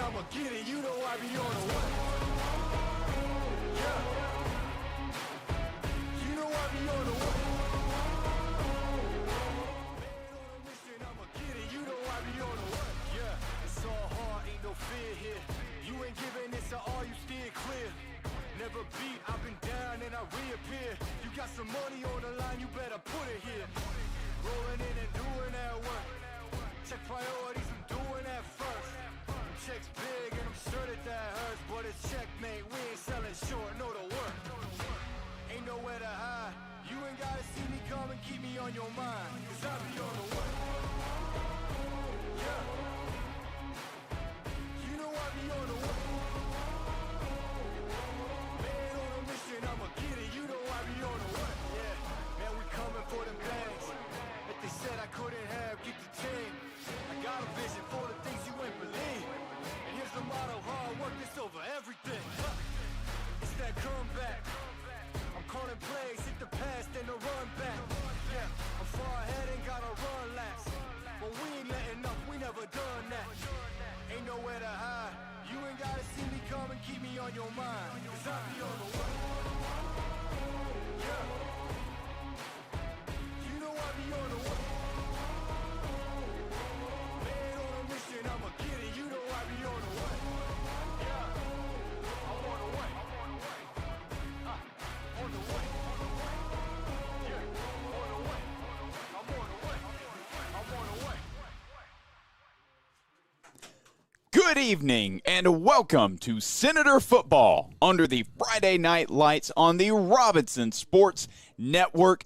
I'ma get it. You know I be on the way. Yeah. You know I be on the way. Man on a mission, I'ma get it. You know I be on the way. Yeah. It's all hard, ain't no fear here. You ain't giving this to all, you steer clear. Never beat, I've been down and I reappear. You got some money on the line, you better put it here. Rolling in and doing that work. Check priorities, I'm doing that first. Check's big and I'm sure that hurts, but it's checkmate. We ain't selling short, no the work. Ain't nowhere to hide. You ain't gotta see me come and keep me on your mind, cause I be on the way. Yeah. You know I be on the way. Man on a mission, I'ma get it. You know I be on the way. Yeah. Man, we coming for them bags that they said I couldn't have. Get the team. I got a vision for the things you ain't believe. And here's the motto: hard work is over everything. It's that comeback. I'm calling plays, hit the pass, then the run back. Yeah, I'm far ahead and gotta run last. But we ain't letting up, we never done that. Ain't nowhere to hide. You ain't gotta see me come and keep me on your mind, cause I be on the way. Yeah. You know I be on the way. Man on a mission, I'ma get it. You know I be on the way. Yeah. I'm on the way. On the way. Yeah. On the way. I'm on the way. I'm on the way. Good evening and welcome to Senator Football under the Friday Night Lights on the Robinson Sports Network.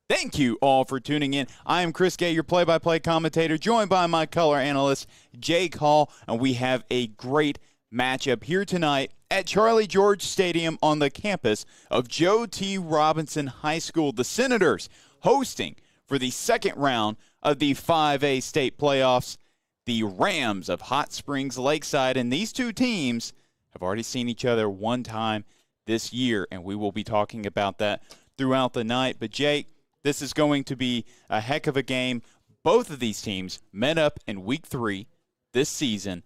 Thank you all for tuning in. I am Chris Gay, your play-by-play commentator, joined by my color analyst, Jake Hall, and we have a great matchup here tonight at Charlie George Stadium on the campus of Joe T. Robinson High School. The Senators hosting for the second round of the 5A state playoffs the Rams of Hot Springs Lakeside, and these two teams have already seen each other one time this year, and we will be talking about that throughout the night. But Jake, this is going to be a heck of a game. Both of these teams met up in Week 3 this season,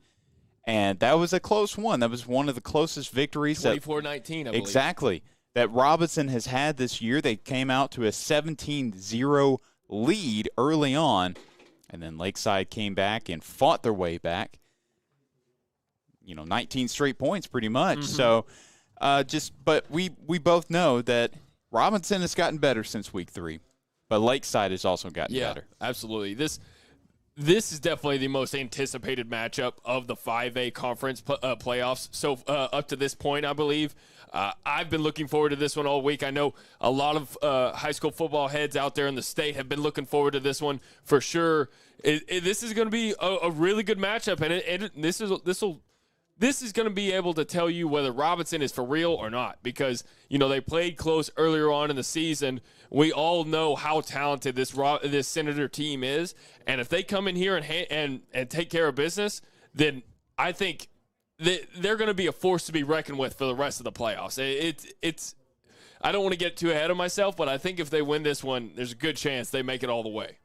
and that was a close one. That was one of the closest victories. 24-19, I believe. Exactly. That Robinson has had this year. They came out to a 17-0 lead early on, and then Lakeside came back and fought their way back. 19 straight points pretty much. So but we both know that Robinson has gotten better since Week 3, but Lakeside has also gotten better. Absolutely. This is definitely the most anticipated matchup of the 5A conference playoffs. So up to this point, I believe. I've been looking forward to this one all week. I know a lot of high school football heads out there in the state have been looking forward to this one for sure. This is going to be a really good matchup, and this is going to be able to tell you whether Robinson is for real or not, because they played close earlier on in the season. We all know how talented this Senator team is, and if they come in here and take care of business, then I think they're going to be a force to be reckoned with for the rest of the playoffs. It's I don't want to get too ahead of myself, but I think if they win this one, there's a good chance they make it all the way.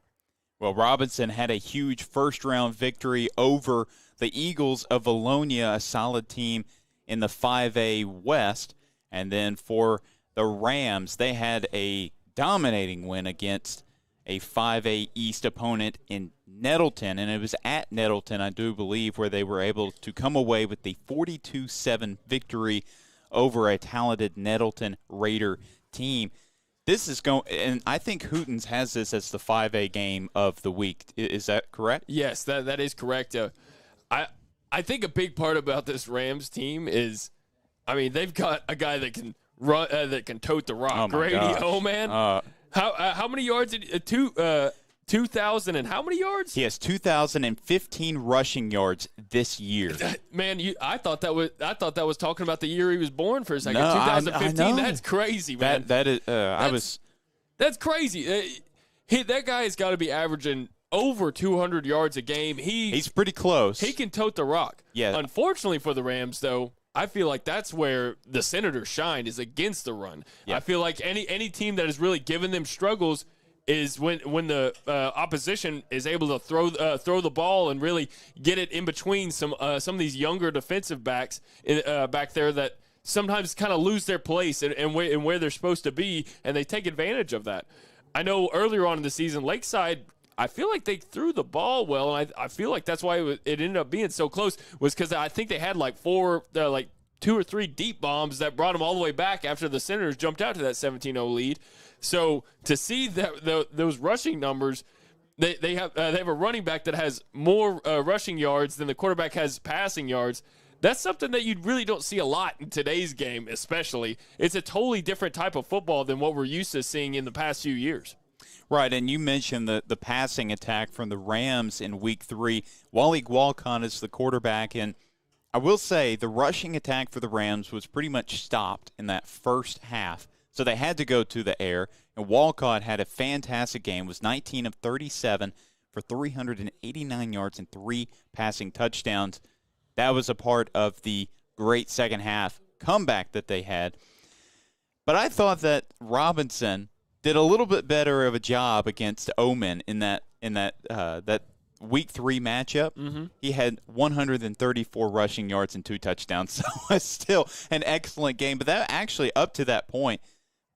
Well, Robinson had a huge first-round victory over the Eagles of Valonia, a solid team in the 5A West. And then for the Rams, they had a dominating win against a 5A East opponent in Nettleton. And it was at Nettleton, I do believe, where they were able to come away with the 42-7 victory over a talented Nettleton Raider team. This is going, and I think Hootens has this as the 5A game of the week. Is that correct? Yes, that is correct. I think a big part about this Rams team is, they've got a guy that can run, that can tote the rock. Oh Grady Oman. How many yards? 2,000 and how many yards? He has 2,015 rushing yards this year. Man, I thought that was talking about the year he was born for a second. No, 2015. I know. That's crazy, man. That's crazy. That guy has got to be averaging over 200 yards a game. He's pretty close. He can tote the rock. Yeah. Unfortunately for the Rams, though, I feel like that's where the Senators shine, is against the run. Yeah. I feel like any team that has really given them struggles is when the opposition is able to throw the ball and really get it in between some of these younger defensive backs back there that sometimes kind of lose their place and where they're supposed to be, and they take advantage of that. I know earlier on in the season, Lakeside, I feel like they threw the ball well, and I feel like that's why it ended up being so close, was because I think they had like 2 or 3 deep bombs that brought them all the way back after the Senators jumped out to that 17-0 lead. So to see that those rushing numbers, they have a running back that has more rushing yards than the quarterback has passing yards. That's something that you really don't see a lot in today's game, especially. It's a totally different type of football than what we're used to seeing in the past few years. Right, and you mentioned the passing attack from the Rams in Week 3. Wally Walcott is the quarterback, and I will say the rushing attack for the Rams was pretty much stopped in that first half, so they had to go to the air, and Walcott had a fantastic game, was 19 of 37 for 389 yards and 3 passing touchdowns. That was a part of the great second half comeback that they had. But I thought that Robinson did a little bit better of a job against Omen in that Week 3 matchup. Mm-hmm. He had 134 rushing yards and 2 touchdowns, so it's still an excellent game. But that actually, up to that point,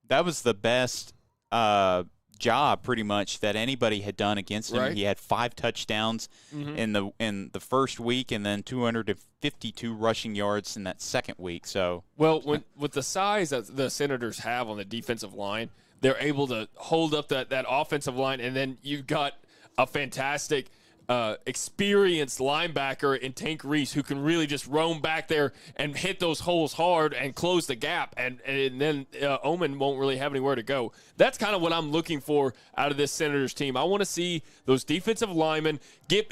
that was the best job pretty much that anybody had done against him. Right. He had 5 touchdowns in the first week, and then 252 rushing yards in that second week. So with the size that the Senators have on the defensive line, they're able to hold up that offensive line, and then you've got a fantastic experienced linebacker in Tank Reese who can really just roam back there and hit those holes hard and close the gap, and then Omen won't really have anywhere to go. That's kind of what I'm looking for out of this Senators team. I want to see those defensive linemen get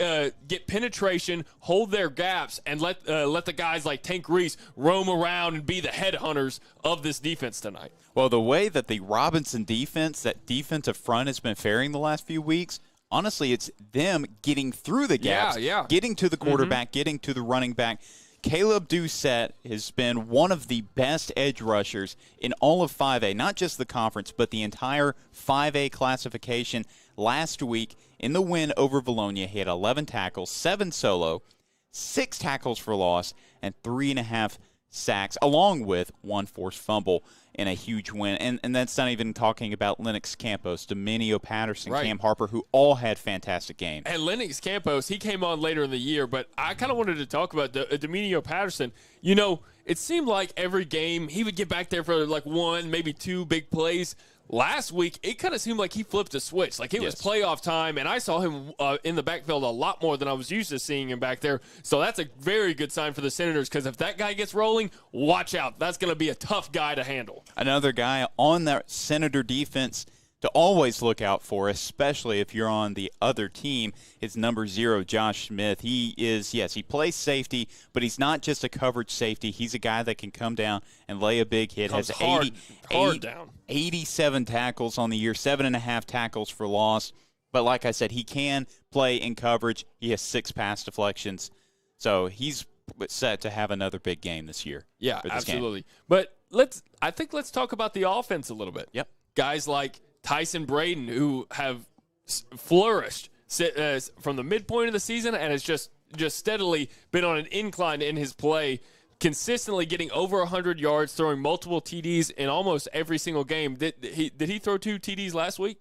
penetration, hold their gaps, and let the guys like Tank Reese roam around and be the headhunters of this defense tonight. Well, the way that the Robinson defense, that defensive front has been faring the last few weeks, honestly, it's them getting through the gaps, getting to the quarterback, getting to the running back. Caleb Doucette has been one of the best edge rushers in all of 5A, not just the conference, but the entire 5A classification. Last week, in the win over Bologna, he had 11 tackles, 7 solo, 6 tackles for loss, and 3.5 sacks, along with 1 forced fumble in a huge win. And that's not even talking about Lennox Campos, Dominio Patterson, right, Cam Harper, who all had fantastic games. And Lennox Campos, he came on later in the year, but I kind of wanted to talk about Dominio Patterson. You know, it seemed like every game he would get back there for like 1, maybe 2 big plays. Last week, it kind of seemed like he flipped a switch. Like it was playoff time, and I saw him in the backfield a lot more than I was used to seeing him back there. So that's a very good sign for the Senators, because if that guy gets rolling, watch out. That's going to be a tough guy to handle. Another guy on that Senator defense to always look out for, especially if you're on the other team, is number 0, Josh Smith. He is, he plays safety, but he's not just a coverage safety. He's a guy that can come down and lay a big hit. Has hard 87 down. tackles on the year, 7.5 tackles for loss. But like I said, he can play in coverage. He has 6 pass deflections. So he's set to have another big game this year. Yeah, absolutely. But let's talk about the offense a little bit. Yep. Guys like Tyson Braden, who have flourished from the midpoint of the season and has just steadily been on an incline in his play, consistently getting over 100 yards, throwing multiple TDs in almost every single game. Did he throw 2 TDs last week?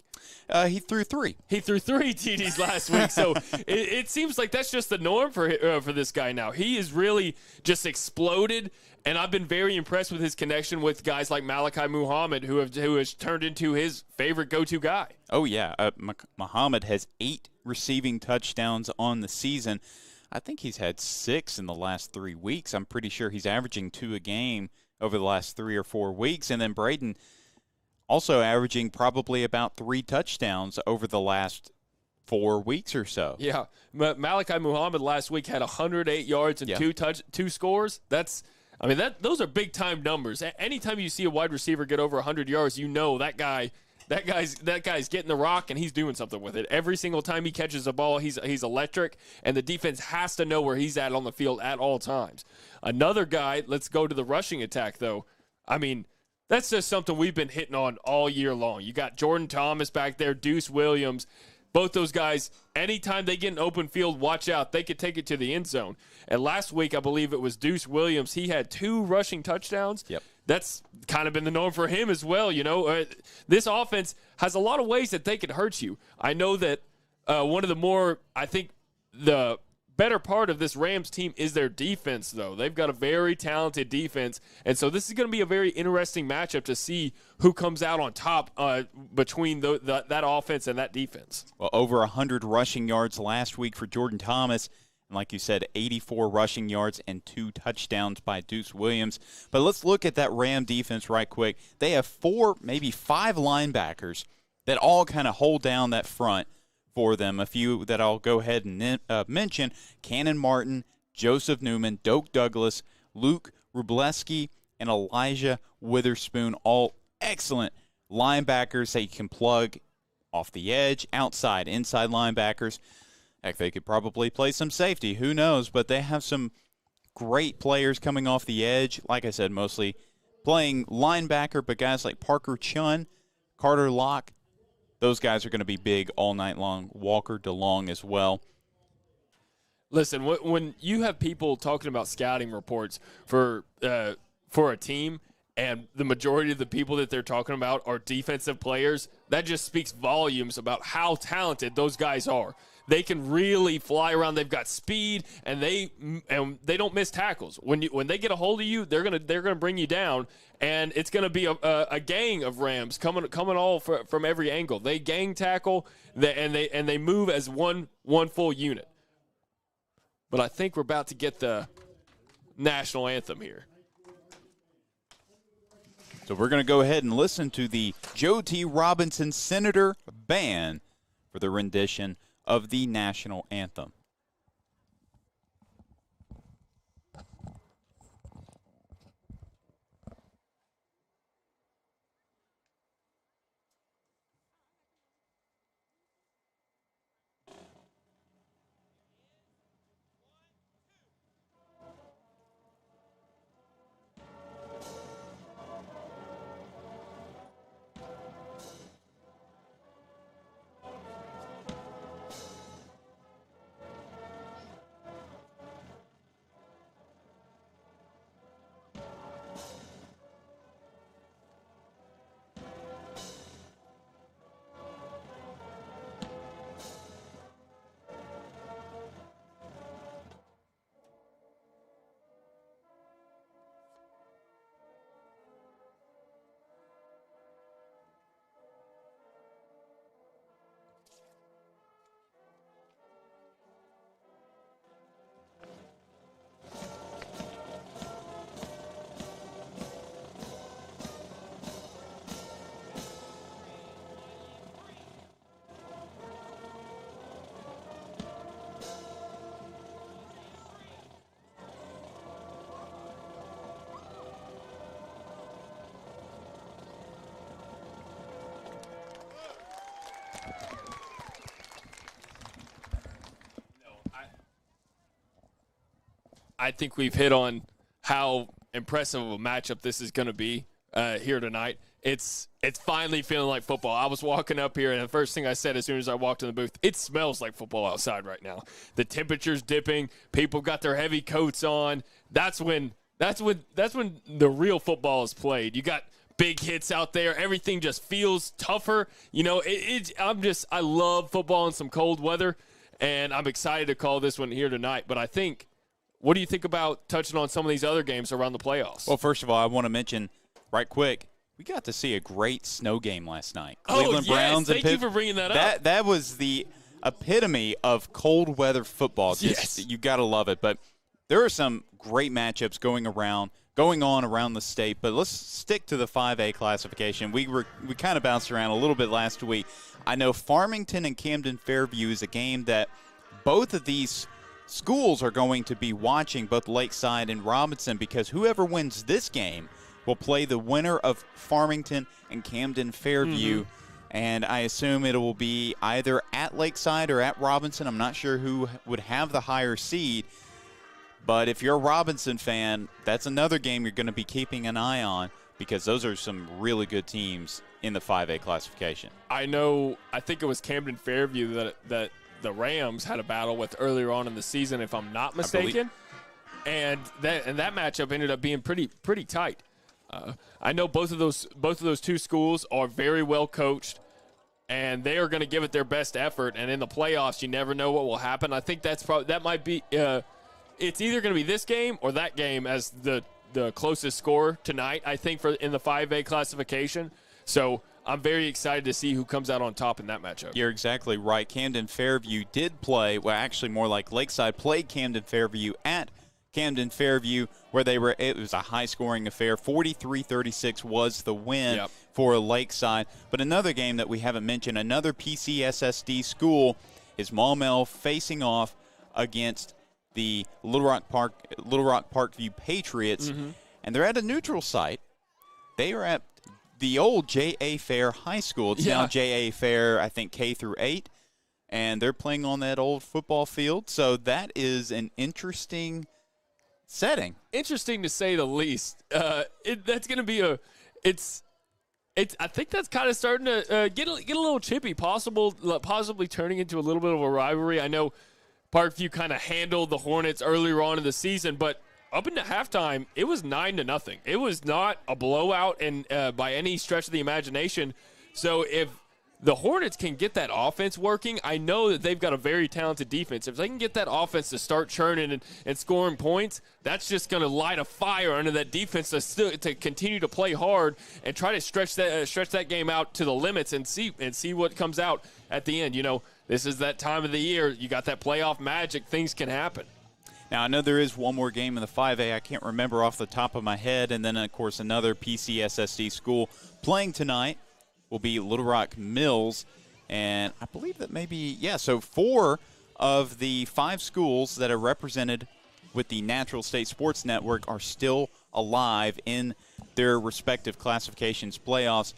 He threw 3. He threw 3 TDs last week. So it seems like that's just the norm for this guy now. He has really just exploded, and I've been very impressed with his connection with guys like Malachi Muhammad, who has turned into his favorite go-to guy. Oh, yeah. Muhammad has 8 receiving touchdowns on the season. I think he's had 6 in the last 3 weeks. I'm pretty sure he's averaging 2 a game over the last 3 or 4 weeks. And then Braden also averaging probably about 3 touchdowns over the last 4 weeks or so. Yeah. Malachi Muhammad last week had 108 yards and 2 scores. Those are big-time numbers. Anytime you see a wide receiver get over 100 yards, you know that guy's getting the rock, and he's doing something with it. Every single time he catches a ball, he's electric, and the defense has to know where he's at on the field at all times. Another guy, let's go to the rushing attack, though. I mean, That's just something we've been hitting on all year long. You got Jordan Thomas back there, Deuce Williams. Both those guys, anytime they get an open field, watch out. They could take it to the end zone. And last week, I believe it was Deuce Williams. He had 2 rushing touchdowns. Yep. That's kind of been the norm for him as well. This offense has a lot of ways that they could hurt you. I know that one of the more, I think, the better part of this Rams team is their defense, though. They've got a very talented defense, and so this is going to be a very interesting matchup to see who comes out on top between that offense and that defense. Well, over 100 rushing yards last week for Jordan Thomas, and like you said, 84 rushing yards and 2 touchdowns by Deuce Williams. But let's look at that Ram defense right quick. They have 4, maybe 5 linebackers that all kind of hold down that front for them. A few that I'll go ahead and mention: Cannon Martin, Joseph Newman, Doak Douglas, Luke Rubleski, and Elijah Witherspoon. All excellent linebackers that you can plug off the edge, outside, inside linebackers. Heck, they could probably play some safety. Who knows? But they have some great players coming off the edge. Like I said, mostly playing linebacker, but guys like Parker Chun, Carter Locke, those guys are going to be big all night long. Walker DeLong as well. Listen, when you have people talking about scouting reports for a team, and the majority of the people that they're talking about are defensive players, that just speaks volumes about how talented those guys are. They can really fly around. They've got speed, and they don't miss tackles. When they get a hold of you, they're gonna bring you down, and it's gonna be a gang of Rams coming all from every angle. They gang tackle, and they move as one full unit. But I think we're about to get the national anthem here. So we're going to go ahead and listen to the Joe T. Robinson Senator Band for the rendition of the national anthem. I think we've hit on how impressive of a matchup this is going to be here tonight. It's finally feeling like football. I was walking up here, and the first thing I said as soon as I walked in the booth, it smells like football outside right now. The temperature's dipping. People got their heavy coats on. That's when the real football is played. You got big hits out there. Everything just feels tougher. You know, I love football in some cold weather, and I'm excited to call this one here tonight. But I think, what do you think about touching on some of these other games around the playoffs? Well, first of all, I want to mention right quick, we got to see a great snow game last night. Oh, Cleveland yes, Browns thank you for bringing that up. That was the epitome of cold weather football. Yes. You got to love it. But there are some great matchups going on around the state. But let's stick to the 5A classification. We kind of bounced around a little bit last week. I know Farmington and Camden Fairview is a game that both of these schools are going to be watching, both Lakeside and Robinson, because whoever wins this game will play the winner of Farmington and Camden Fairview. And I assume it will be either at Lakeside or at Robinson. I'm not sure who would have the higher seed. But if you're a Robinson fan, that's another game you're going to be keeping an eye on. because those are some really good teams in the 5A classification. I think it was Camden Fairview that the Rams had a battle with earlier on in the season, if I'm not mistaken. And that matchup ended up being pretty tight. I know both of those two schools are very well coached, and they are going to give it their best effort. And in the playoffs, you never know what will happen. I think that might be it's either going to be this game or that game as the closest score tonight, I think, in the 5A classification. So I'm very excited to see who comes out on top in that matchup. You're exactly right. Camden Fairview did play, well, actually more like Lakeside played Camden Fairview at Camden Fairview, where it was a high-scoring affair. 43-36 was the win for Lakeside. But another game that we haven't mentioned, another PCSSD school, is Maumelle facing off against the Little Rock Parkview Patriots, and they're at a neutral site. They are at the old J.A. Fair High School. It's now J.A. Fair, I think, K through 8, and they're playing on that old football field. So that is an interesting setting. Interesting to say the least. That's going to be I think that's kind of starting to get a little chippy, possibly turning into a little bit of a rivalry. I know Parkview kind of handled the Hornets earlier on in the season, but up into halftime, it was 9-0. It was not a blowout and by any stretch of the imagination. So if the Hornets can get that offense working, I know that they've got a very talented defense. If they can get that offense to start churning and scoring points, that's just going to light a fire under that defense to continue to play hard and try to stretch that game out to the limits and see what comes out at the end. You know, this is that time of the year. You got that playoff magic. Things can happen. Now, I know there is one more game in the 5A. I can't remember off the top of my head. And then, of course, another PCSSD school playing tonight will be Little Rock Mills. And I believe that so 4 of the 5 schools that are represented with the Natural State Sports Network are still alive in their respective classifications playoffs.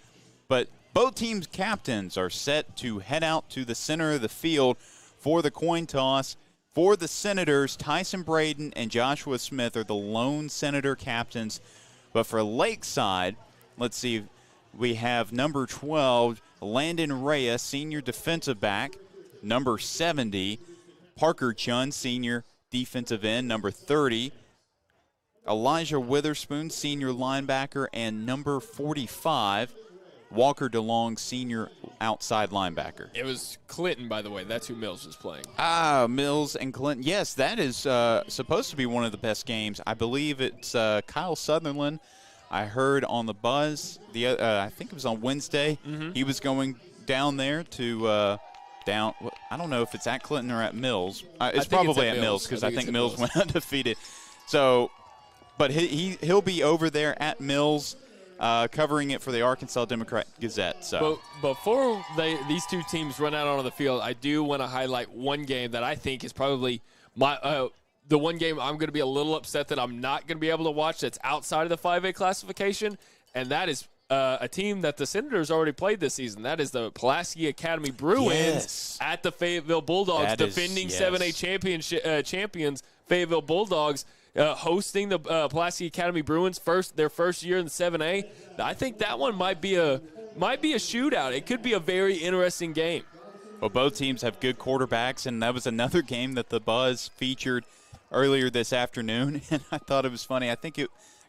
But both teams' captains are set to head out to the center of the field for the coin toss. For the Senators, Tyson Braden and Joshua Smith are the lone Senator captains. But for Lakeside, let's see, we have number 12, Landon Reyes, senior defensive back. Number 70, Parker Chun, senior defensive end. Number 30, Elijah Witherspoon, senior linebacker. And number 45, Walker DeLong, senior outside linebacker. It was Clinton, by the way. That's who Mills was playing. Mills and Clinton. Yes, that is supposed to be one of the best games. I believe it's Kyle Sutherland. I heard on the buzz, I think it was on Wednesday, he was going down there to I don't know if it's at Clinton or at Mills. It's probably at Mills because I think Mills went undefeated. So, but he'll be over there at Mills, covering it for the Arkansas Democrat-Gazette. So, before these two teams run out onto the field, I do want to highlight one game that I think is probably the one game I'm going to be a little upset that I'm not going to be able to watch that's outside of the 5A classification, and that is a team that the Senators already played this season. That is the Pulaski Academy Bruins at the Fayetteville Bulldogs, defending 7A champions, Fayetteville Bulldogs. Hosting the Pulaski Academy Bruins their first year in the 7A. I think that one might be a shootout. It could be a very interesting game. Well, both teams have good quarterbacks, and that was another game that the Buzz featured earlier this afternoon. And I thought it was funny.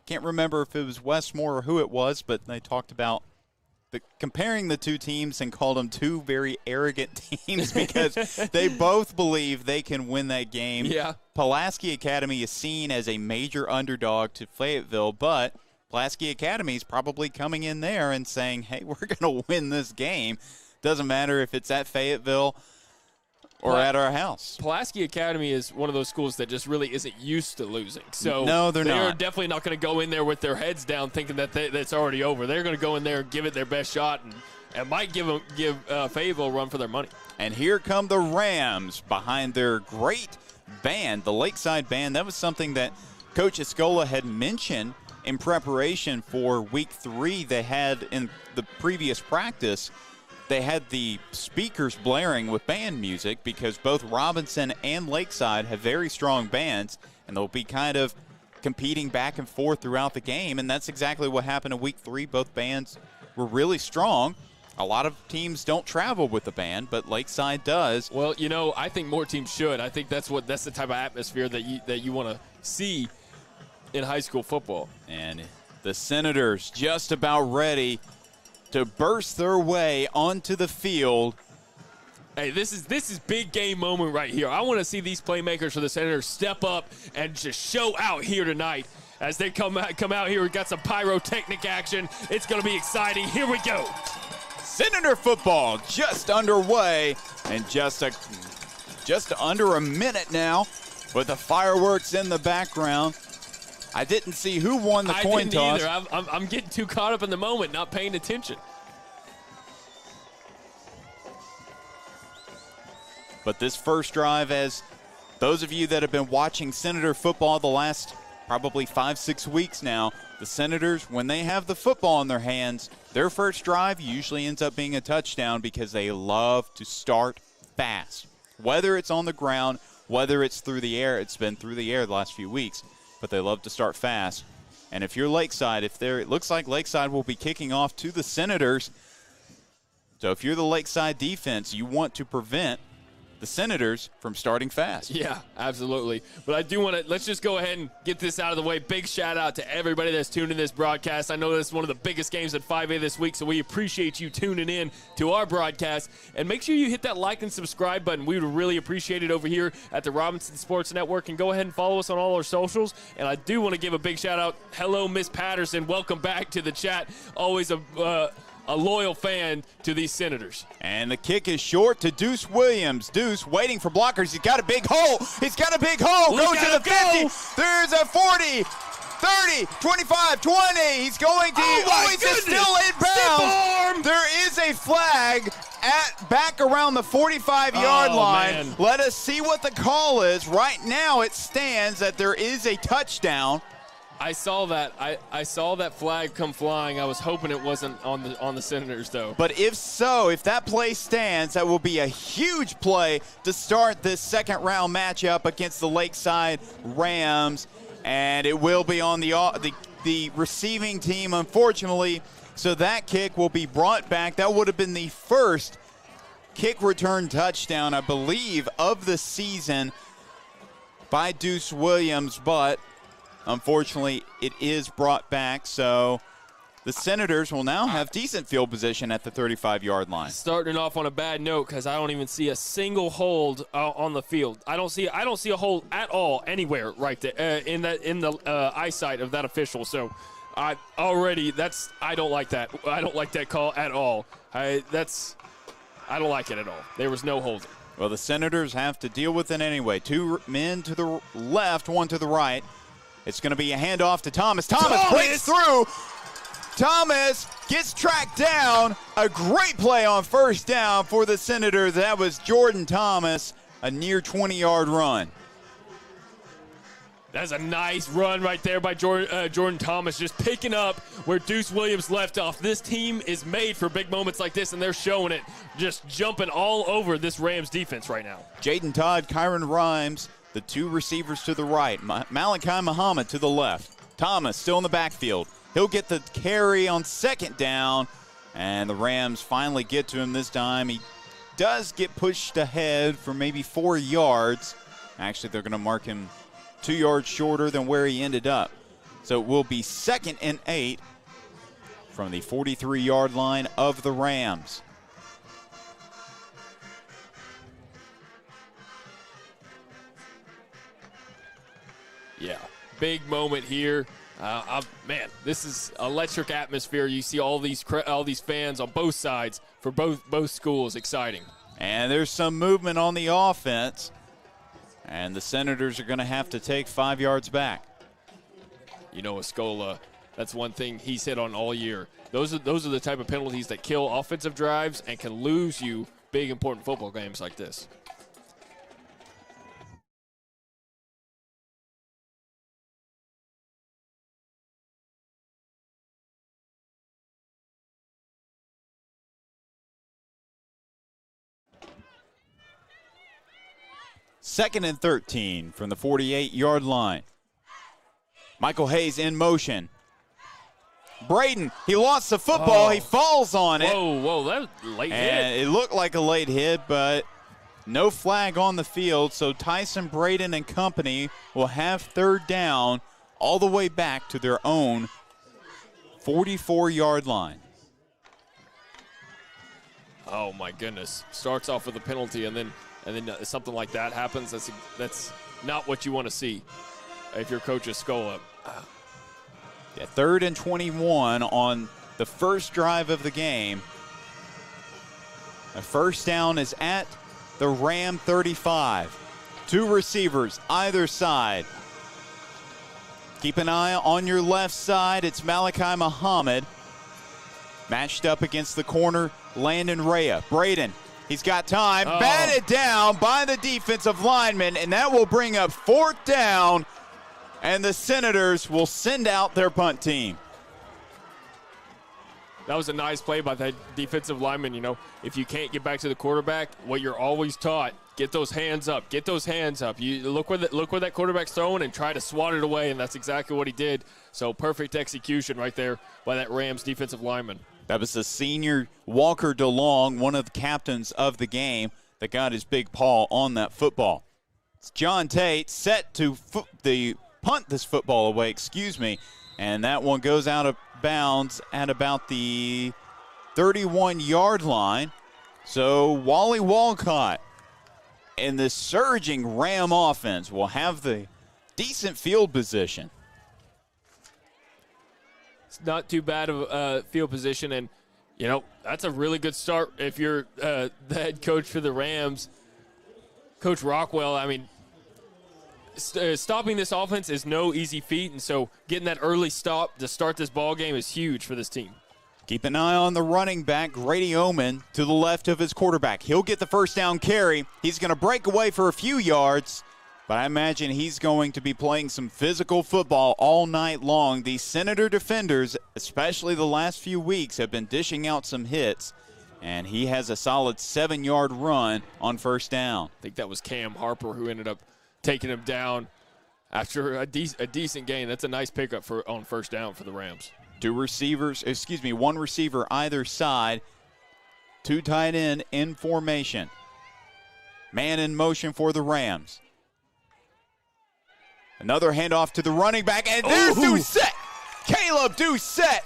Can't remember if it was Westmore or who it was, but they talked about comparing the two teams and called them two very arrogant teams because they both believe they can win that game. Yeah. Pulaski Academy is seen as a major underdog to Fayetteville, but Pulaski Academy is probably coming in there and saying, hey, we're going to win this game. Doesn't matter if it's at Fayetteville or at our house. Pulaski Academy is one of those schools that just really isn't used to losing. So no, they're not. They're definitely not going to go in there with their heads down thinking that that's already over. They're going to go in there and give it their best shot and might give Fayetteville a run for their money. And here come the Rams behind their great band, the Lakeside Band. That was something that Coach Escola had mentioned in preparation for Week 3 they had in the previous practice. They had the speakers blaring with band music because both Robinson and Lakeside have very strong bands, and they'll be kind of competing back and forth throughout the game, and that's exactly what happened in week 3. Both bands were really strong. A lot of teams don't travel with the band, but Lakeside does. Well, you know, I think more teams should. I think that's the type of atmosphere that you want to see in high school football. And the Senators just about ready to burst their way onto the field. Hey, this is big game moment right here. I want to see these playmakers for the Senators step up and just show out here tonight. As they come out here, we got some pyrotechnic action. It's going to be exciting. Here we go. Senator football just underway, and just under a minute now with the fireworks in the background. I didn't see who won the coin toss. I didn't either. I'm getting too caught up in the moment, not paying attention. But this first drive, as those of you that have been watching Senator football the last probably 5-6 weeks now, the Senators, when they have the football in their hands, their first drive usually ends up being a touchdown because they love to start fast. Whether it's on the ground, whether it's through the air, it's been through the air the last few weeks, but they love to start fast. And if you're Lakeside, it looks like Lakeside will be kicking off to the Senators. So if you're the Lakeside defense, you want to prevent the Senators from starting fast. Yeah, absolutely. But I do want to, let's just go ahead and get this out of the way. Big shout out to everybody that's tuned in this broadcast. I know this is one of the biggest games at 5A this week, so we appreciate you tuning in to our broadcast. And make sure you hit that like and subscribe button. We would really appreciate it over here at the Robinson Sports Network. And go ahead and follow us on all our socials. And I do want to give a big shout out. Hello, Miss Patterson. Welcome back to the chat. Always a loyal fan to these Senators. And the kick is short to Deuce Williams. Deuce waiting for blockers. He's got a big hole. He's got a big hole. Goes to the 50. There's a 40, 30, 25, 20. He's going to. He's still inbounds. There is a flag back around the 45-yard line. Man. Let us see what the call is. Right now it stands that there is a touchdown. I saw that. I saw that flag come flying. I was hoping it wasn't on the Senators, though. But if so, if that play stands, that will be a huge play to start this second-round matchup against the Lakeside Rams, and it will be on the receiving team, unfortunately. So that kick will be brought back. That would have been the first kick return touchdown, I believe, of the season by Deuce Williams, but unfortunately, it is brought back, so the Senators will now have decent field position at the 35-yard line. Starting off on a bad note because I don't even see a single hold on the field. I don't see a hold at all anywhere right there in the eyesight of that official. So I don't like that. I don't like that call at all. I don't like it at all. There was no holding. Well, the Senators have to deal with it anyway. 2 men to the left, 1 to the right. It's going to be a handoff to Thomas. Thomas breaks through. Thomas gets tracked down. A great play on first down for the Senators. That was Jordan Thomas, a near 20-yard run. That's a nice run right there by Jordan Thomas, just picking up where Deuce Williams left off. This team is made for big moments like this, and they're showing it, just jumping all over this Rams defense right now. Jaden Todd, Kyron Rhymes, the 2 receivers to the right. Malachi Muhammad to the left. Thomas still in the backfield. He'll get the carry on second down, and the Rams finally get to him this time. He does get pushed ahead for maybe 4 yards. Actually, they're going to mark him 2 yards shorter than where he ended up. So it will be 2nd and 8 from the 43-yard line of the Rams. Yeah, big moment here. Man, this is electric atmosphere. You see all these fans on both sides for both schools. Exciting. And there's some movement on the offense. And the Senators are going to have to take 5 yards back. You know, Escola, that's one thing he's hit on all year. Those are the type of penalties that kill offensive drives and can lose you big, important football games like this. Second and 13 from the 48-yard line. Michael Hayes in motion. Braden, he lost the football. He falls on it. Whoa, that was late And hit. it looked like a late hit, but no flag on the field. So Tyson Braden and company will have third down all the way back to their own 44-yard line. Oh my goodness! Starts off with a penalty, and then something like that happens. That's not what you want to see if your coach's skull up. Yeah, 3rd and 21 on the first drive of the game. A first down is at the Ram 35. 2 receivers either side. Keep an eye on your left side. It's Malachi Muhammad matched up against the corner, Landon Rea. Braden, he's got time. Batted down by the defensive lineman, and that will bring up 4th down, and the Senators will send out their punt team. That was a nice play by that defensive lineman. You know, if you can't get back to the quarterback, what you're always taught, get those hands up. Get those hands up. You look where that quarterback's throwing and try to swat it away, and that's exactly what he did. So perfect execution right there by that Rams defensive lineman. That was the senior Walker DeLong, one of the captains of the game, that got his big paw on that football. It's John Tate set to punt this football away, and that one goes out of bounds at about the 31-yard line. So Wally Walcott and the surging Ram offense will have the decent field position. It's not too bad of a field position, and, you know, that's a really good start if you're the head coach for the Rams. Coach Rockwell, I mean, stopping this offense is no easy feat, and so getting that early stop to start this ball game is huge for this team. Keep an eye on the running back, Grady Oman, to the left of his quarterback. He'll get the first down carry. He's going to break away for a few yards, but I imagine he's going to be playing some physical football all night long. These Senator defenders, especially the last few weeks, have been dishing out some hits, and he has a solid 7-yard run on first down. I think that was Cam Harper who ended up taking him down after a decent gain. That's a nice pickup on first down for the Rams. One receiver either side. 2 tight end in formation. Man in motion for the Rams. Another handoff to the running back, and there's Doucette. Caleb Doucette.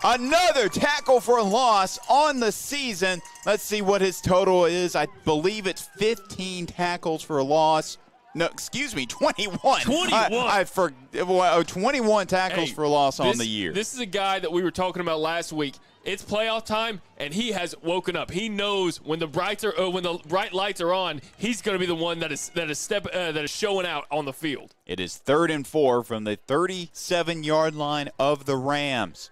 Another tackle for a loss on the season. Let's see what his total is. I believe it's 15 tackles for a loss. No, 21. 21 tackles for a loss on the year. This is a guy that we were talking about last week. It's playoff time, and he has woken up. He knows when the bright lights are on, he's going to be the one that is showing out on the field. It is 3rd and 4 from the 37-yard line of the Rams.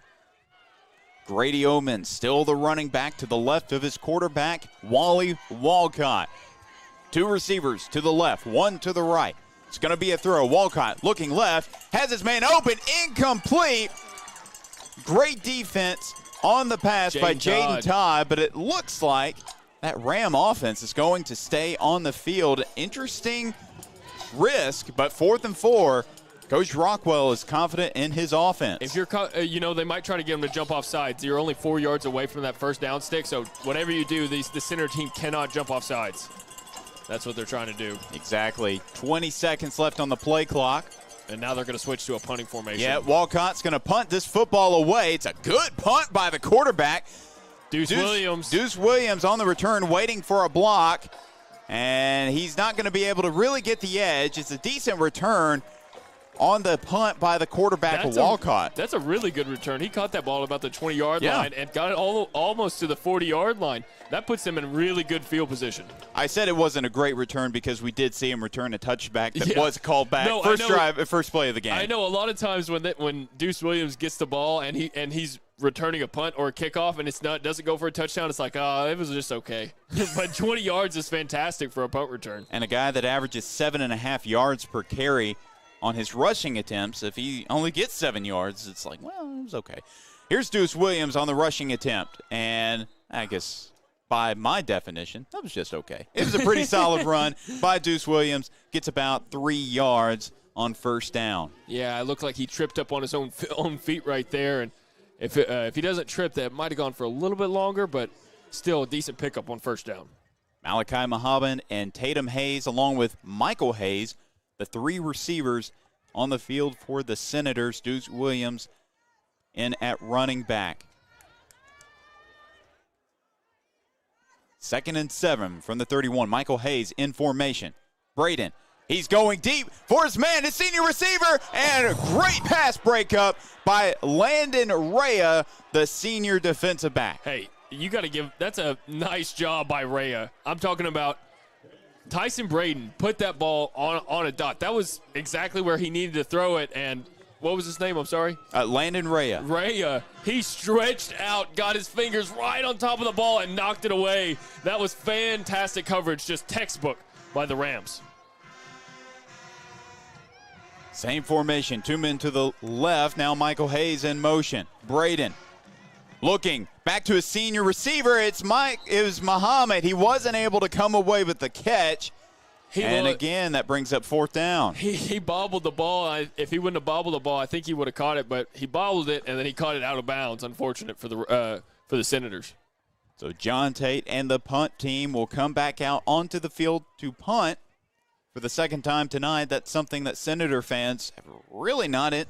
Grady Oman still the running back to the left of his quarterback, Wally Walcott. 2 receivers to the left, 1 to the right. It's going to be a throw. Walcott looking left, has his man open, incomplete. Great defense on the pass by Jaden Todd, but it looks like that Ram offense is going to stay on the field. Interesting risk, but 4th and 4. Coach Rockwell is confident in his offense. If you're, they might try to get him to jump off sides. You're only 4 yards away from that first down stick, so whatever you do, the center team cannot jump off sides. That's what they're trying to do. Exactly. 20 seconds left on the play clock. And now they're going to switch to a punting formation. Yeah, Walcott's going to punt this football away. It's a good punt by the quarterback. Deuce Williams on the return waiting for a block. And he's not going to be able to really get the edge. It's a decent return on the punt by the quarterback of Walcott. That's a really good return. He caught that ball about the 20-yard line and got it almost to the 40-yard line. That puts him in really good field position. I said it wasn't a great return because we did see him return a touchback that was called back. First play of the game. I know a lot of times when Deuce Williams gets the ball and he's returning a punt or a kickoff and doesn't go for a touchdown, it's like, it was just okay. But 20 yards is fantastic for a punt return. And a guy that averages 7.5 yards per carry on his rushing attempts, if he only gets 7 yards, it's like, well, it was okay. Here's Deuce Williams on the rushing attempt, and I guess by my definition, that was just okay. It was a pretty solid run by Deuce Williams, gets about 3 yards on first down. Yeah, it looked like he tripped up on his own feet right there. And if he doesn't trip, that might have gone for a little bit longer, but still a decent pickup on first down. Malachi Muhammad and Tatum Hayes, along with Michael Hayes, the three receivers on the field for the Senators. Deuce Williams in at running back. 2nd and 7 from the 31. Michael Hayes in formation. Braden, he's going deep for his man, his senior receiver, and a great pass breakup by Landon Rea, the senior defensive back. Hey, you got to give – that's a nice job by Rea. I'm talking about Tyson Braden put that ball on a dot. That was exactly where he needed to throw it, and what was his name? I'm sorry? Landon Rea. Rea, he stretched out, got his fingers right on top of the ball, and knocked it away. That was fantastic coverage, just textbook by the Rams. Same formation, 2 men to the left. Now Michael Hayes in motion. Braden looking back to his senior receiver. It was Muhammad. He wasn't able to come away with the catch. Again, that brings up 4th down. He bobbled the ball. If he wouldn't have bobbled the ball, I think he would have caught it, but he bobbled it, and then he caught it out of bounds. Unfortunate for the Senators. So John Tate and the punt team will come back out onto the field to punt for the second time tonight. That's something that Senator fans have really not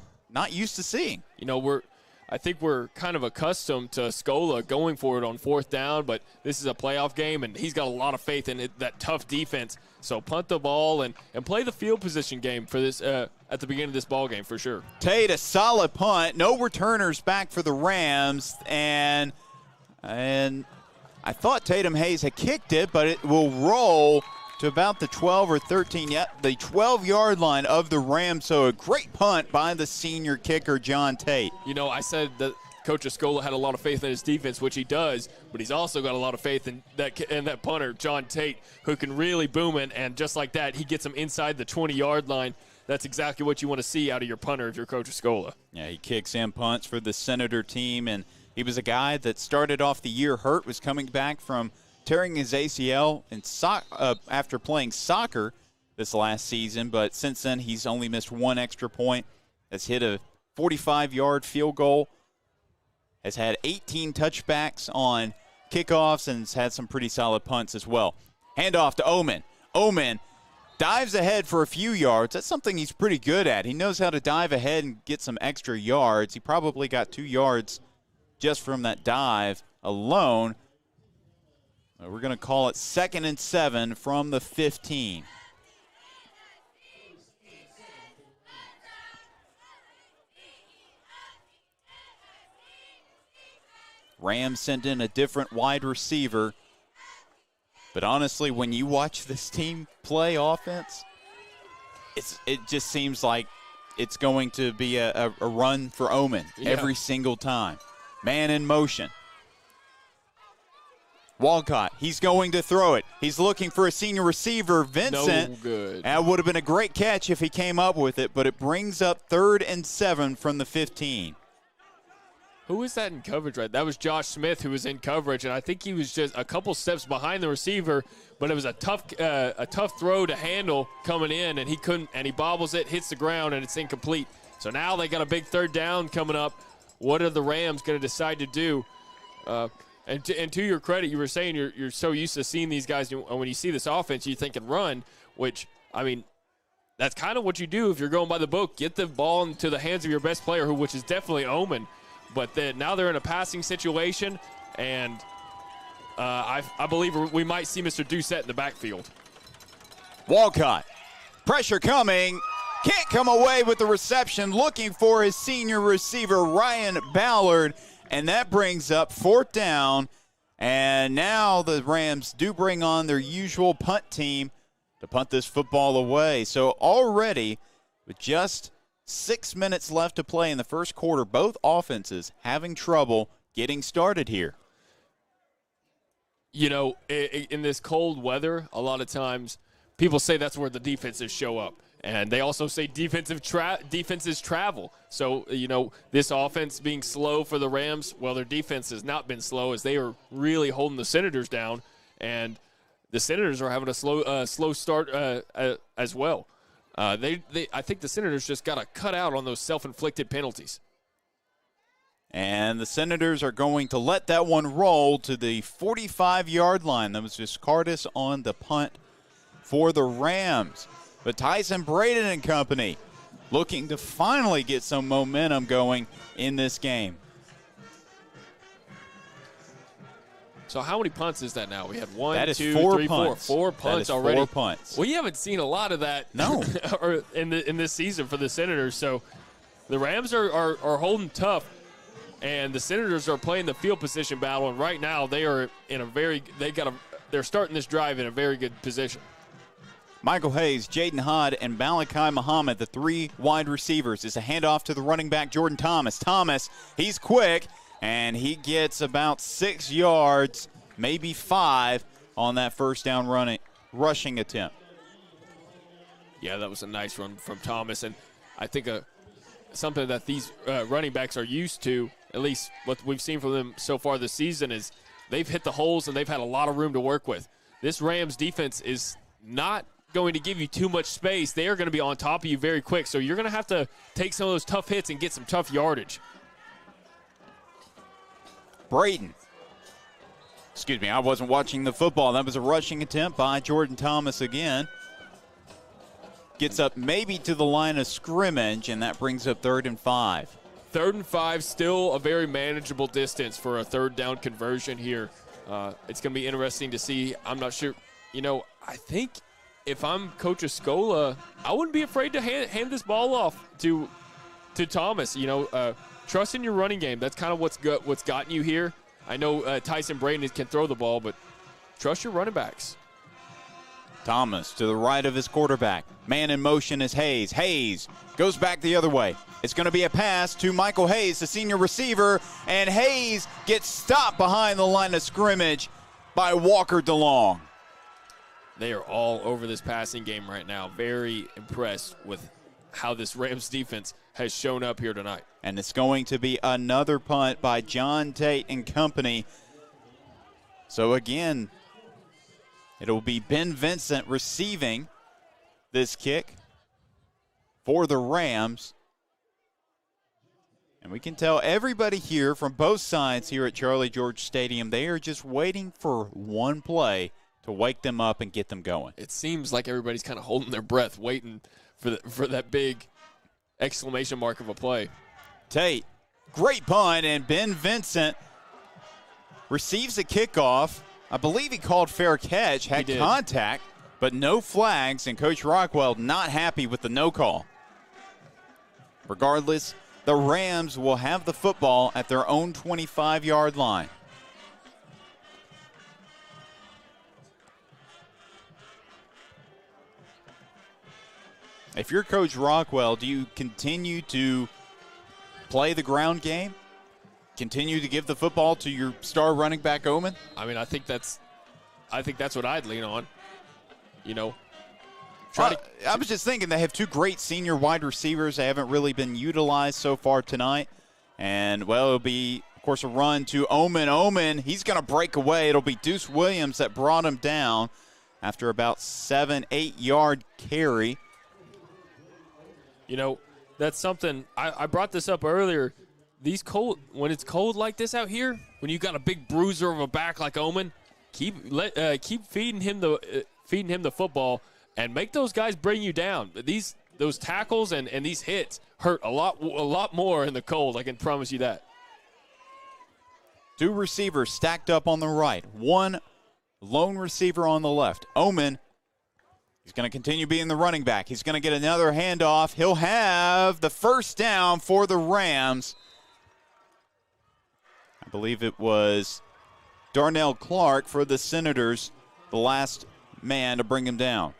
used to seeing. You know, I think we're kind of accustomed to Scola going for it on 4th down, but this is a playoff game, and he's got a lot of faith in that tough defense. So punt the ball and play the field position game for this at the beginning of this ball game for sure. Tate, a solid punt. No returners back for the Rams, and I thought Tatum Hayes had kicked it, but it will roll to about the 12 or 13, the 12-yard line of the Rams. So a great punt by the senior kicker, John Tate. You know, I said that Coach Escola had a lot of faith in his defense, which he does, but he's also got a lot of faith in that punter, John Tate, who can really boom it, and just like that, he gets him inside the 20-yard line. That's exactly what you want to see out of your punter if you're Coach Escola. Yeah, he kicks in punts for the Senator team, and he was a guy that started off the year hurt, was coming back from tearing his ACL after playing soccer this last season, but since then he's only missed one extra point, has hit a 45-yard field goal, has had 18 touchbacks on kickoffs, and has had some pretty solid punts as well. Handoff to Oman. Oman dives ahead for a few yards. That's something he's pretty good at. He knows how to dive ahead and get some extra yards. He probably got 2 yards just from that dive alone. We're going to call it 2nd and 7 from the 15. Rams sent in a different wide receiver. But honestly, when you watch this team play offense, it just seems like it's going to be a run for Oman every single time. Man in motion. Walcott, he's going to throw it. He's looking for a senior receiver, Vincent. No good. That would have been a great catch if he came up with it, but it brings up 3rd and 7 from the 15. Who was that in coverage, right? That was Josh Smith who was in coverage, and I think he was just a couple steps behind the receiver, but it was a tough throw to handle coming in, and he couldn't, and he bobbles it, hits the ground, and it's incomplete. So now they got a big 3rd down coming up. What are the Rams going to decide to do? And to your credit, you were saying you're so used to seeing these guys, and when you see this offense, you think and run, which, I mean, that's kind of what you do if you're going by the book. Get the ball into the hands of your best player, which is definitely Oman. But now they're in a passing situation, and I believe we might see Mr. Doucette in the backfield. Walcott, pressure coming. Can't come away with the reception, looking for his senior receiver, Ryan Ballard. And that brings up 4th down. And now the Rams do bring on their usual punt team to punt this football away. So already, with just 6 minutes left to play in the first quarter, both offenses having trouble getting started here. You know, in this cold weather, a lot of times people say that's where the defenses show up. And they also say defenses travel. So, you know, this offense being slow for the Rams, well, their defense has not been slow as they are really holding the Senators down. And the Senators are having a slow start as well. I think the Senators just got to cut out on those self-inflicted penalties. And the Senators are going to let that one roll to the 45-yard line. That was just Cardis on the punt for the Rams. But Tyson Braden and company looking to finally get some momentum going in this game. So how many punts is that now? We had one, that is two, four three, punts. Four punts already. 4 punts. We haven't seen a lot of that No. or in this season for the Senators. So the Rams are holding tough, and the Senators are playing the field position battle. And right now they are in they're starting this drive in a very good position. Michael Hayes, Jaden Hodd, and Malachi Muhammad, the 3 wide receivers. It's a handoff to the running back, Jordan Thomas. Thomas, he's quick, and he gets about 6 yards, maybe 5, on that first down rushing attempt. Yeah, that was a nice run from Thomas, and I think something that these running backs are used to, at least what we've seen from them so far this season, is they've hit the holes and they've had a lot of room to work with. This Rams defense is not going to give you too much space. They are going to be on top of you very quick, so you're going to have to take some of those tough hits and get some tough yardage. Braden. Excuse me, I wasn't watching the football. That was a rushing attempt by Jordan Thomas again. Gets up maybe to the line of scrimmage, and that brings up 3rd and 5. 3rd and 5, still a very manageable distance for a 3rd down conversion here. It's going to be interesting to see. I'm not sure. I think if I'm Coach Escola, I wouldn't be afraid to hand this ball off to Thomas. Trust in your running game. That's kind of what's gotten you here. I know Tyson Braden can throw the ball, but trust your running backs. Thomas to the right of his quarterback. Man in motion is Hayes. Hayes goes back the other way. It's going to be a pass to Michael Hayes, the senior receiver, and Hayes gets stopped behind the line of scrimmage by Walker DeLong. They are all over this passing game right now. Very impressed with how this Rams defense has shown up here tonight. And it's going to be another punt by John Tate and company. So again, it'll be Ben Vincent receiving this kick for the Rams. And we can tell everybody here from both sides here at Charlie George Stadium, they are just waiting for one play to wake them up and get them going. It seems like everybody's kind of holding their breath, waiting for that big exclamation mark of a play. Tate, great punt, and Ben Vincent receives a kickoff. I believe he called fair catch, had contact, but no flags, and Coach Rockwell not happy with the no call. Regardless, the Rams will have the football at their own 25-yard line. If you're Coach Rockwell, do you continue to play the ground game? Continue to give the football to your star running back, Omen? I mean, I think that's what I'd lean on. I was just thinking they have 2 great senior wide receivers. They haven't really been utilized so far tonight. And, well, it'll be, of course, a run to Omen. Omen, he's going to break away. It'll be Deuce Williams that brought him down after about 7-8 yard carry. That's something I brought this up earlier. When it's cold like this out here, when you got a big bruiser of a back like Omen, keep feeding him the football and make those guys bring you down. Those tackles and these hits hurt a lot more in the cold. I can promise you that. 2 receivers stacked up on the right, 1 lone receiver on the left. Omen, he's going to continue being the running back. He's going to get another handoff. He'll have the first down for the Rams. I believe it was Darnell Clark for the Senators, the last man to bring him down.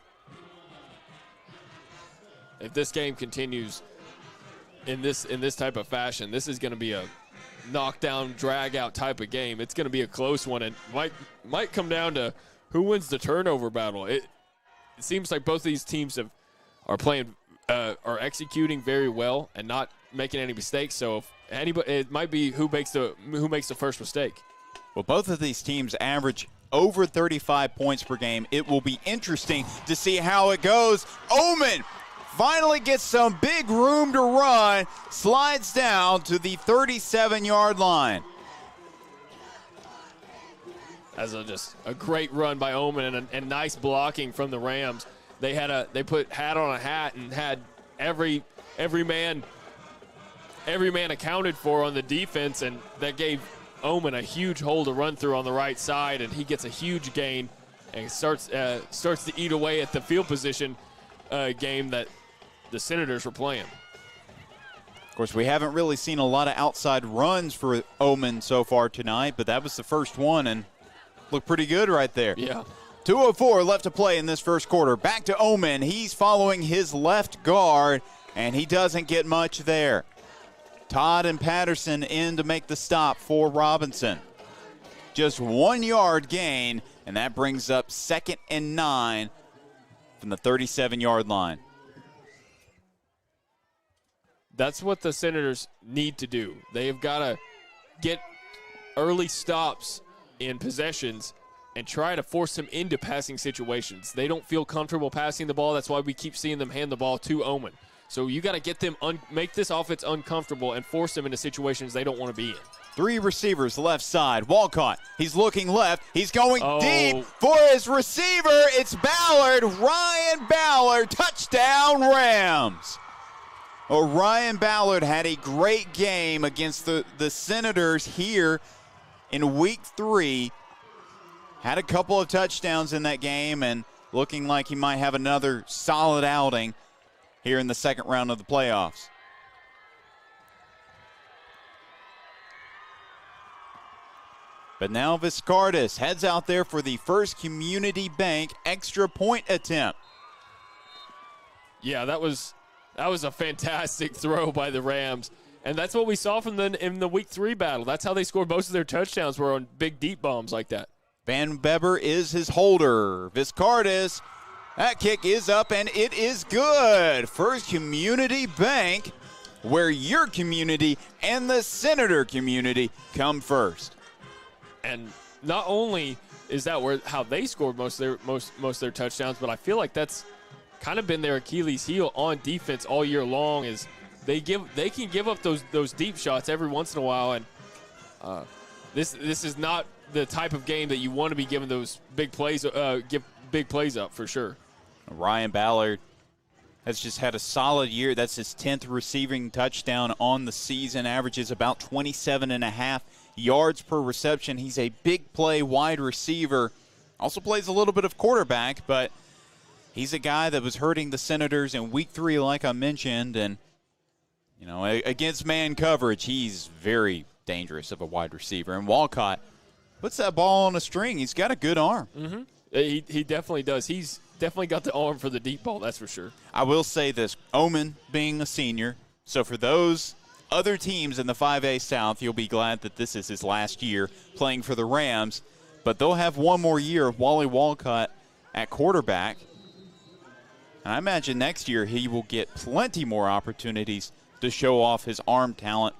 If this game continues in this type of fashion, this is going to be a knockdown, drag-out type of game. It's going to be a close one, and might come down to who wins the turnover battle. It seems like both of these teams are executing very well and not making any mistakes. So it might be who makes the first mistake. Well, both of these teams average over 35 points per game. It will be interesting to see how it goes. Omen finally gets some big room to run, slides down to the 37-yard line. That's just a great run by Omen and nice blocking from the Rams. They put hat on a hat and had every man accounted for on the defense, and that gave Omen a huge hole to run through on the right side, and he gets a huge gain and starts to eat away at the field position game that the Senators were playing. Of course, we haven't really seen a lot of outside runs for Omen so far tonight, but that was the first one and looked pretty good right there. Yeah. 2:04 left to play in this first quarter. Back to Omen. He's following his left guard, and he doesn't get much there. Todd and Patterson in to make the stop for Robinson. Just 1 yard gain, and that brings up 2nd and 9 from the 37-yard line. That's what the Senators need to do. They have got to get early stops in possessions and try to force them into passing situations. They don't feel comfortable passing the ball. That's why we keep seeing them hand the ball to Omen. So you got to get them, make this offense uncomfortable and force them into situations they don't want to be in. 3 receivers left side. Walcott, he's looking left. He's going deep for his receiver. It's Ballard, Ryan Ballard, touchdown Rams. Well, Ryan Ballard had a great game against the Senators here in Week 3. Had a couple of touchdowns in that game and looking like he might have another solid outing here in the second round of the playoffs. But now Viscardis heads out there for the First Community Bank extra point attempt. Yeah, that was a fantastic throw by the Rams. And that's what we saw from them in the Week 3 battle. That's how they scored most of their touchdowns, were on big deep bombs like that. Van Beber is his holder. Viscardis, that kick is up and it is good. First Community Bank, where your community and the Senator community come first. And not only is that how they scored most of their touchdowns, but I feel like that's kind of been their Achilles heel on defense all year long. Is they can give up those deep shots every once in a while, and this is not the type of game that you want to be giving those big plays give big plays up for sure. Ryan Ballard has just had a solid year. That's his 10th receiving touchdown on the season, averages about 27.5 yards per reception. He's a big play wide receiver. Also plays a little bit of quarterback, but he's a guy that was hurting the Senators in Week 3, like I mentioned. And, you know, against man coverage, he's very dangerous of a wide receiver. And Walcott puts that ball on a string. He's got a good arm. Mm-hmm. He definitely does. He's definitely got the arm for the deep ball, that's for sure. I will say this, Omen being a senior, so for those other teams in the 5A South, you'll be glad that this is his last year playing for the Rams, but they'll have one more year of Wally Walcott at quarterback. And I imagine next year he will get plenty more opportunities to show off his arm talent.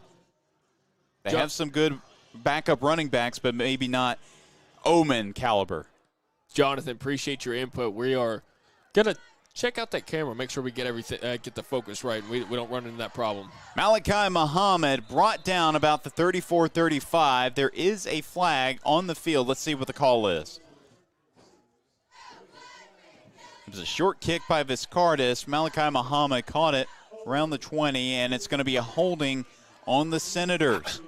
They have some good backup running backs, but maybe not Omen caliber. Jonathan, appreciate your input. We are going to check out that camera, make sure we get everything, get the focus right, and we don't run into that problem. Malachi Muhammad brought down about the 34-35. There is a flag on the field. Let's see what the call is. It was a short kick by Viscardis. Malachi Muhammad caught it around the 20, and it's going to be a holding on the Senators.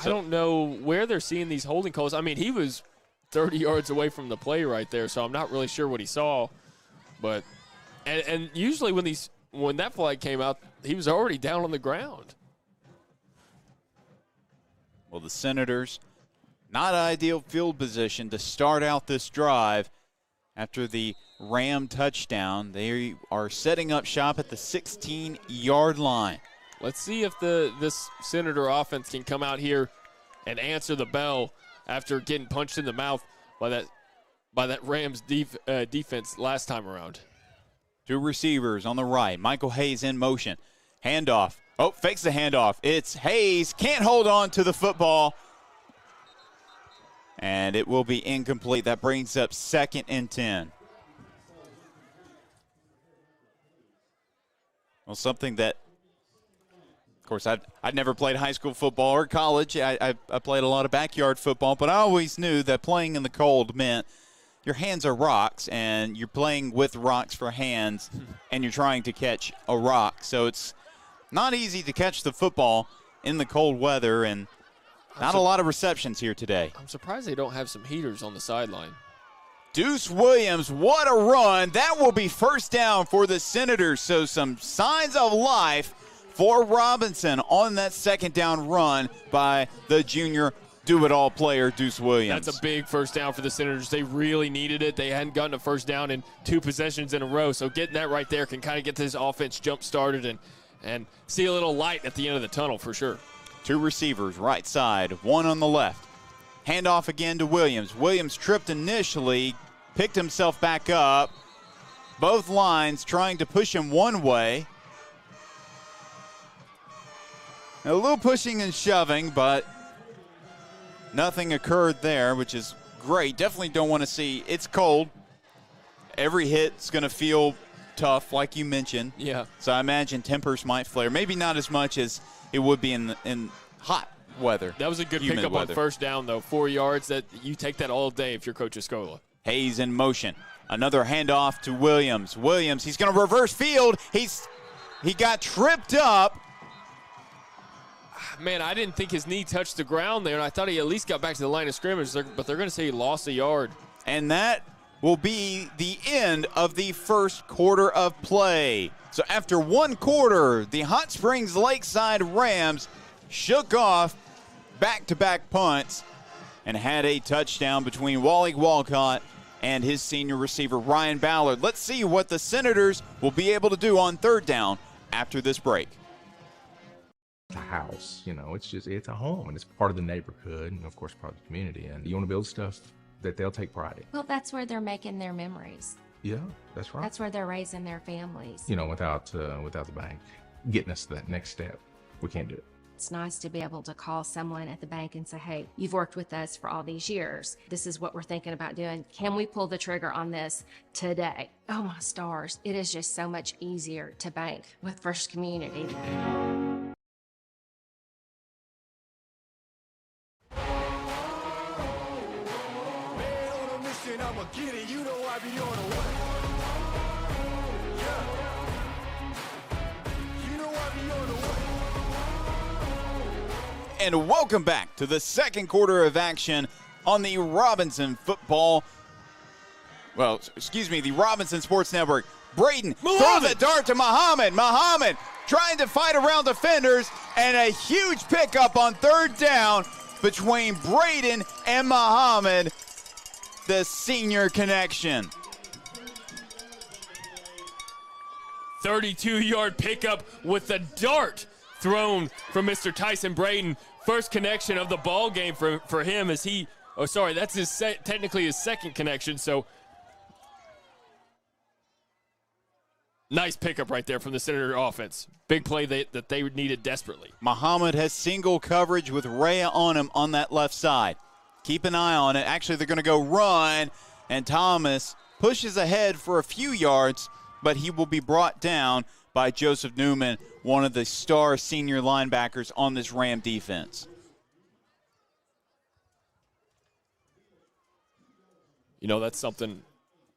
I don't know where they're seeing these holding calls. I mean, he was 30 yards away from the play right there, so I'm not really sure what he saw. But and usually when that flag came out, he was already down on the ground. Well, the Senators, not ideal field position to start out this drive after the Ram touchdown. They are setting up shop at the 16-yard line. Let's see if this Senator offense can come out here and answer the bell after getting punched in the mouth by that Rams defense last time around. 2 receivers on the right. Michael Hayes in motion. Handoff. Oh, fakes the handoff. It's Hayes. Can't hold on to the football. And it will be incomplete. That brings up 2nd and 10. Well, something that, of course, I'd never played high school football or college. I played a lot of backyard football, but I always knew that playing in the cold meant your hands are rocks, and you're playing with rocks for hands, and you're trying to catch a rock. So it's not easy to catch the football in the cold weather, and not a lot of receptions here today. I'm surprised they don't have some heaters on the sideline. Deuce Williams, what a run. That will be first down for the Senators. So some signs of life for Robinson on that second down run by the junior do-it-all player, Deuce Williams. That's a big first down for the Senators. They really needed it. They hadn't gotten a first down in 2 possessions in a row, so getting that right there can kind of get this offense jump-started and see a little light at the end of the tunnel for sure. 2 receivers, right side, 1 on the left. Handoff again to Williams. Williams tripped initially, picked himself back up. Both lines trying to push him one way. A little pushing and shoving, but nothing occurred there, which is great. Definitely don't want to see. It's cold. Every hit's going to feel tough, like you mentioned. Yeah. So I imagine tempers might flare. Maybe not as much as it would be in hot weather. That was a good pickup on first down, though. 4 yards. That you take that all day if you're Coach Escola. Hayes in motion. Another handoff to Williams. Williams, he's going to reverse field. He got tripped up. Man, I didn't think his knee touched the ground there, and I thought he at least got back to the line of scrimmage, but they're going to say he lost a yard. And that will be the end of the first quarter of play. So after 1 quarter, the Hot Springs Lakeside Rams shook off back-to-back punts and had a touchdown between Wally Walcott and his senior receiver, Ryan Ballard. Let's see what the Senators will be able to do on third down after this break. A house, it's a home, and it's part of the neighborhood, and of course part of the community, and you want to build stuff that they'll take pride in. Well, that's where they're making their memories. Yeah, that's right. That's where they're raising their families. Without the bank getting us to that next step, we can't do it. It's nice to be able to call someone at the bank and say, hey, you've worked with us for all these years. This is what we're thinking about doing. Can we pull the trigger on this today? Oh, my stars. It is just so much easier to bank with First Community. I'ma get it, you know I be on the way. Yeah. You know I be on the way. And welcome back to the second quarter of action on the Robinson the Robinson Sports Network. Braden throws a dart to Muhammad. Muhammad trying to fight around defenders, and a huge pickup on third down between Braden and Muhammad. The senior connection. 32-yard pickup with the dart thrown from Mr. Tyson Braden. First connection of the ball game for him as he – that's technically his second connection. So nice pickup right there from the Senator offense. Big play that they needed desperately. Muhammad has single coverage with Rhea on him on that left side. Keep an eye on it. Actually, they're going to go run, and Thomas pushes ahead for a few yards, but he will be brought down by Joseph Newman, one of the star senior linebackers on this Ram defense. That's something.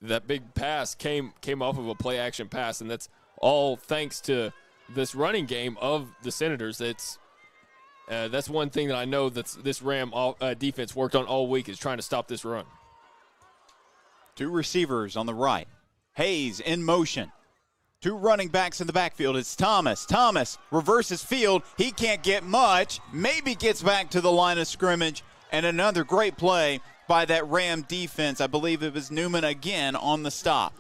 That big pass came off of a play-action pass, and that's all thanks to this running game of the Senators. That's one thing that I know that this Ram defense worked on all week is trying to stop this run. 2 receivers on the right. Hayes in motion. 2 running backs in the backfield. It's Thomas. Thomas reverses field. He can't get much. Maybe gets back to the line of scrimmage. And another great play by that Ram defense. I believe it was Newman again on the stop.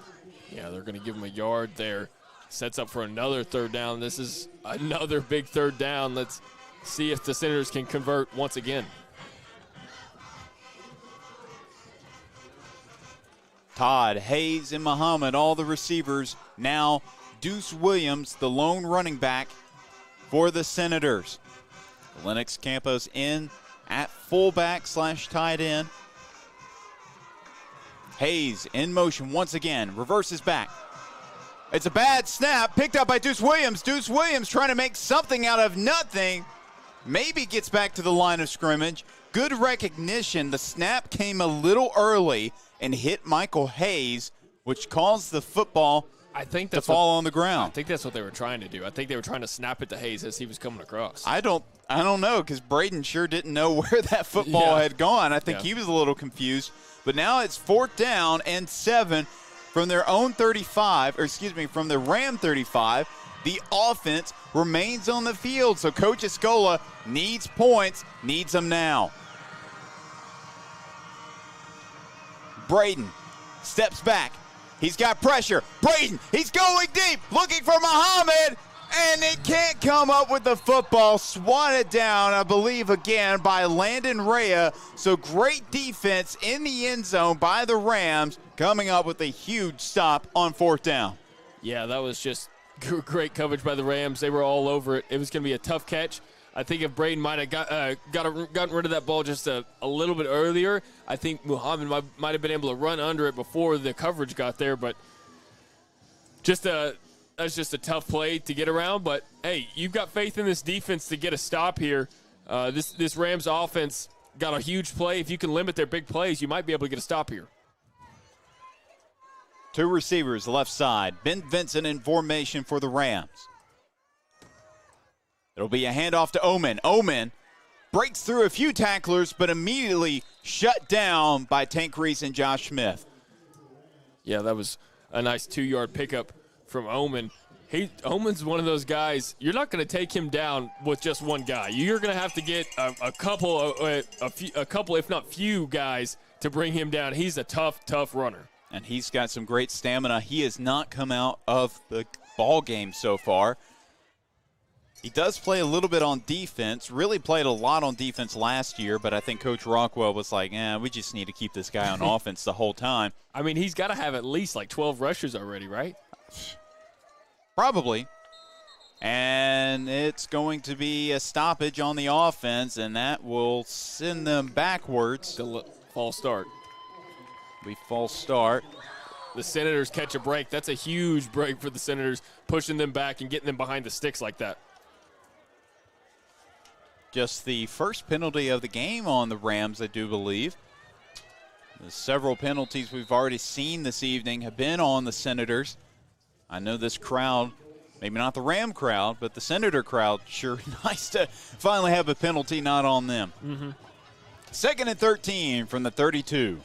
Yeah, they're going to give him a yard there. Sets up for another third down. This is another big third down. Let's see if the Senators can convert once again. Todd, Hayes, and Muhammad, all the receivers. Now Deuce Williams, the lone running back for the Senators. Lennox Campos in at fullback / tight end. Hayes in motion once again, reverses back. It's a bad snap, picked up by Deuce Williams. Deuce Williams trying to make something out of nothing. Maybe gets back to the line of scrimmage. Good recognition. The snap came a little early and hit Michael Hayes, which caused the football to fall on the ground. I think that's what they were trying to do. I think they were trying to snap it to Hayes as he was coming across. I don't know, because Braden sure didn't know where that football had gone. I think he was a little confused. But now it's 4th down and 7 from their own 35, from the Ram 35. The offense remains on the field, so Coach Escola needs points, needs them now. Braden steps back. He's got pressure. Braden, he's going deep, looking for Muhammad, and they can't come up with the football. Swatted down, I believe, again by Landon Rea. So great defense in the end zone by the Rams, coming up with a huge stop on 4th down. Yeah, that was just great coverage by the Rams. They were all over it. It was going to be a tough catch. I think if Braden might have gotten rid of that ball just a little bit earlier, I think Muhammad might have been able to run under it before the coverage got there. But that's just a tough play to get around. But, hey, you've got faith in this defense to get a stop here. This Rams offense got a huge play. If you can limit their big plays, you might be able to get a stop here. 2 receivers, left side. Ben Vincent in formation for the Rams. It'll be a handoff to Omen. Omen breaks through a few tacklers, but immediately shut down by Tank Reese and Josh Smith. Yeah, that was a nice 2-yard pickup from Omen. Omen's one of those guys, you're not going to take him down with just one guy. You're going to have to get a couple, if not few guys to bring him down. He's a tough runner. And he's got some great stamina. He has not come out of the ball game so far. He does play a little bit on defense, really played a lot on defense last year, but I think Coach Rockwell was like, we just need to keep this guy on offense the whole time. I mean, he's got to have at least like 12 rushes already, right? Probably. And it's going to be a stoppage on the offense, and that will send them backwards. False start. False start. The Senators catch a break. That's a huge break for the Senators, pushing them back and getting them behind the sticks like that. Just the first penalty of the game on the Rams, I do believe. The several penalties we've already seen this evening have been on the Senators. I know this crowd, maybe not the Ram crowd, but the Senator crowd, sure nice to finally have a penalty not on them. 2nd and 13 from the 32.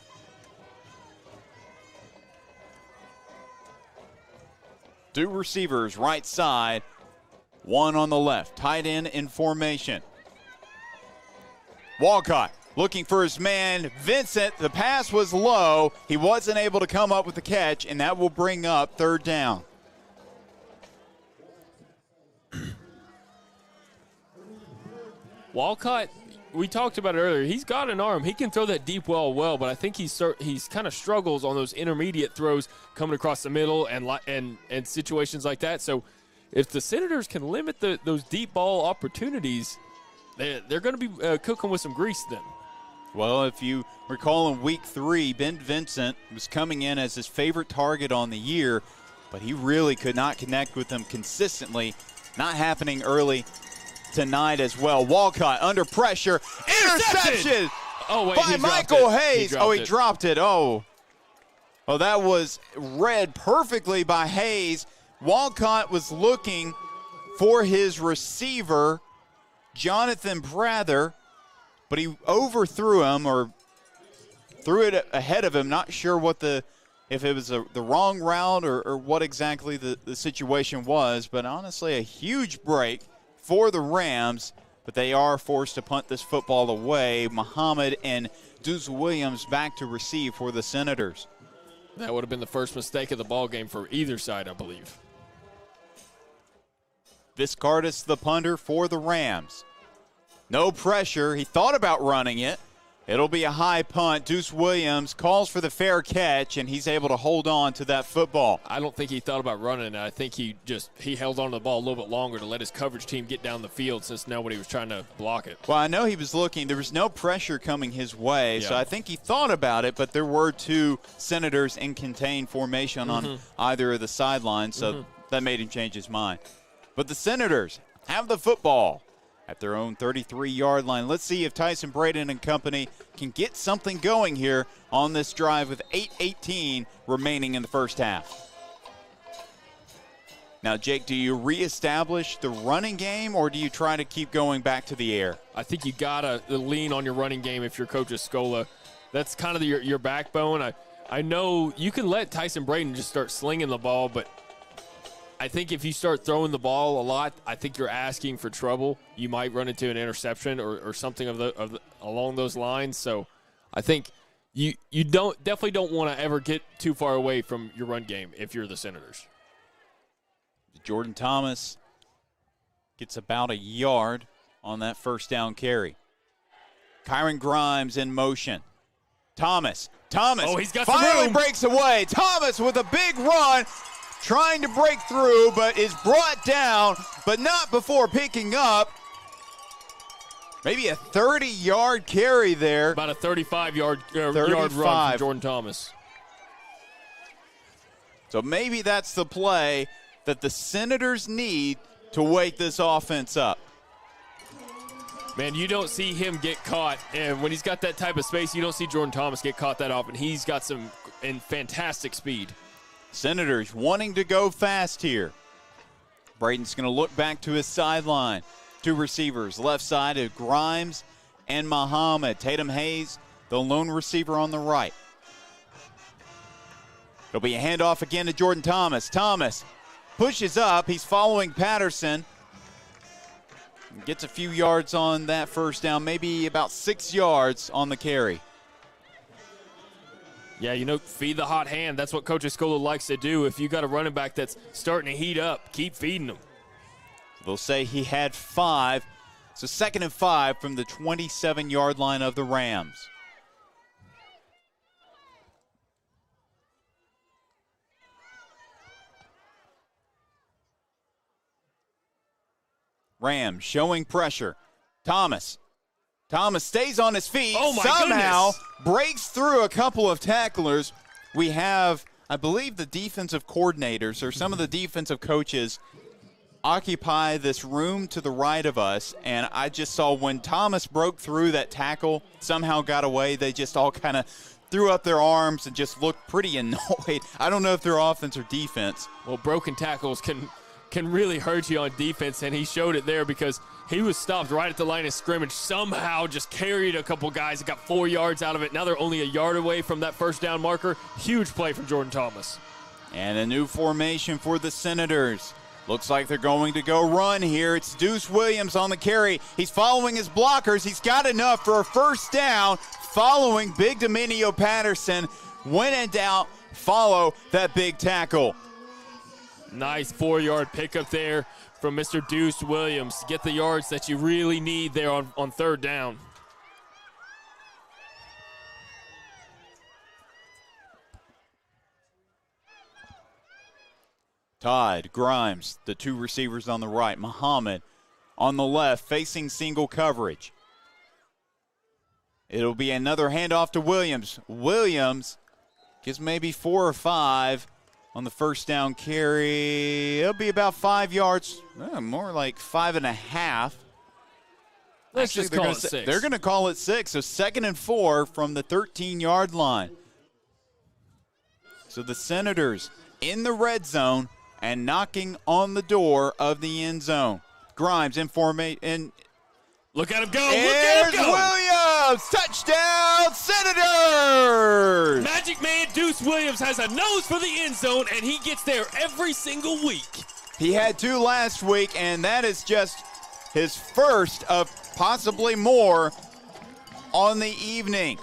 Two receivers right side, one on the left. Tight end in formation. Walcott looking for his man, Vincent. The pass was low. He wasn't able to come up with the catch, and that will bring up 3rd down. Walcott, we talked about it earlier. He's got an arm. He can throw that deep well, but I think he's kind of struggles on those intermediate throws coming across the middle and situations like that. So if the Senators can limit those deep ball opportunities, they're going to be cooking with some grease then. Well, if you recall in week 3, Ben Vincent was coming in as his favorite target on the year, but he really could not connect with them consistently. Not happening early tonight as well. Walcott under pressure. Interception by Michael Hayes. He dropped it. Oh, that was read perfectly by Hayes. Walcott was looking for his receiver, Jonathan Prather, but he overthrew him or threw it ahead of him. Not sure if it was the wrong route or what exactly the situation was, but honestly a huge break for the Rams, but they are forced to punt this football away. Muhammad and Deuce Williams back to receive for the Senators. That would have been the first mistake of the ball game for either side, I believe. Viscardis, the punter for the Rams. No pressure. He thought about running it, It'll be a high punt. Deuce Williams calls for the fair catch, and he's able to hold on to that football. I don't think he thought about running. I think he held on to the ball a little bit longer to let his coverage team get down the field since nobody was trying to block it. Well, I know he was looking. There was no pressure coming his way, so I think he thought about it, but there were two Senators in contained formation on either of the sidelines, so that made him change his mind. But the Senators have the football at their own 33-yard line. Let's see if Tyson Braden and company can get something going here on this drive with 8:18 remaining in the first half. Now, Jake, do you reestablish the running game, or do you try to keep going back to the air? I think you got to lean on your running game if you're Coach Escola. That's kind of your backbone. I know you can let Tyson Braden just start slinging the ball, but I think if you start throwing the ball a lot, I think you're asking for trouble. You might run into an interception or something along those lines. So I think you definitely don't want to ever get too far away from your run game if you're the Senators. Jordan Thomas gets about a yard on that first down carry. Kyron Grimes in motion. Thomas. Oh, he's got some finally room. Breaks away. Thomas with a big run, trying to break through, but is brought down, but not before picking up maybe a 30-yard carry there. About a 35-yard yard run from Jordan Thomas. So maybe that's the play that the Senators need to wake this offense up. Man, you don't see him get caught, and when he's got that type of space, you don't see Jordan Thomas get caught that often. He's got some fantastic speed. Senators wanting to go fast here. Braden's going to look back to his sideline. Two receivers, left side of Grimes and Muhammad. Tatum Hayes, the lone receiver on the right. It'll be a handoff again to Jordan Thomas. Thomas pushes up. He's following Patterson. Gets a few yards on that first down, maybe about 6 yards on the carry. Yeah, feed the hot hand. That's what Coach Escola likes to do. If you got a running back that's starting to heat up, keep feeding them. They'll say he had 5. So 2nd and 5 from the 27-yard line of the Rams. Rams showing pressure. Thomas stays on his feet. Oh, my somehow goodness. Breaks through a couple of tacklers. We have, I believe, the defensive coordinators or some of the defensive coaches occupy this room to the right of us, and I just saw when Thomas broke through that tackle, somehow got away, they just all kind of threw up their arms and just looked pretty annoyed. I don't know if they're offense or defense. Well, broken tackles can really hurt you on defense, and he showed it there because he was stopped right at the line of scrimmage, somehow just carried a couple guys and got 4 yards out of it. Now they're only a yard away from that first down marker. Huge play from Jordan Thomas. And a new formation for the Senators. Looks like they're going to go run here. It's Deuce Williams on the carry. He's following his blockers. He's got enough for a first down, following Big Dominio Patterson. When in doubt, follow that big tackle. Nice 4-yard pickup there from Mr. Deuce Williams. Get the yards that you really need there on third down. Todd, Grimes, the two receivers on the right. Muhammad on the left, facing single coverage. It'll be another handoff to Williams. Williams gets maybe 4 or 5 on the first down carry. It'll be about 5 yards, more like 5.5. Let's just call it 6. They're going to call it 6, so 2nd and 4 from the 13-yard line. So the Senators in the red zone and knocking on the door of the end zone. Grimes in formation. Look at him go. There's Look at him go. Williams. Touchdown, Senators. Magic Man Deuce Williams has a nose for the end zone, and he gets there every single week. He had 2 last week, and that is just his first of possibly more on the evening.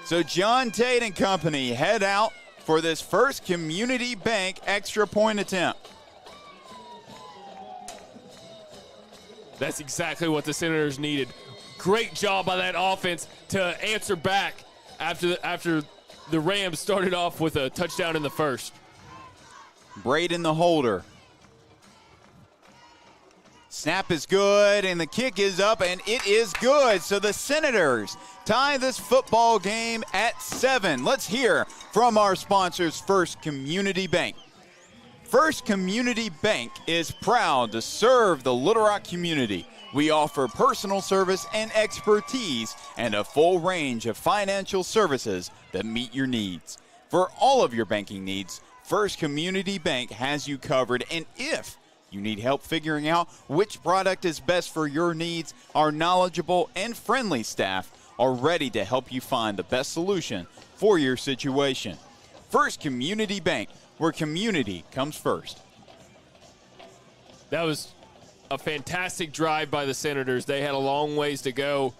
So John Tate and company head out for this first Community Bank extra point attempt. That's exactly what the Senators needed. great job by that offense to answer back after the Rams started off with a touchdown in the first. Braden the holder. Snap is good, and the kick is up, and it is good. So the Senators tie this football game at 7. Let's hear from our sponsors, First Community Bank. First Community Bank is proud to serve the Little Rock community. We offer personal service and expertise and a full range of financial services that meet your needs. For all of your banking needs, First Community Bank has you covered, and if you need help figuring out which product is best for your needs, our knowledgeable and friendly staff are ready to help you find the best solution for your situation. First Community Bank, where community comes first. That was a fantastic drive by the Senators. They had a long ways to go,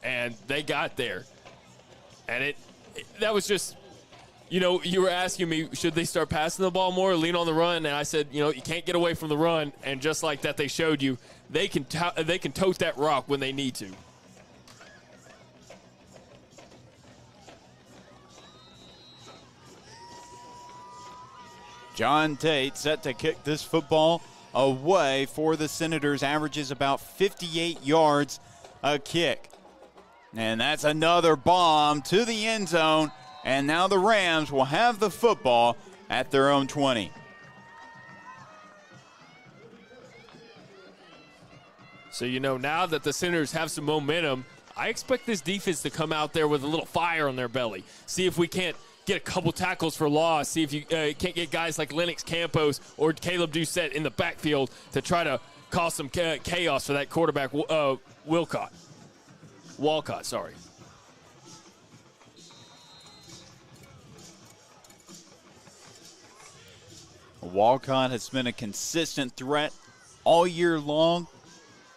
and they got there. And that was just, you were asking me, should they start passing the ball more or lean on the run? And I said, you can't get away from the run. And just like that, they showed you they can tote that rock when they need to. John Tate set to kick this football away for the Senators, averages about 58 yards a kick. And that's another bomb to the end zone. And now the Rams will have the football at their own 20. So, now that the Senators have some momentum, I expect this defense to come out there with a little fire on their belly. See if we can't get a couple tackles for loss. See if you can't get guys like Lennox Campos or Caleb Doucette in the backfield to try to cause some chaos for that quarterback, Walcott. Walcott has been a consistent threat all year long.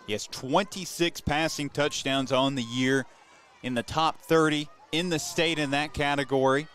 He has 26 passing touchdowns on the year, in the top 30 in the state in that category.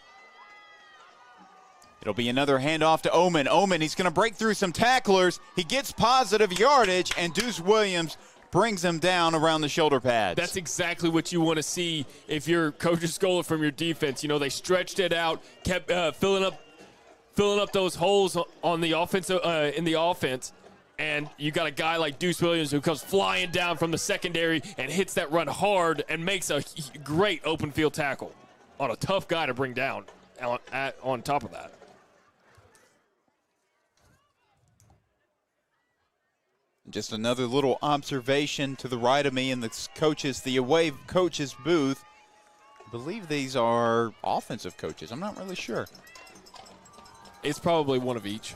It'll be another handoff to Oman. Oman, he's going to break through some tacklers. He gets positive yardage, and Deuce Williams brings him down around the shoulder pads. That's exactly what you want to see if you're Coach Scola from your defense. They stretched it out, kept filling up those holes on the offensive in the offense, and you got a guy like Deuce Williams who comes flying down from the secondary and hits that run hard and makes a great open field tackle on a tough guy to bring down on top of that. Just another little observation to the right of me in the away coaches booth. I believe these are offensive coaches. I'm not really sure. It's probably one of each.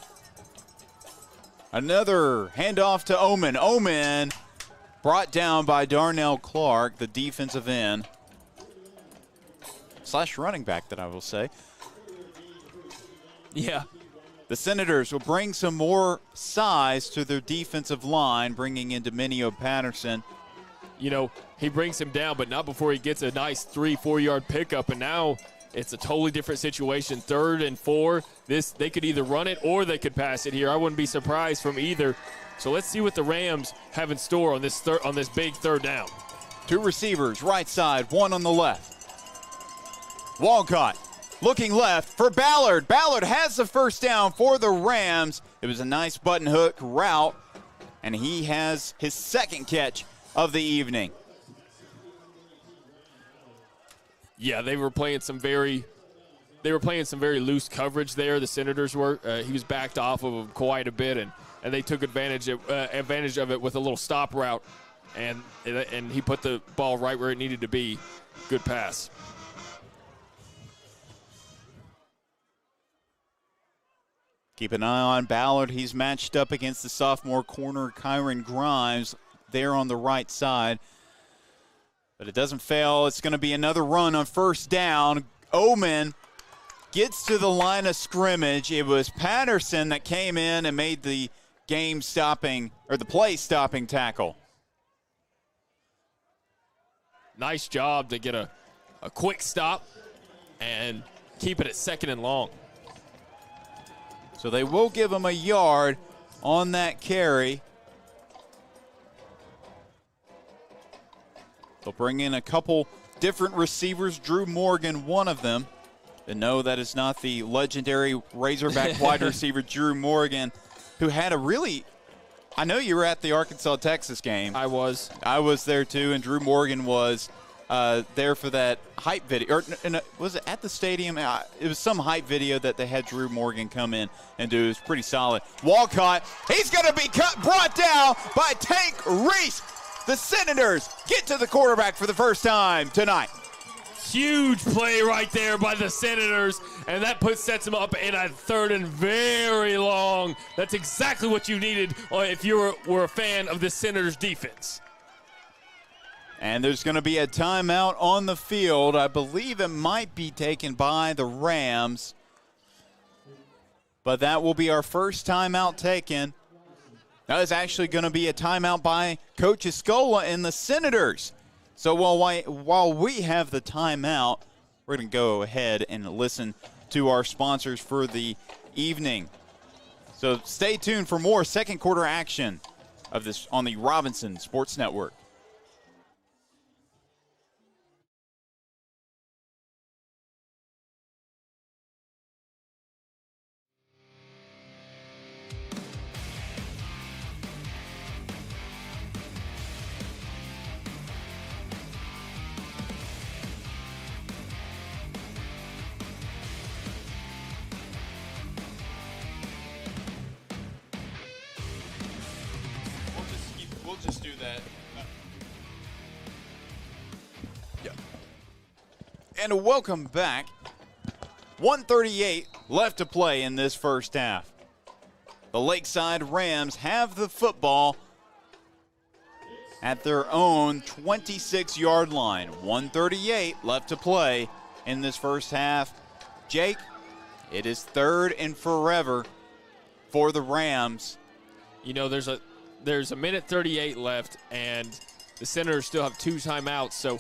Another handoff to Oman. Oman brought down by Darnell Clark, the defensive end / running back, that I will say. Yeah. The Senators will bring some more size to their defensive line, bringing in Dominio Patterson. He brings him down, but not before he gets a nice 3-4 yard pickup, and now it's a totally different situation. 3rd and 4. They could either run it or they could pass it here. I wouldn't be surprised from either. So let's see what the Rams have in store on this big 3rd down. 2 receivers, right side, 1 on the left. Walcott looking left for Ballard. Ballard has the first down for the Rams. It was a nice button hook route, and he has his 2nd catch of the evening. Yeah, they were playing some very loose coverage there. The Senators were. He was backed off of him quite a bit, and they took advantage of it with a little stop route, and he put the ball right where it needed to be. Good pass. Keep an eye on Ballard. He's matched up against the sophomore corner, Kyron Grimes, there on the right side. But it doesn't fail. It's going to be another run on 1st down. Oman gets to the line of scrimmage. It was Patterson that came in and made the play-stopping tackle. Nice job to get a quick stop and keep it at 2nd and long. So they will give him a yard on that carry. They'll bring in a couple different receivers. Drew Morgan, one of them. And no, that is not the legendary Razorback wide receiver Drew Morgan, who had a really – I know you were at the Arkansas-Texas game. I was. I was there too, and Drew Morgan was there for that hype video. Or was it at the stadium? It was some hype video that they had Drew Morgan come in and do. It was pretty solid. Walcott, he's going to be brought down by Tank Reese. The Senators get to the quarterback for the first time tonight. Huge play right there by the Senators, and that sets them up in a 3rd and very long. That's exactly what you needed if you were a fan of the Senators defense. And there's going to be a timeout on the field. I believe it might be taken by the Rams, but that will be our first timeout taken. That is actually going to be a timeout by Coach Escola and the Senators. So while we have the timeout, we're going to go ahead and listen to our sponsors for the evening. So stay tuned for more second quarter action of this on the Robinson Sports Network. We'll just do that. Yeah. And welcome back. 1:38 left to play in this first half. The Lakeside Rams have the football at their own 26-yard line. 1:38 left to play in this first half. Jake, it is 3rd and forever for the Rams. You know, there's a minute 38 left, and the Senators still have 2 timeouts. So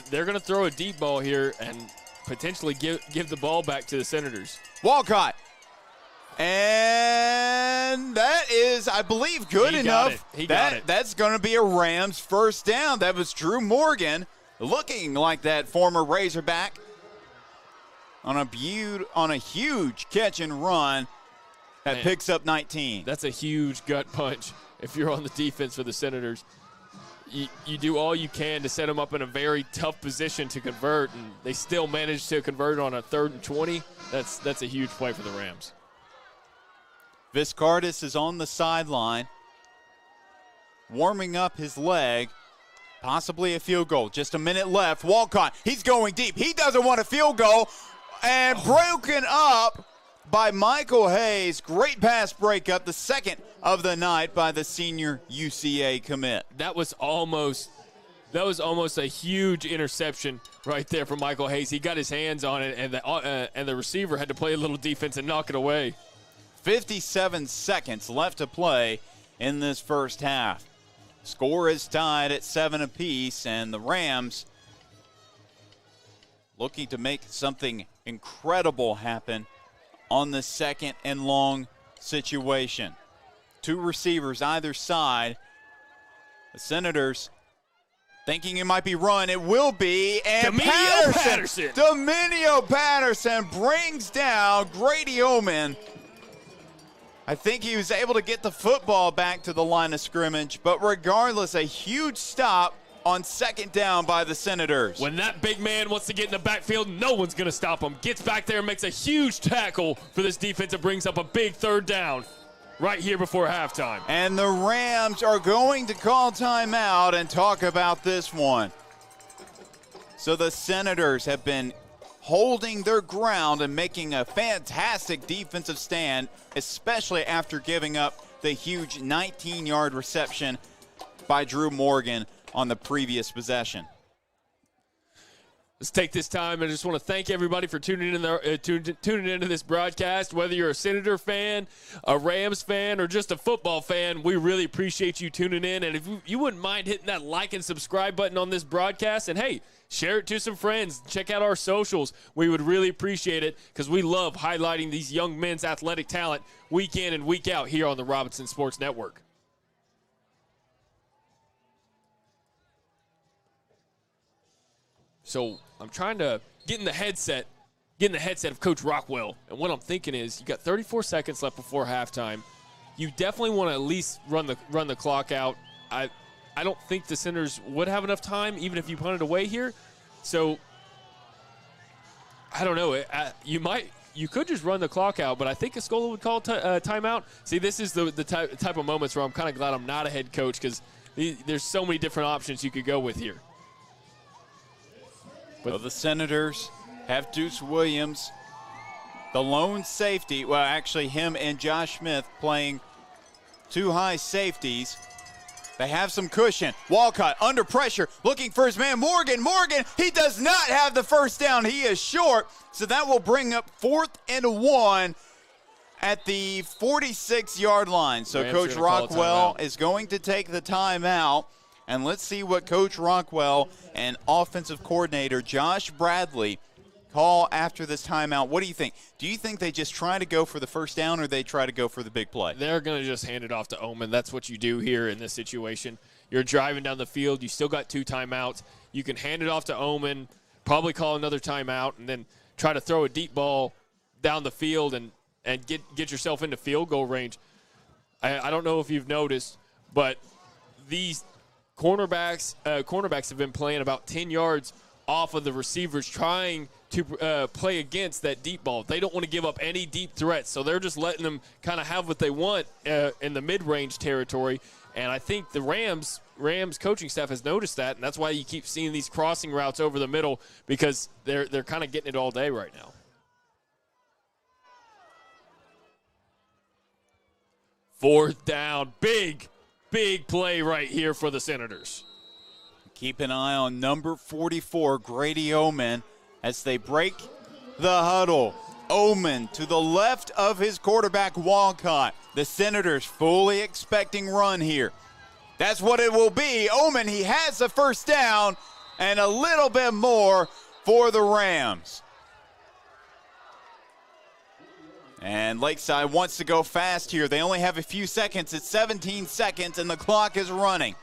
they're going to throw a deep ball here and potentially give the ball back to the Senators. Walcott. And that is, I believe, good enough. He got it. That's going to be a Rams first down. That was Drew Morgan looking like that former Razorback on a huge catch and run that picks up 19. That's a huge gut punch if you're on the defense for the Senators. You do all you can to set them up in a very tough position to convert, and they still manage to convert on a 3rd and 20. That's a huge play for the Rams. Viscardis is on the sideline, warming up his leg, possibly a field goal. Just a minute left. Walcott, he's going deep. He doesn't want a field goal, and broken up by Michael Hayes. Great pass breakup, the second of the night by the senior UCA commit. That was almost a huge interception right there from Michael Hayes. He got his hands on it, and the receiver had to play a little defense and knock it away. 57 seconds left to play in this first half. Score is tied at 7 apiece, and the Rams looking to make something incredible happen on the 2nd and long situation. 2 receivers either side. The Senators thinking it might be run. It will be. And Dominio Patterson brings down Grady Oman. I think he was able to get the football back to the line of scrimmage, but regardless, a huge stop on 2nd down by the Senators. When that big man wants to get in the backfield, no one's going to stop him. Gets back there and makes a huge tackle for this defense and brings up a big 3rd down right here before halftime. And the Rams are going to call timeout and talk about this one. So the Senators have been holding their ground and making a fantastic defensive stand, especially after giving up the huge 19-yard reception by Drew Morgan on the previous possession. Let's take this time and I just want to thank everybody for tuning into this broadcast. Whether you're a Senator fan, a Rams fan, or just a football fan, we really appreciate you tuning in. And if you wouldn't mind hitting that like and subscribe button on this broadcast, and hey, share it to some friends. Check out our socials. We would really appreciate it because we love highlighting these young men's athletic talent week in and week out here on the Robinson Sports Network. So I'm trying to get in the headset of Coach Rockwell. And what I'm thinking is you got 34 seconds left before halftime. You definitely want to at least run the clock out. I don't think the Senators would have enough time, even if you punted away here. So I don't know. You could just run the clock out, but I think Escola would call timeout. See, this is the type of moments where I'm kind of glad I'm not a head coach, because there's so many different options you could go with here. But the Senators have Deuce Williams, the lone safety. Well, actually, him and Josh Smith playing two high safeties. They have some cushion. Walcott under pressure, looking for his man Morgan. Morgan, he does not have the first down. He is short, so that will bring up 4th and 1 at the 46-yard line. So Coach Rockwell is going to take the timeout, and let's see what Coach Rockwell and offensive coordinator Josh Bradley call after this timeout. What do you think? Do you think they just try to go for the first down, or they try to go for the big play? They're going to just hand it off to Oman. That's what you do here in this situation. You're driving down the field. You still got 2 timeouts. You can hand it off to Oman, probably call another timeout, and then try to throw a deep ball down the field and get yourself into field goal range. I don't know if you've noticed, but these cornerbacks have been playing about 10 yards off of the receivers, trying to play against that deep ball. They don't want to give up any deep threats, so they're just letting them kind of have what they want in the mid-range territory. And I think the Rams coaching staff has noticed that, and that's why you keep seeing these crossing routes over the middle, because they're kind of getting it all day right now. Fourth down, big play right here for the Senators. Keep an eye on number 44, Grady Oman, as they break the huddle. Oman to the left of his quarterback, Walcott. The Senators fully expecting run here. That's what it will be. Oman, he has the first down and a little bit more for the Rams. And Lakeside wants to go fast here. They only have a few seconds. It's 17 seconds, and the clock is running.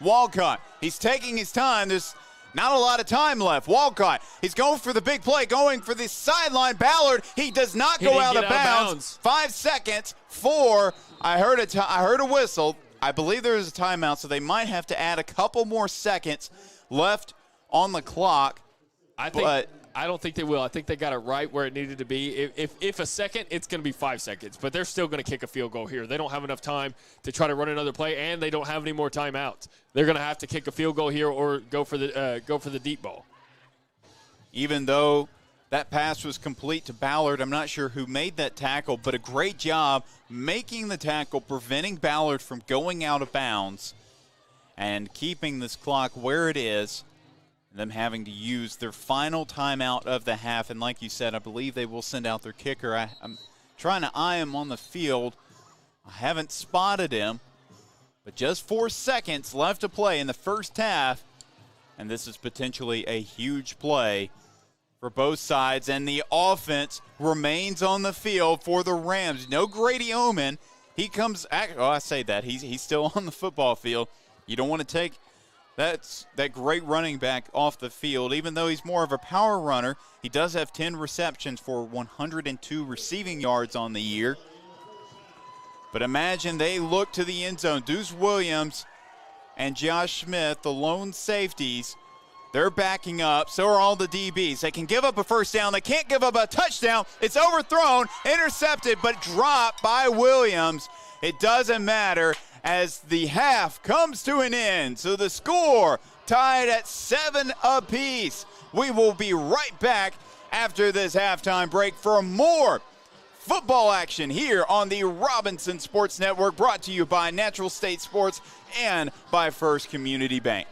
Walcott, he's taking his time. There's not a lot of time left. Walcott, he's going for the big play, going for the sideline. Ballard, he does not go out of bounds. 5 seconds, 4. I heard a whistle. I believe there is a timeout, so they might have to add a couple more seconds left on the clock. I don't think they will. I think they got it right where it needed to be. If a second, it's going to be 5 seconds. But they're still going to kick a field goal here. They don't have enough time to try to run another play, and they don't have any more timeouts. They're going to have to kick a field goal here or go for the deep ball. Even though that pass was complete to Ballard, I'm not sure who made that tackle, but a great job making the tackle, preventing Ballard from going out of bounds and keeping this clock where it is. Them having to use their final timeout of the half. And like you said, I believe they will send out their kicker. I'm trying to eye him on the field. I haven't spotted him, but just 4 seconds left to play in the first half. And this is potentially a huge play for both sides. And the offense remains on the field for the Rams. No Grady Oman. He comes, I say that. He's still on the football field. You don't want to take that great running back off the field. Even though he's more of a power runner, he does have 10 receptions for 102 receiving yards on the year. But imagine they look to the end zone. Deuce Williams and Josh Smith, the lone safeties, they're backing up. So are all the DBs. They can give up a first down. They can't give up a touchdown. It's overthrown, intercepted, but dropped by Williams. It doesn't matter, as the half comes to an end. So the score tied at 7 apiece. We will be right back after this halftime break for more football action here on the Robinson Sports Network, brought to you by Natural State Sports and by First Community Bank.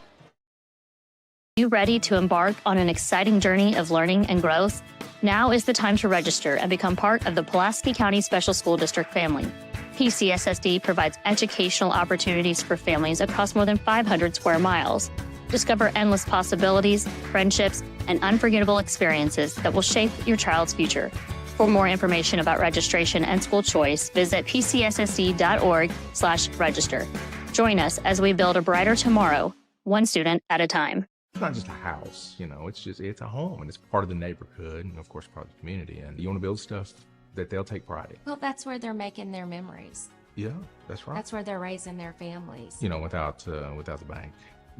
Are you ready to embark on an exciting journey of learning and growth? Now is the time to register and become part of the Pulaski County Special School District family. PCSSD provides educational opportunities for families across more than 500 square miles. Discover endless possibilities, friendships, and unforgettable experiences that will shape your child's future. For more information about registration and school choice, visit pcssd.org/register. Join us as we build a brighter tomorrow, one student at a time. It's not just a house, it's a home, and it's part of the neighborhood, and of course part of the community. And you want to build stuff that they'll take pride in. Well, that's where they're making their memories. Yeah, that's right. That's where they're raising their families. Without the bank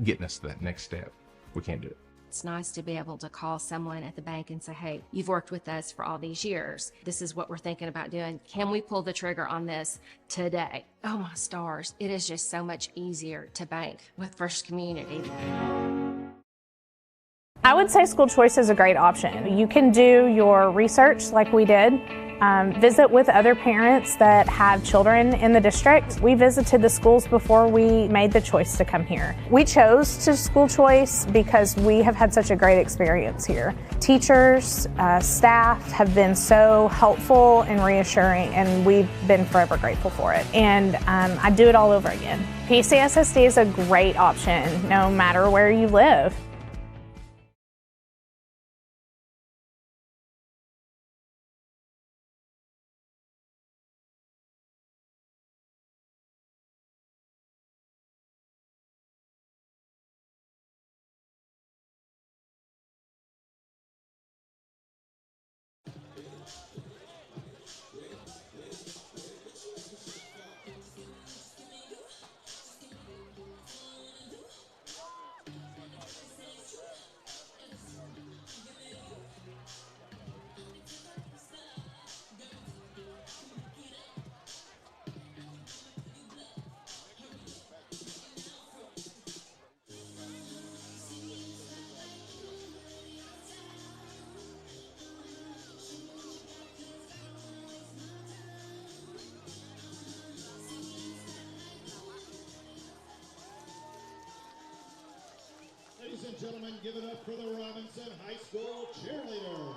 getting us to that next step, we can't do it. It's nice to be able to call someone at the bank and say, hey, you've worked with us for all these years. This is what we're thinking about doing. Can we pull the trigger on this today? Oh my stars. It is just so much easier to bank with First Community. I would say school choice is a great option. You can do your research like we did, visit with other parents that have children in the district. We visited the schools before we made the choice to come here. We chose to school choice because we have had such a great experience here. Teachers, staff have been so helpful and reassuring, and we've been forever grateful for it. And I'd do it all over again. PCSSD is a great option no matter where you live. Ladies and gentlemen, give it up for the Robinson High School cheerleaders.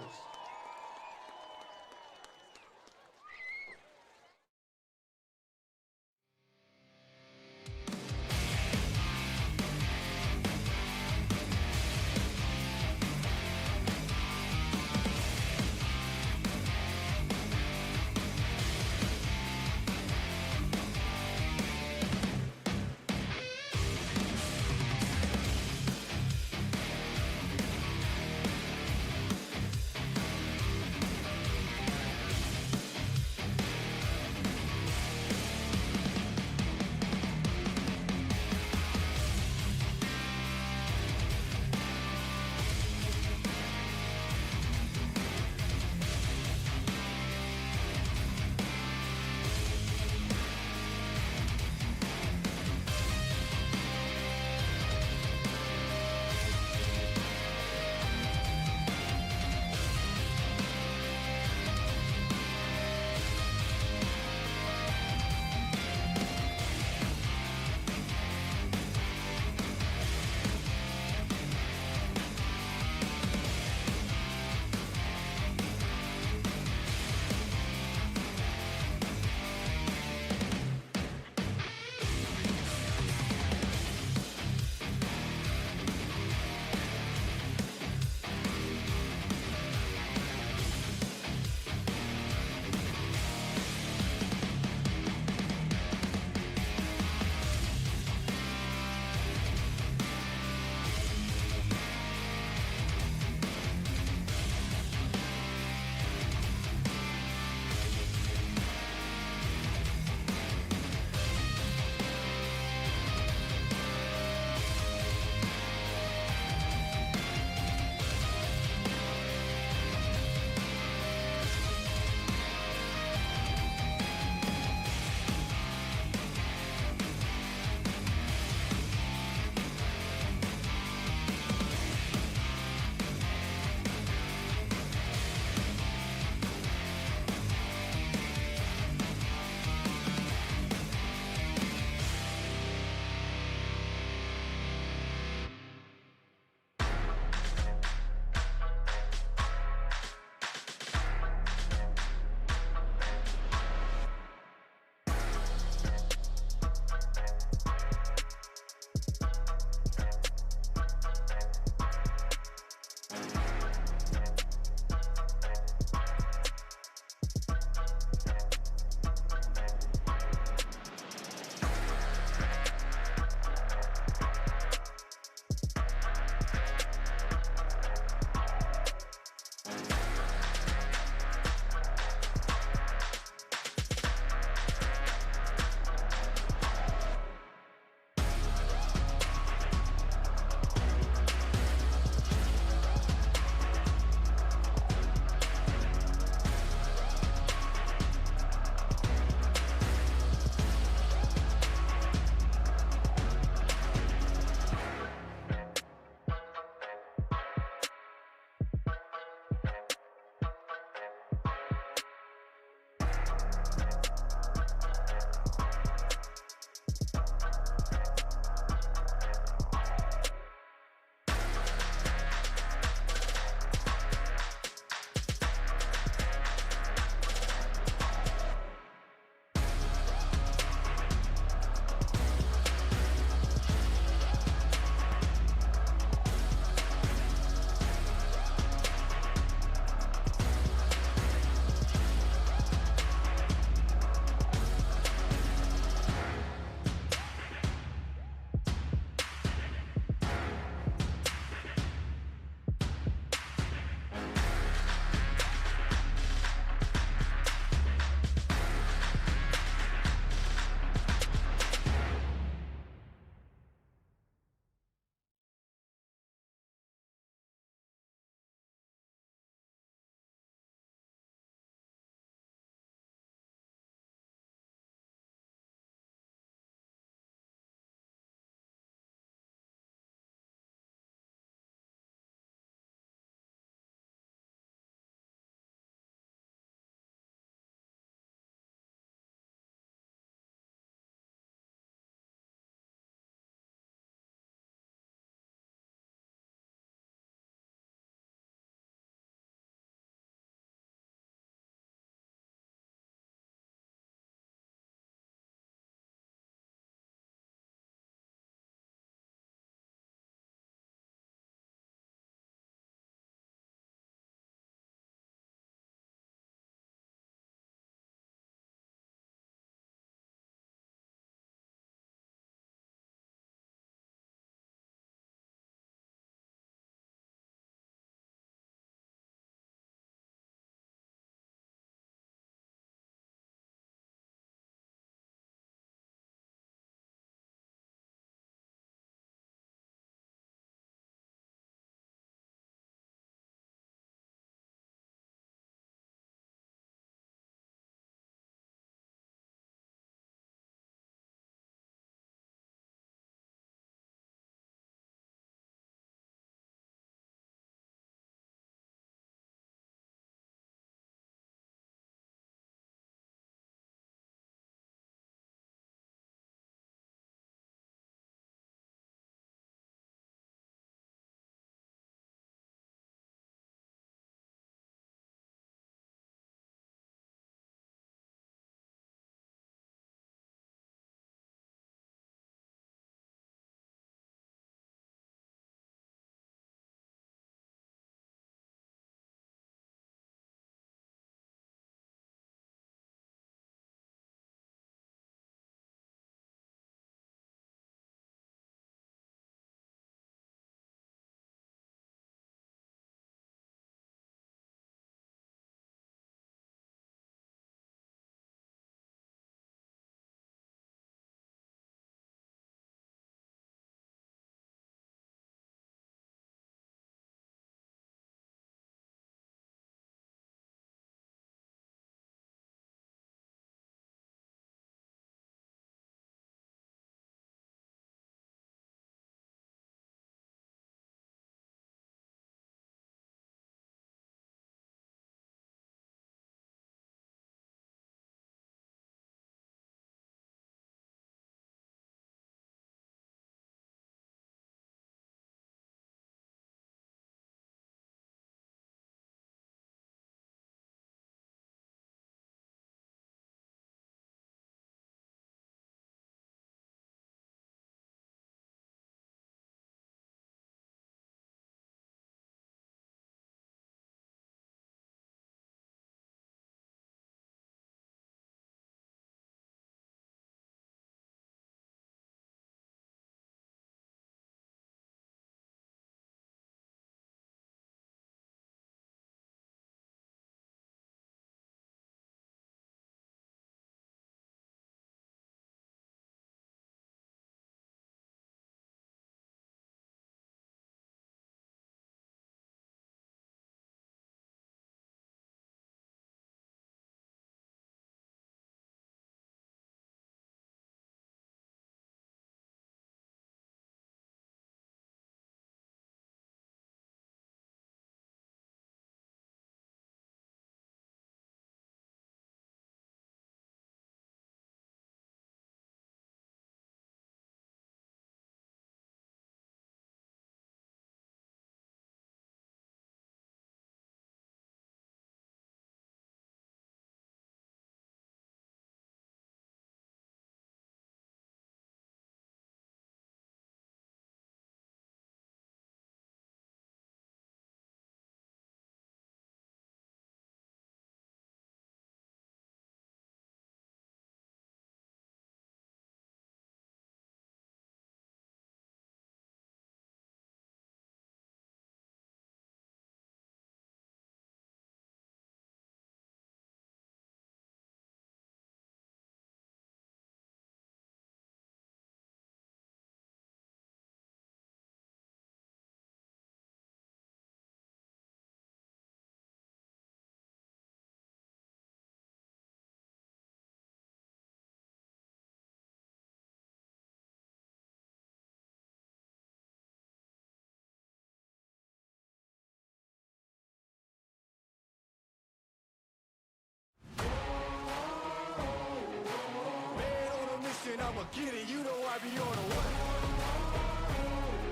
mission, I'ma get it. You know I be on the way.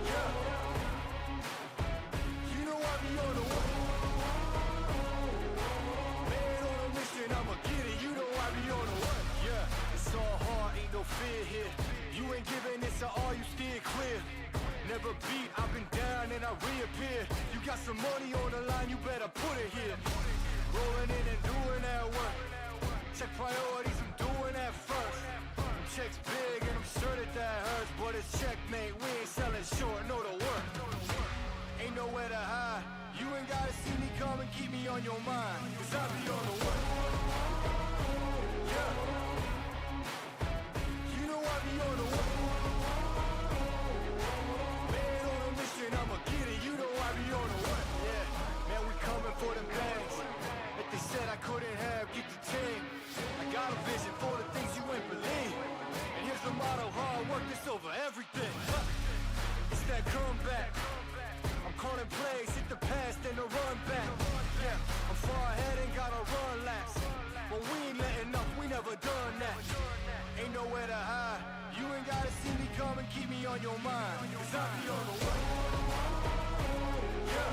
Yeah. You know I be on the way. Man on a mission, I'ma get it. You know I be on the way. Yeah. It's all hard, ain't no fear here. You ain't giving it, so all you steer clear. Never beat, I've been down and I reappear. You got some money on the line, you better put it here. Rolling in and doing that work. Check priorities, I'm doing that first. Them checks big and I'm sure that hurts, but it's checkmate, we ain't selling short, know the work. Ain't nowhere to hide. You ain't gotta see me come and keep me on your mind, cause I be on the way. Yeah. You know I be on the way. Man on a mission, I'ma get it. You know I be on the way. Yeah, man, we coming for them bags. If they said I couldn't have, get the team. I got a vision for the things you ain't believe. And here's the motto, hard work is over everything. It's that comeback. I'm calling plays, hit the pass, then the run back. Yeah, I'm far ahead and gotta run laps. But we ain't letting up, we never done that. Ain't nowhere to hide. You ain't gotta see me come and keep me on your mind, cause I be on the way. Yeah.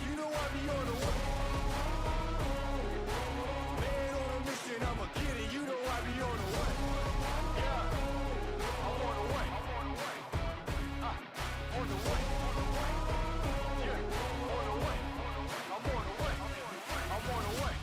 You know I be on the way. Man on a mission, I'ma get it. You know I be on the way. Yeah. I'm on the way. On the way. Yeah. On the way. I'm on the way. I'm on the way.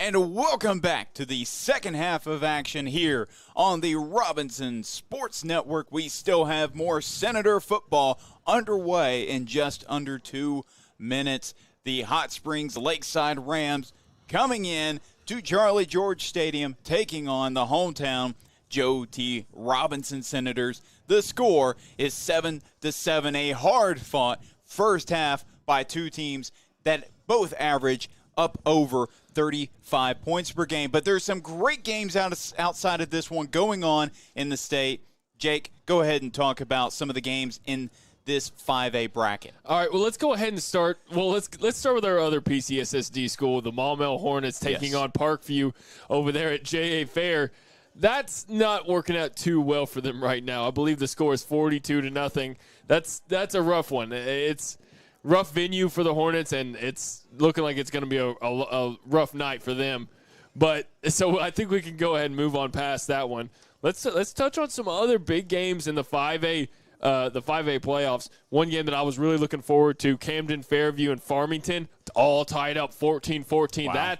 and welcome back to the second half of action here on the Robinson Sports Network. We still have more Senator football underway in just under 2 minutes. The Hot Springs Lakeside Rams coming in to Charlie George Stadium, taking on the hometown Joe T. Robinson Senators. The score is 7-7, a hard-fought first half by two teams that both average up over 35 points per game. But there's some great games outside of this one going on in the state. Jake, go ahead and talk about some of the games in this 5A bracket. All right, well, let's go ahead and start. Well, let's start with our other PCSSD school, the Maumelle Hornets, taking on Parkview over there at JA Fair. That's not working out too well for them right now. I believe the score is 42-0. That's a rough one. It's rough venue for the Hornets, and it's looking like it's going to be a rough night for them. But so I think we can go ahead and move on past that one. Let's touch on some other big games in the 5A playoffs. One game that I was really looking forward to: Camden, Fairview, and Farmington, all tied up 14-14. Wow.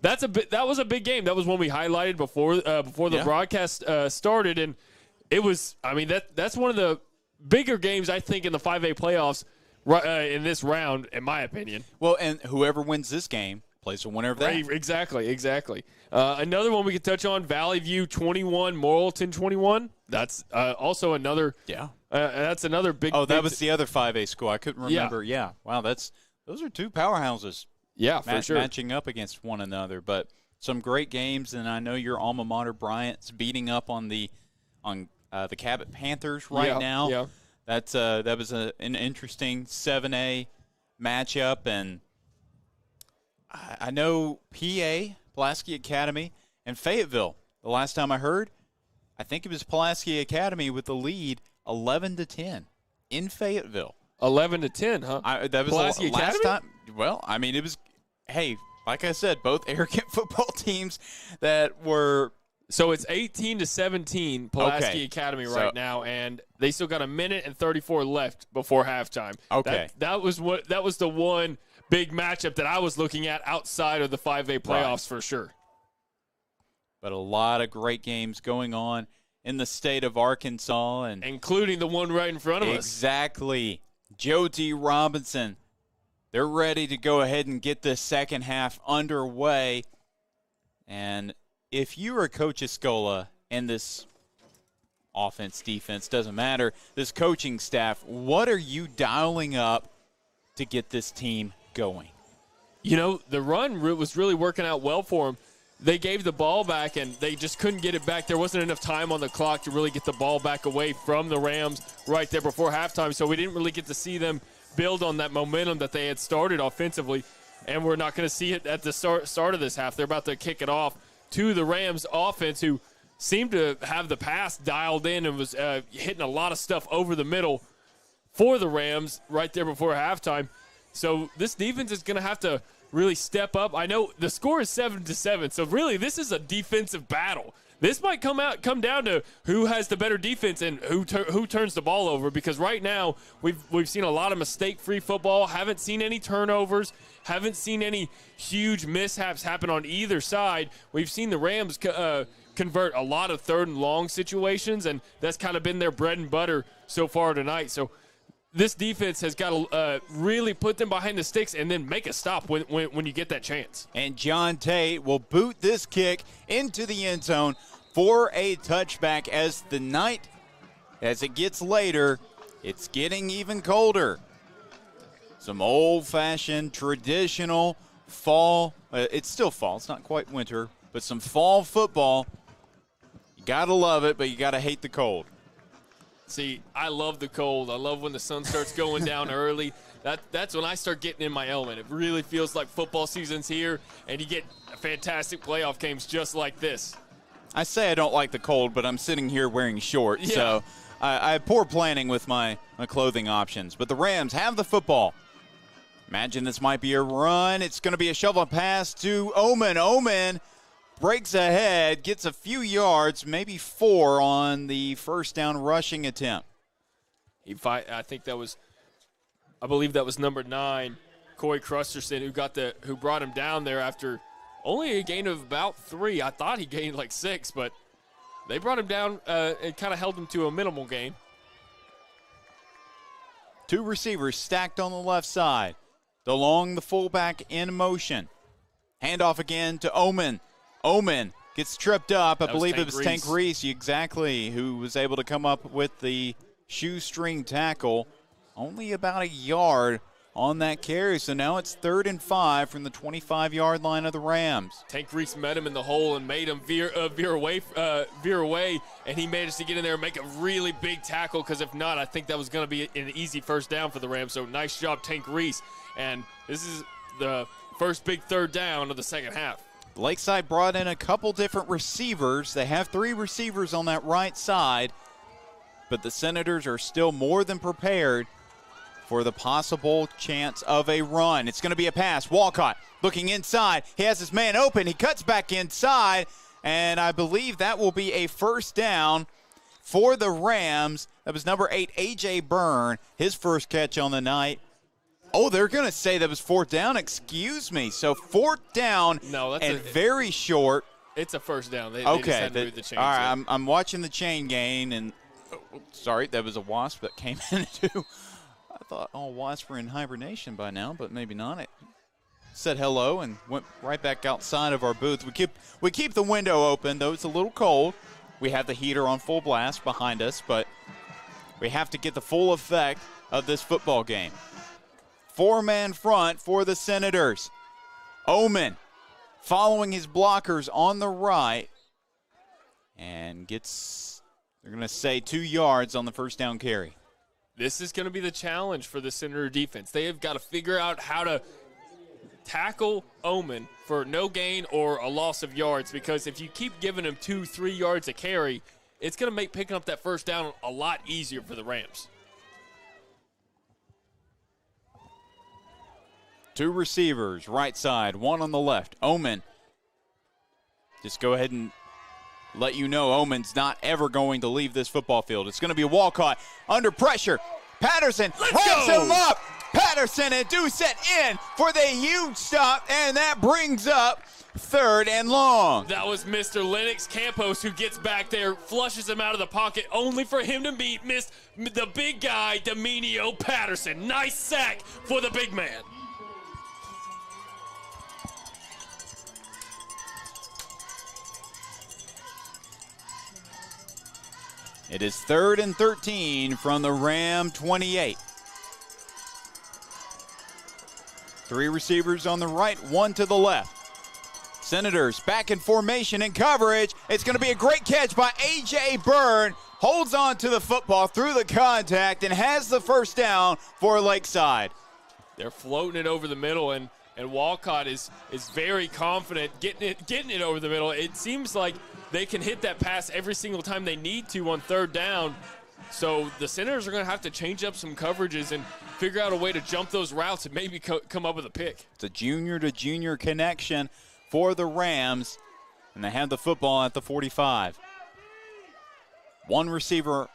That was a big game. That was one we highlighted before the broadcast started, and it was. I mean, that's one of the bigger games I think in the 5A playoffs in this round, in my opinion. Well, and whoever wins this game plays a winner of that. Right, exactly. Another one we could touch on: Valley View 21, Morrilton 21. That's also another. Yeah. That's another big. Oh, that was the other 5A school. I couldn't remember. Yeah. Wow, those are two powerhouses. Yeah, for sure. Matching up against one another, but some great games, and I know your alma mater, Bryant's, beating up on the Cabot Panthers now. Yeah. That was an interesting 7A matchup, and I know PA, Pulaski Academy, and Fayetteville. The last time I heard, I think it was Pulaski Academy with the lead 11-10 in Fayetteville. 11-10, huh? That was Pulaski the last Academy? time. Well, I mean, it was. Hey, like I said, both arrogant football teams that were. So it's 18-17 Pulaski Okay. Academy right now, and they still got 1:34 left before halftime. Okay. That was the one big matchup that I was looking at outside of the 5A playoffs for sure. But a lot of great games going on in the state of Arkansas, and including the one right in front of us. Exactly. Joe T. Robinson. They're ready to go ahead and get the second half underway. And if you are Coach Escola and this offense, defense, doesn't matter, this coaching staff, what are you dialing up to get this team going? You know, the run was really working out well for them. They gave the ball back, and they just couldn't get it back. There wasn't enough time on the clock to really get the ball back away from the Rams right there before halftime, so we didn't really get to see them build on that momentum that they had started offensively, and we're not going to see it at the start of this half. They're about to kick it off to the Rams offense, who seemed to have the pass dialed in and was hitting a lot of stuff over the middle for the Rams right there before halftime. So this defense is going to have to really step up. I know the score is 7-7, so really this is a defensive battle. This might come down to who has the better defense and who turns the ball over, because right now we've seen a lot of mistake-free football, haven't seen any turnovers, haven't seen any huge mishaps happen on either side. We've seen the Rams convert a lot of third and long situations, and that's kind of been their bread and butter so far tonight. So this defense has got to really put them behind the sticks and then make a stop when you get that chance. And John Tate will boot this kick into the end zone for a touchback. As it gets later, it's getting even colder. Some old-fashioned, traditional fall. It's still fall. It's not quite winter, but some fall football. You got to love it, but you got to hate the cold. See, I love the cold. I love when the sun starts going down early. That's when I start getting in my element. It really feels like football season's here, and you get fantastic playoff games just like this. I say I don't like the cold, but I'm sitting here wearing shorts, so I have poor planning with my clothing options. But the Rams have the football. Imagine this might be a run. It's going to be a shovel pass to Omen. Omen breaks ahead, gets a few yards, maybe 4 on the first down rushing attempt. I believe that was number 9, Corey Crusterson, who brought him down there after only a gain of about 3. I thought he gained like 6, but they brought him down and kind of held him to a minimal gain. 2 receivers stacked on the left side. DeLong, the fullback, in motion. Handoff again to Omen. Omen gets tripped up. I believe it was Tank Reese, exactly, who was able to come up with the shoestring tackle. Only about a yard on that carry. So now it's 3rd and 5 from the 25-yard line of the Rams. Tank Reese met him in the hole and made him veer away, and he managed to get in there and make a really big tackle, because if not, I think that was going to be an easy first down for the Rams. So nice job, Tank Reese. And this is the first big 3rd down of the second half. Lakeside brought in a couple different receivers. They have 3 receivers on that right side, but the Senators are still more than prepared for the possible chance of a run. It's going to be a pass. Walcott looking inside. He has his man open. He cuts back inside, and I believe that will be a first down for the Rams. That was number 8, A.J. Byrne, his first catch on the night. Oh, they're going to say that was 4th down. Excuse me. So 4th down very short. It's a first down. They okay. Just had to move the chain. All right, I'm watching the chain gain, and sorry, that was a wasp that came in too. I thought all wasps were in hibernation by now, but maybe not. It said hello and went right back outside of our booth. We keep the window open, though it's a little cold. We have the heater on full blast behind us, but we have to get the full effect of this football game. 4-man front for the Senators. Omen following his blockers on the right and gets, they're going to say, 2 yards on the first down carry. This is going to be the challenge for the Senator defense. They have got to figure out how to tackle Omen for no gain or a loss of yards, because if you keep giving him 2-3 yards a carry, it's going to make picking up that first down a lot easier for the Rams. 2 receivers, right side, 1 on the left. Omen, just go ahead and let you know Omen's not ever going to leave this football field. It's going to be a Walcott under pressure. Patterson wraps him up. Patterson and Doucette in for the huge stop, and that brings up 3rd and long. That was Mr. Lennox Campos who gets back there, flushes him out of the pocket, only for him to meet the big guy, Dominio Patterson. Nice sack for the big man. It is 3rd and 13 from the Ram 28. 3 receivers on the right, 1 to the left. Senators back in formation and coverage. It's going to be a great catch by A.J. Byrne. Holds on to the football through the contact and has the first down for Lakeside. They're floating it over the middle, and Walcott is very confident getting it over the middle. It seems like they can hit that pass every single time they need to on 3rd down. So the Senators are going to have to change up some coverages and figure out a way to jump those routes and maybe come up with a pick. It's a junior-to-junior connection for the Rams, and they have the football at the 45. 1 receiver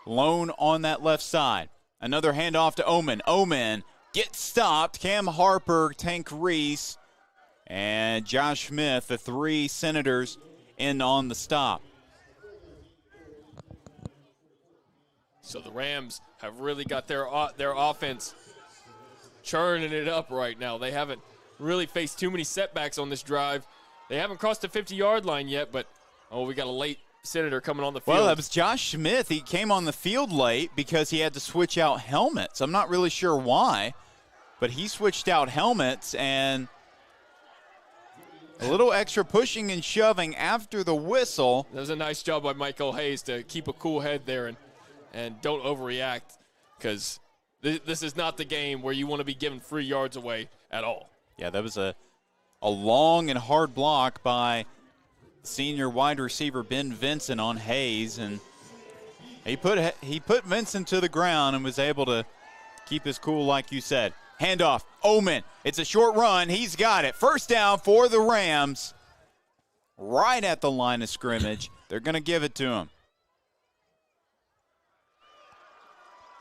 lone on that left side. Another handoff to Omen. Omen gets stopped. Cam Harper, Tank Reese, and Josh Smith, the 3 Senators, in on the stop. So the Rams have really got their offense churning it up right now. They haven't really faced too many setbacks on this drive. They haven't crossed the 50-yard line yet, but we got a late Senator coming on the field. Well, that was Josh Smith. He came on the field late because he had to switch out helmets. I'm not really sure why, but he switched out helmets, and a little extra pushing and shoving after the whistle. That was a nice job by Michael Hayes to keep a cool head there and don't overreact, because this is not the game where you want to be giving free yards away at all. Yeah, that was a long and hard block by senior wide receiver Ben Vincent on Hayes, and he put Vincent to the ground and was able to keep his cool, like you said. Handoff, Omen. It's a short run. He's got it. First down for the Rams. Right at the line of scrimmage. They're going to give it to him.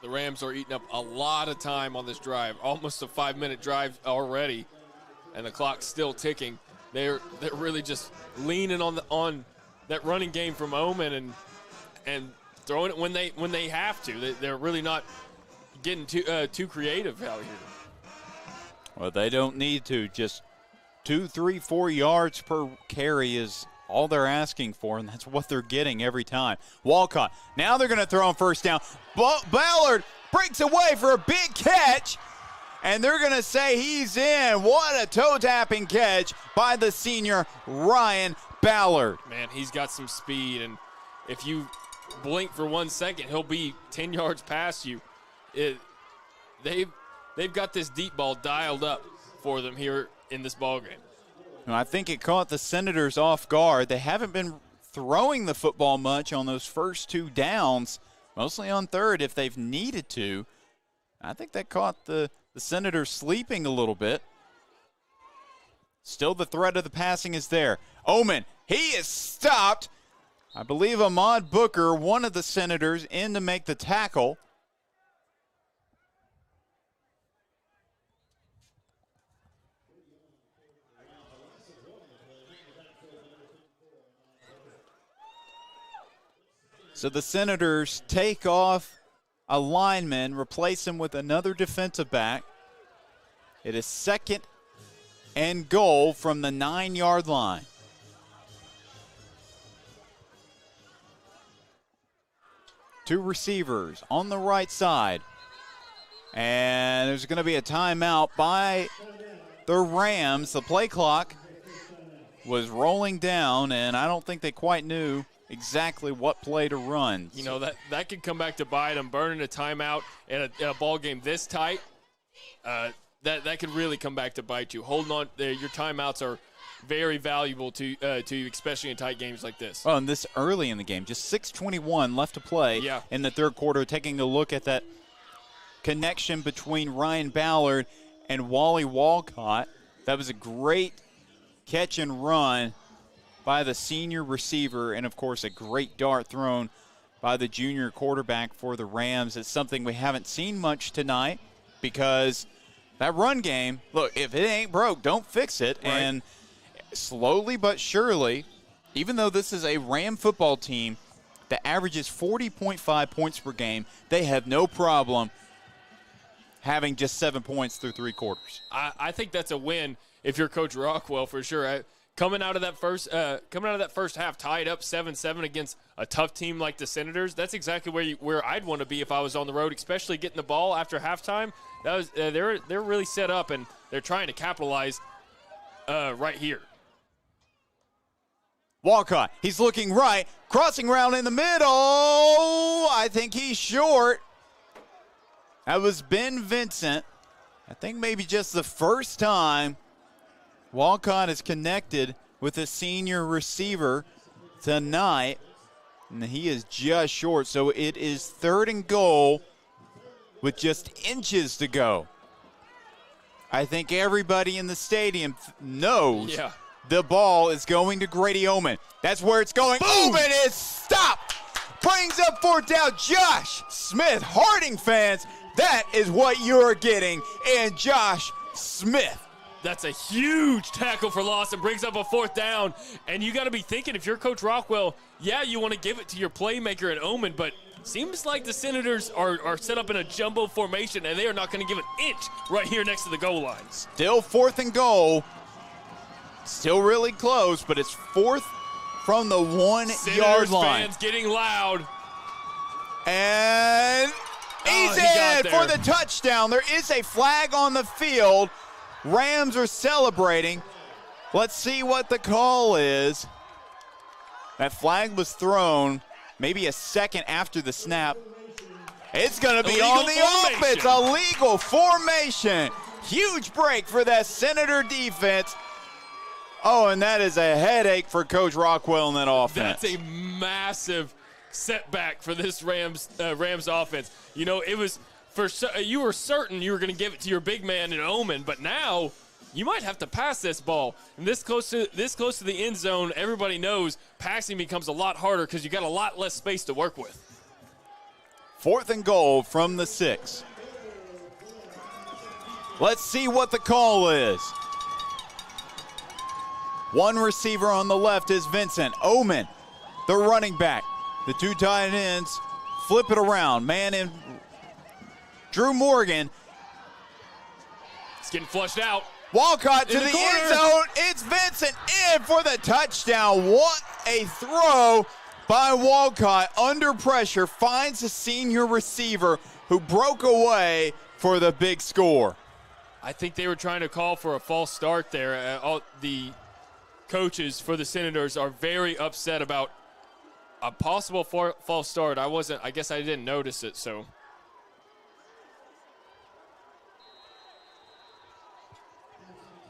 The Rams are eating up a lot of time on this drive. Almost a 5-minute drive already, and the clock's still ticking. they're really just leaning on that running game from Omen and throwing it when they have to. They're really not getting too creative out here. Well, they don't need to. Just 2, 3, 4 yards per carry is all they're asking for, and that's what they're getting every time. Walcott, now they're going to throw on first down. Ballard breaks away for a big catch, and they're going to say he's in. What a toe-tapping catch by the senior Ryan Ballard. Man, he's got some speed, and if you blink for 1 second, he'll be 10 yards past you. They've got this deep ball dialed up for them here in this ball game. And I think it caught the Senators off guard. They haven't been throwing the football much on those first 2 downs, mostly on third if they've needed to. I think that caught the Senators sleeping a little bit. Still the threat of the passing is there. Omen, he is stopped. I believe Ahmad Booker, one of the Senators, in to make the tackle. So the Senators take off a lineman, replace him with another defensive back. It is 2nd and goal from the 9-yard line. Two receivers on the right side. And there's going to be a timeout by the Rams. The play clock was rolling down, and I don't think they quite knew exactly what play to run. You know, that could come back to bite them. Burning a timeout in a ball game this tight, that could really come back to bite you. Holding on, your timeouts are very valuable to you, especially in tight games like this. Well, and this early in the game, just 6:21 left to play in the third quarter. Taking a look at that connection between Ryan Ballard and Wally Walcott. That was a great catch and run by the senior receiver, and, of course, a great dart thrown by the junior quarterback for the Rams. It's something we haven't seen much tonight because that run game, look, if it ain't broke, don't fix it. Right. And slowly but surely, even though this is a Ram football team that averages 40.5 points per game, they have no problem having just 7 points through 3 quarters. I think that's a win if you're Coach Rockwell for sure. Coming out of that first half tied up 7-7 against a tough team like the Senators, that's exactly where I'd want to be if I was on the road, especially getting the ball after halftime. That was they're really set up, and they're trying to capitalize right here. Walcott, he's looking right, crossing around in the middle. I think he's short. That was Ben Vincent. I think maybe just the first time Walcott is connected with a senior receiver tonight, and he is just short. So it is 3rd and goal with just inches to go. I think everybody in the stadium knows the ball is going to Grady Omen. That's where it's going. Boom! Omen is stopped. Brings up 4th down. Josh Smith. Harding fans, that is what you're getting in Josh Smith. That's a huge tackle for loss and brings up a 4th down. And you got to be thinking, if you're Coach Rockwell, you want to give it to your playmaker at Omen, but seems like the Senators are set up in a jumbo formation, and they are not going to give an inch right here next to the goal line. Still 4th and goal. Still really close, but it's 4th from the 1-yard line. Fans getting loud. And he's in for the touchdown. There is a flag on the field. Rams are celebrating. Let's see what the call is. That flag was thrown maybe a second after the snap. It's going to be on the offense. A legal formation. Huge break for that Senator defense. Oh, and that is a headache for Coach Rockwell in that offense. That's a massive setback for this Rams offense. You know, it was you were certain you were going to give it to your big man in Omen, but now you might have to pass this ball. And this close to the end zone, everybody knows passing becomes a lot harder because you got a lot less space to work with. 4th and goal from the 6. Let's see what the call is. One receiver on the left is Vincent. Omen, the running back. The two tight ends flip it around. Man in Drew Morgan. It's getting flushed out. Walcott to the end zone. It's Vincent in for the touchdown. What a throw by Walcott. Under pressure, finds a senior receiver who broke away for the big score. I think they were trying to call for a false start there. All the coaches for the Senators are very upset about a possible false start. I guess I didn't notice it, so.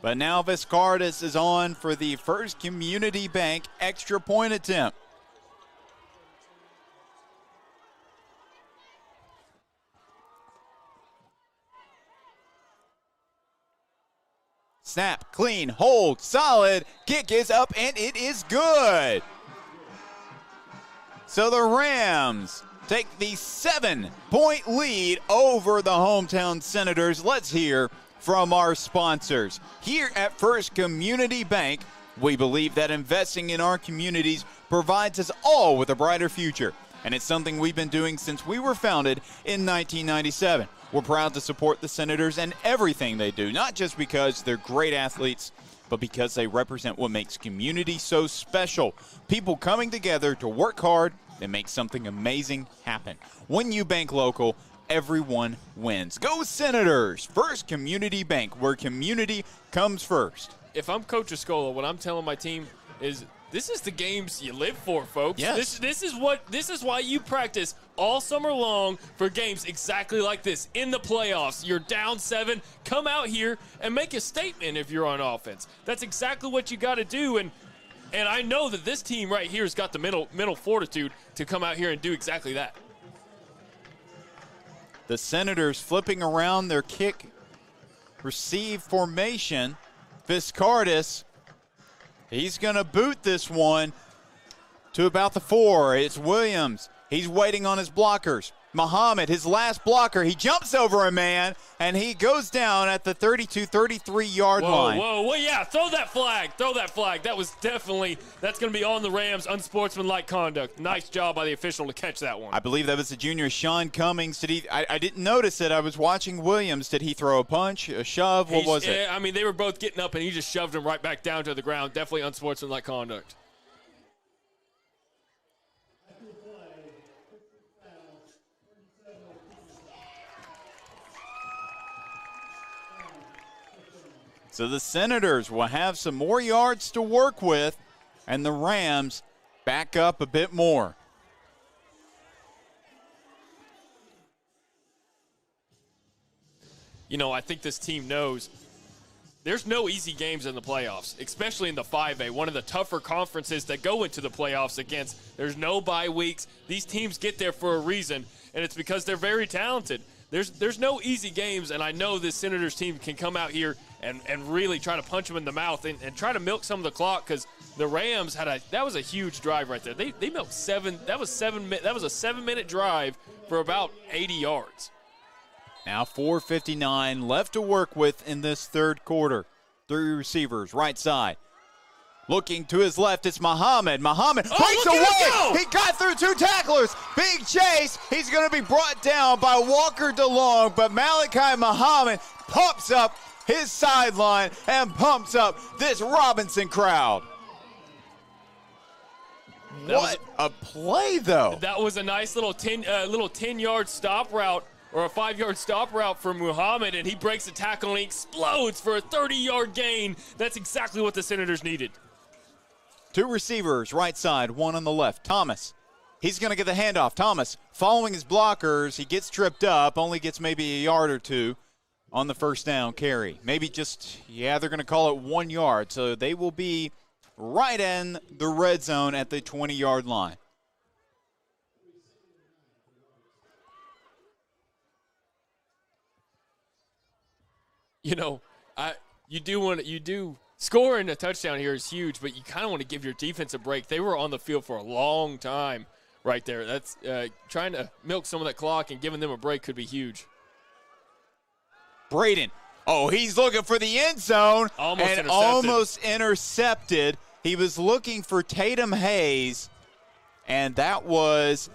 But now Viscardis is on for the First Community Bank extra point attempt. Snap, clean, hold, solid. Kick is up, and it is good. So the Rams take the 7-point lead over the hometown Senators. Let's hear from our sponsors. Here at First Community Bank, we believe that investing in our communities provides us all with a brighter future. And it's something we've been doing since we were founded in 1997. We're proud to support the Senators and everything they do, not just because they're great athletes, but because they represent what makes community so special. People coming together to work hard and make something amazing happen. When you bank local, everyone wins. Go Senators! First Community Bank, where community comes first. If I'm Coach Escola, what I'm telling my team is this is the games you live for, folks. Yes. This is why you practice all summer long for games exactly like this. In the playoffs, you're down 7, come out here and make a statement if you're on offense. That's exactly what you got to do, and I know that this team right here has got the mental fortitude to come out here and do exactly that. The Senators flipping around their kick receive formation. Viscardis, he's going to boot this one to about the 4. It's Williams. He's waiting on his blockers. Muhammad, his last blocker, he jumps over a man, and he goes down at the 32, 33-yard line. Whoa, yeah, throw that flag. That was definitely, that's going to be on the Rams, unsportsmanlike conduct. Nice job by the official to catch that one. I believe that was the junior Sean Cummings. I didn't notice it. I was watching Williams. Did he throw a punch, a shove? What was it? I mean, they were both getting up, and he just shoved him right back down to the ground. Definitely unsportsmanlike conduct. So the Senators will have some more yards to work with, and the Rams back up a bit more. You know, I think this team knows there's no easy games in the playoffs, especially in the 5A, one of the tougher conferences that go into the playoffs against. There's no bye weeks. These teams get there for a reason, and it's because they're very talented. There's no easy games, and I know this Senators team can come out here and really try to punch them in the mouth and try to milk some of the clock, because the Rams that was a huge drive right there. They milked 7. That was a 7-minute drive for about 80 yards. Now 4:59 left to work with in this third quarter. 3 receivers, right side. Looking to his left, it's Muhammad. Muhammad breaks away. He got through 2 tacklers. Big chase. He's going to be brought down by Walker DeLong, but Malachi Muhammad pumps up his sideline and pumps up this Robinson crowd. What a play, though. That was a nice little 10-yard stop route, or a 5-yard stop route for Muhammad, and he breaks the tackle and he explodes for a 30-yard gain. That's exactly what the Senators needed. 2 receivers, right side, 1 on the left. Thomas, he's going to get the handoff. Thomas, following his blockers, he gets tripped up, only gets maybe a yard or 2 on the first down carry. Maybe just, they're going to call it 1 yard, so they will be right in the red zone at the 20-yard line. You know, you do scoring a touchdown here is huge, but you kind of want to give your defense a break. They were on the field for a long time right there. That's trying to milk some of that clock and giving them a break could be huge. Braden Oh, he's looking for the end zone almost intercepted. He was looking for Tatum Hayes, and that was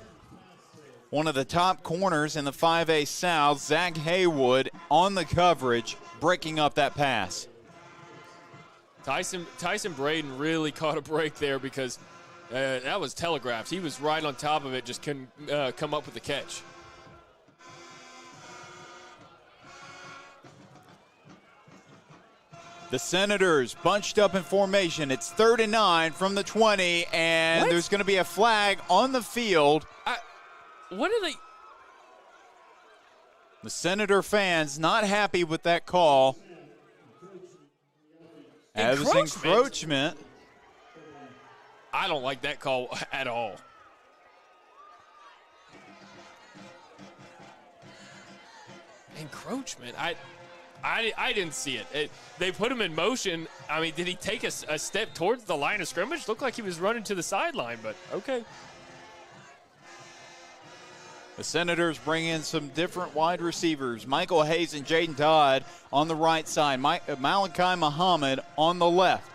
one of the top corners in the 5A South, Zach Haywood, on the coverage, breaking up that pass. Tyson Braden really caught a break there because that was telegraphed. He was right on top of it, just couldn't come up with the catch. The Senators bunched up in formation. It's 3rd and 9 from the 20, and there's going to be a flag on the field. What are they? The Senator fans not happy with that call. It was encroachment. I don't like that call at all. Encroachment? I didn't see it. They put him in motion. I mean, did he take a step towards the line of scrimmage? Looked like he was running to the sideline, but okay. The Senators bring in some different wide receivers. Michael Hayes and Jaden Todd on the right side. Malachi Muhammad on the left.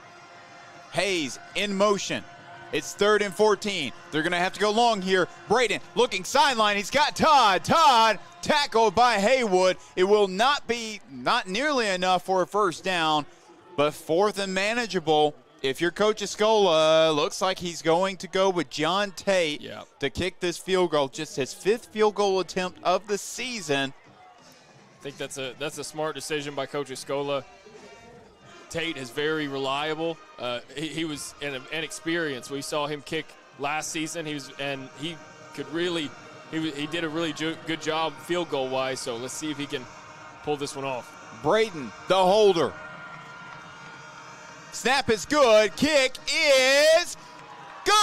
Hayes in motion. It's 3rd and 14. They're going to have to go long here. Braden looking sideline. He's got Todd. Todd tackled by Haywood. It will not nearly enough for a first down, but 4th and manageable. If you're Coach Escola, looks like he's going to go with John Tate to kick this field goal. Just his 5th field goal attempt of the season. I think that's a smart decision by Coach Escola. Tate is very reliable. He was inexperienced. We saw him kick last season. He did a really good job field goal wise. So let's see if he can pull this one off. Braden, the holder. Snap is good. Kick is good.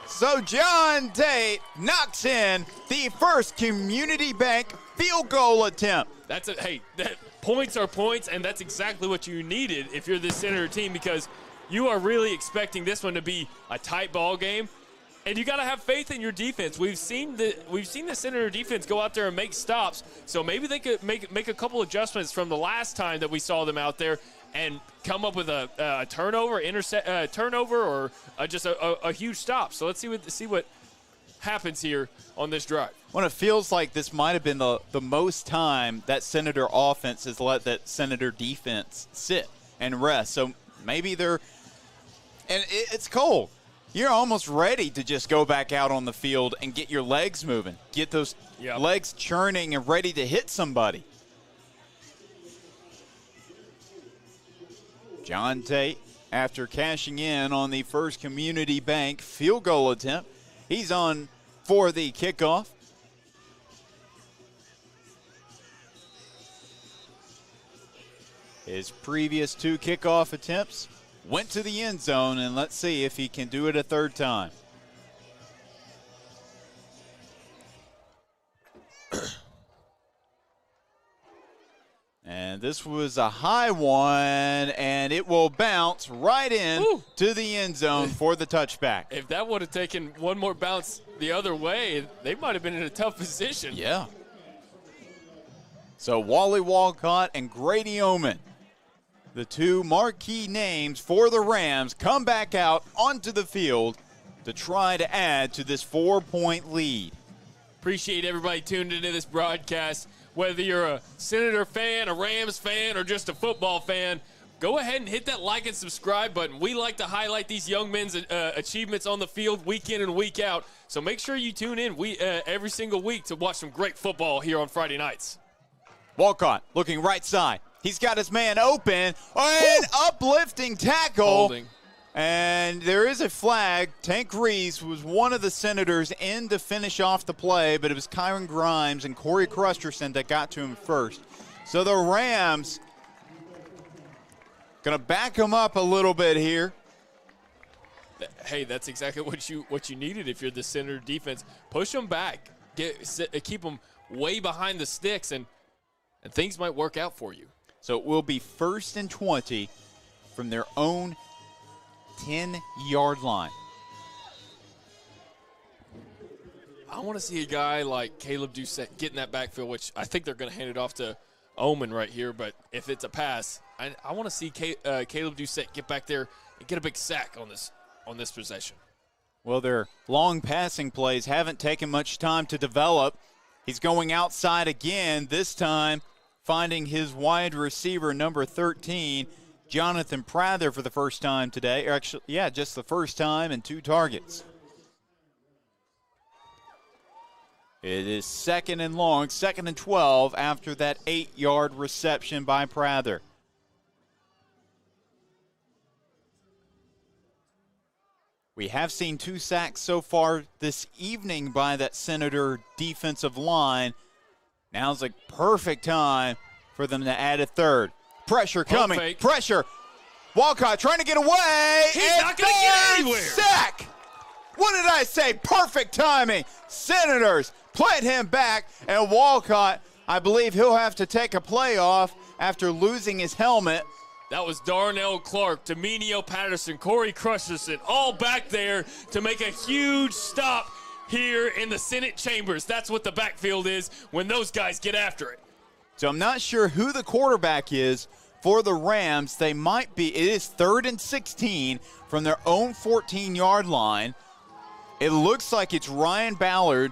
So John Tate knocks in the first Community Bank field goal attempt. Points are points, and that's exactly what you needed if you're this Senator team, because you are really expecting this one to be a tight ball game, and you got to have faith in your defense. We've seen the Senator defense go out there and make stops, so maybe they could make a couple adjustments from the last time that we saw them out there and come up with a turnover, or just a huge stop. So let's see what happens here on this drive. Well, it feels like this might have been the most time that Senator offense has let that Senator defense sit and rest. So maybe it's cold. You're almost ready to just go back out on the field and get your legs moving. Get those legs churning and ready to hit somebody. John Tate, after cashing in on the first Community Bank field goal attempt, he's on for the kickoff. His previous 2 kickoff attempts went to the end zone, and let's see if he can do it a 3rd time. And this was a high one, and it will bounce right in to the end zone for the touchback. If that would have taken one more bounce the other way, they might have been in a tough position. Yeah. So Wally Walcott and Grady Oman, the 2 marquee names for the Rams, come back out onto the field to try to add to this 4-point lead. Appreciate everybody tuned into this broadcast. Whether you're a Senator fan, a Rams fan, or just a football fan, go ahead and hit that like and subscribe button. We like to highlight these young men's achievements on the field week in and week out. So make sure you tune in every single week to watch some great football here on Friday nights. Walcott looking right side. He's got his man open. An uplifting tackle. Holding. And there is a flag. Tank Reese was one of the Senators in to finish off the play, but it was Kyron Grimes and Corey Crusterson that got to him first. So the Rams going to back him up a little bit here. Hey, that's exactly what you needed if you're the Senator defense. Push them back. Keep them way behind the sticks, and things might work out for you. So it will be 1st and 20 from their own 10-yard line. I want to see a guy like Caleb Doucette get in that backfield, which I think they're going to hand it off to Omen right here. But if it's a pass, I want to see Caleb Doucette get back there and get a big sack on this possession. Well, their long passing plays haven't taken much time to develop. He's going outside again, this time finding his wide receiver, number 13, Jonathan Prather, for the first time today. Or actually, yeah, just the first time, and 2 targets. It is 2nd and long, 2nd and 12 after that 8-yard reception by Prather. We have seen 2 sacks so far this evening by that Senator defensive line. Now's a perfect time for them to add a 3rd. Pressure coming. Fake. Pressure. Walcott trying to get away. He's and not going to get anywhere. Sack. What did I say? Perfect timing. Senators played him back, and Walcott, I believe he'll have to take a play off after losing his helmet. That was Darnell Clark, Dominio Patterson, Corey Crusherson, all back there to make a huge stop here in the Senate chambers. That's what the backfield is when those guys get after it. So I'm not sure who the quarterback is for the Rams. They might be. It is 3rd and 16 from their own 14-yard line. It looks like it's Ryan Ballard,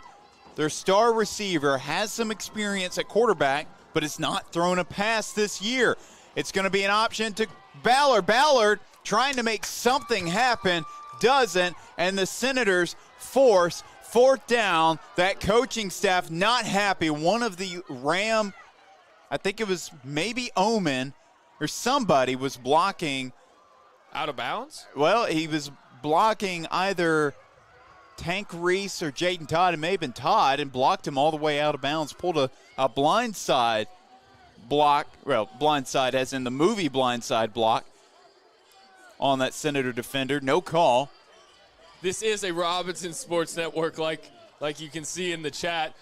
their star receiver, has some experience at quarterback, but has not thrown a pass this year. It's going to be an option to Ballard. Ballard trying to make something happen, doesn't, and the Senators force 4th down. That coaching staff not happy. One of the Ram, I think it was maybe Omen or somebody, was blocking. Out of bounds? Well, he was blocking either Tank Reese or Jaden Todd. It may have been Todd, and blocked him all the way out of bounds, pulled a blindside block, well, blindside as in the movie Blindside block on that Senator defender. No call. This is a Robinson Sports Network, like you can see in the chat.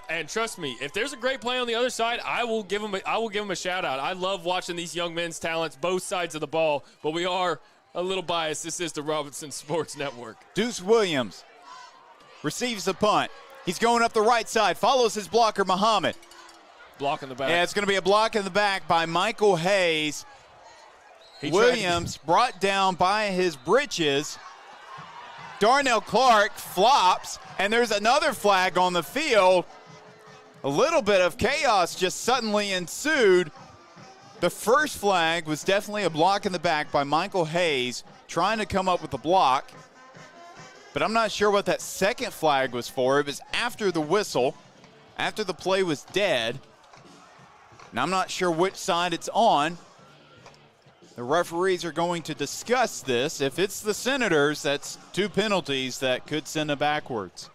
And trust me, if there's a great play on the other side, I will give them a shout out. I love watching these young men's talents, both sides of the ball, but we are a little biased. This is the Robinson Sports Network. Deuce Williams receives the punt. He's going up the right side, follows his blocker, Muhammad. Block in the back. Yeah, it's going to be a block in the back by Michael Hayes. Williams brought down by his britches. Darnell Clark flops, and there's another flag on the field. A little bit of chaos just suddenly ensued. The first flag was definitely a block in the back by Michael Hayes, trying to come up with a block. But I'm not sure what that second flag was for. It was after the whistle, after the play was dead. And I'm not sure which side it's on. The referees are going to discuss this. If it's the Senators, that's 2 penalties that could send them backwards.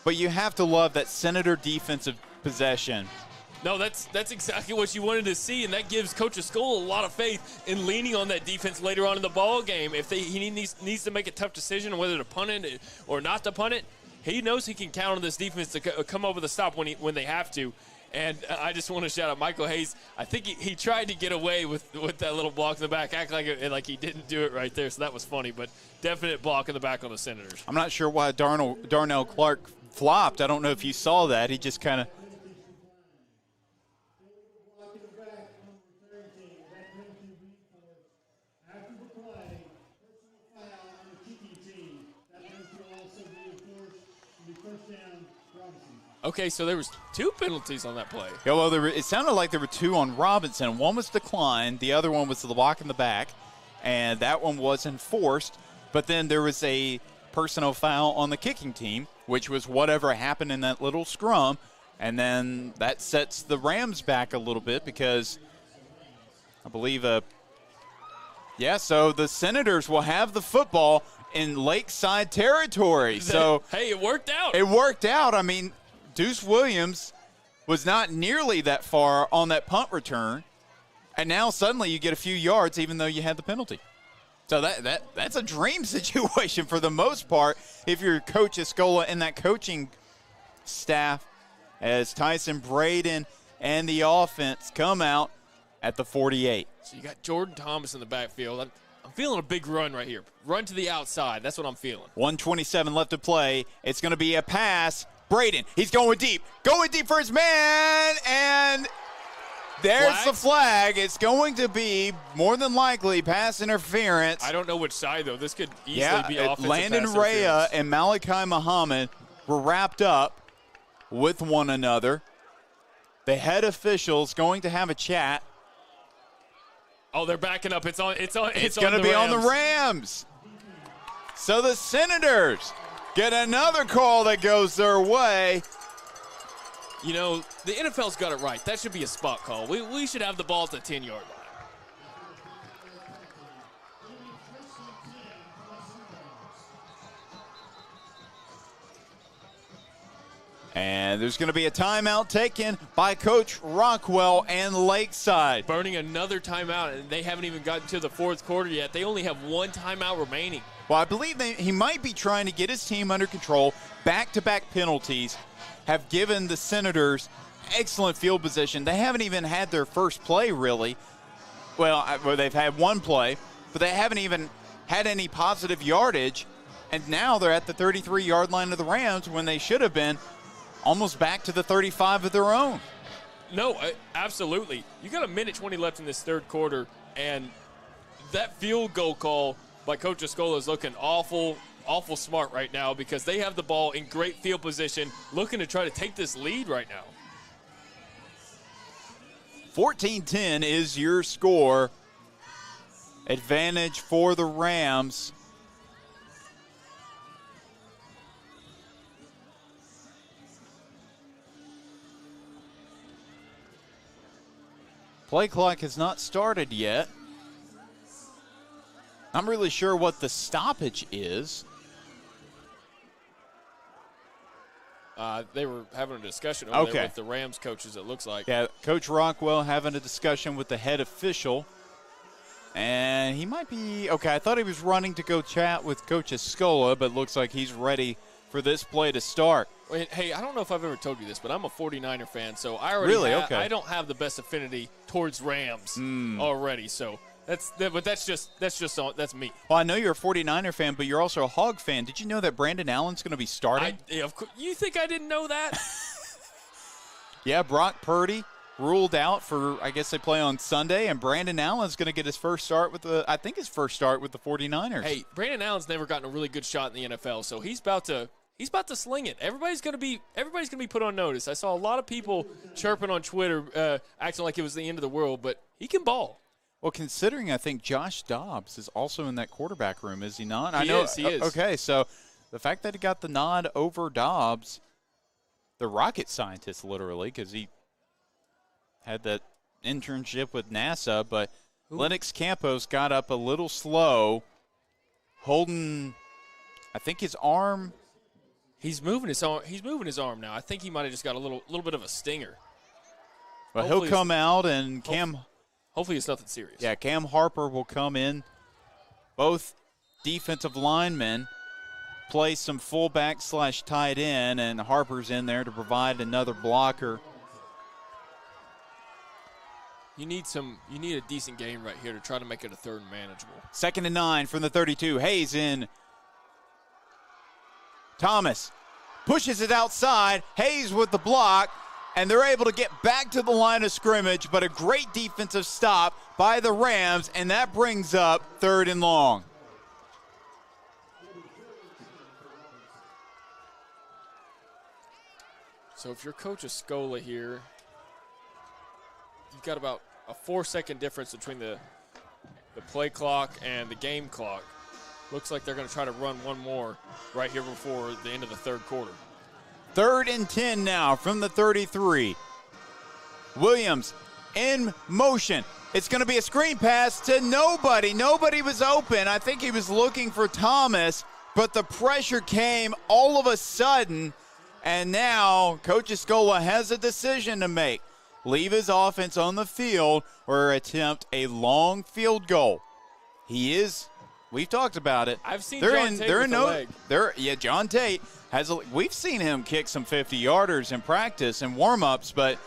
But you have to love that Senator defensive possession. No, that's exactly what you wanted to see, and that gives Coach Escola a lot of faith in leaning on that defense later on in the ball game. If he needs to make a tough decision on whether to punt it or not to punt it, he knows he can count on this defense to come over the stop when they have to. And I just want to shout out Michael Hayes. I think he tried to get away with that little block in the back, act like he didn't do it right there, so that was funny. But definite block in the back on the Senators. I'm not sure why Darnell Clark flopped. I don't know if you saw that. He just kind of – Okay, so there was 2 penalties on that play. Yeah, well, it sounded like there were 2 on Robinson. One was declined. The other one was the block in the back, and that one was enforced. But then there was a personal foul on the kicking team, which was whatever happened in that little scrum. And then that sets the Rams back a little bit because I believe so the Senators will have the football in Lakeside territory. So hey, it worked out. It worked out. I mean, Deuce Williams was not nearly that far on that punt return, and now suddenly you get a few yards even though you had the penalty. So that's a dream situation for the most part if you're Coach Escola and that coaching staff, as Tyson Braden and the offense come out at the 48. So you got Jordan Thomas in the backfield. feeling a big run right here. Run to the outside. That's what I'm feeling. 1:27 left to play. It's going to be a pass. Braden, he's going deep for his man, and there's the flag. It's going to be more than likely pass interference. I don't know which side, though. This could easily be offensive Landon pass Rea interference. and Malachi Muhammad were wrapped up with one another. The head official's going to have a chat. Oh, they're backing up. It's going to be on the Rams. So the Senators get another call that goes their way. You know, the NFL's got it right. That should be a spot call. We should have the ball at the 10-yard line. And there's going to be a timeout taken by Coach Rockwell and Lakeside. Burning another timeout, and they haven't even gotten to the fourth quarter yet. They only have one timeout remaining. Well, I believe he might be trying to get his team under control. Back-to-back penalties have given the Senators excellent field position. They haven't even had their first play, really. Well, they've had one play, but they haven't even had any positive yardage. And now they're at the 33-yard line of the Rams when they should have been almost back to the 35 of their own. No, absolutely. You got a minute 20 left in this third quarter, and that field goal call by Coach Escola is looking awful smart right now because they have the ball in great field position, looking to try to take this lead right now. 14-10 is your score. Advantage for the Rams. Play clock has not started yet. I'm really sure what the stoppage is. They were having a discussion over there with the Rams coaches, it looks like. Yeah, Coach Rockwell having a discussion with the head official. And he might be, I thought he was running to go chat with Coach Escola, but looks like he's ready for this play to start. Hey, I don't know if I've ever told you this, but I'm a 49er fan, so I I don't have the best affinity towards Rams already. So that's me. Well, I know you're a 49er fan, but you're also a Hog fan. Did you know that Brandon Allen's going to be starting? Of course. You think I didn't know that? Yeah, Brock Purdy ruled out for, I guess they play on Sunday, and Brandon Allen's going to get his first start with the 49ers. Hey, Brandon Allen's never gotten a really good shot in the NFL, so he's about to sling it. Everybody's going to be put on notice. I saw a lot of people chirping on Twitter, acting like it was the end of the world, but he can ball. Well, considering I think Josh Dobbs is also in that quarterback room, is he not? He is. Okay, so the fact that he got the nod over Dobbs, the rocket scientist literally, because he had that internship with NASA, but Lennox Campos got up a little slow, holding, I think, his arm. He's moving his arm now. I think he might have just got a little bit of a stinger. But he'll come out, and hopefully it's nothing serious. Yeah, Cam Harper will come in. Both defensive linemen play some fullback / tight end, and Harper's in there to provide another blocker. You need a decent game right here to try to make it a third and manageable. 2nd and 9 from the 32. Hayes in. Thomas pushes it outside. Hayes with the block, and they're able to get back to the line of scrimmage, but a great defensive stop by the Rams, and that brings up 3rd and long. So if you're Coach Escola here, you've got about a 4-second difference between the play clock and the game clock. Looks like they're going to try to run one more right here before the end of the third quarter. 3rd and 10 now from the 33. Williams in motion. It's going to be a screen pass to nobody. Nobody was open. I think he was looking for Thomas, but the pressure came all of a sudden, and now Coach Escola has a decision to make. Leave his offense on the field or attempt a long field goal. We've talked about it. I've seen John Tate with the leg. John Tate we've seen him kick some 50-yarders in practice and warm-ups, but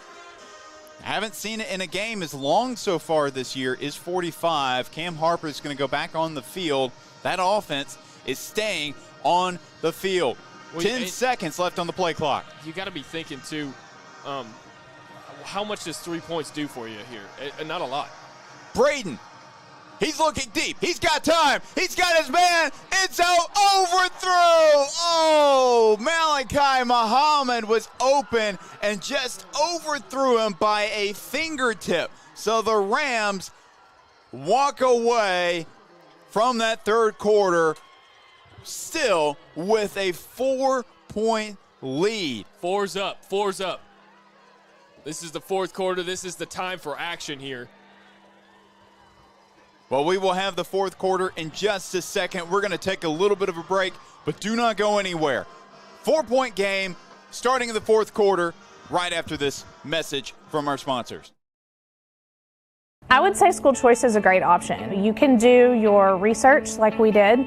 Haven't seen it in a game as long so far this year is 45. Cam Harper is going to go back on the field. That offense is staying on the field. 10 seconds left on the play clock. You got to be thinking, too, how much does 3 points do for you here? Not a lot. Braden, he's looking deep. He's got time. He's got his man. It's overthrow. Oh, Malachi Muhammad was open and just overthrew him by a fingertip. So the Rams walk away from that third quarter still with a 4-point lead. Four's up. This is the fourth quarter. This is the time for action here. Well, we will have the fourth quarter in just a second. We're going to take a little bit of a break, but do not go anywhere. 4-point game starting in the fourth quarter right after this message from our sponsors. I would say school choice is a great option. You can do your research like we did.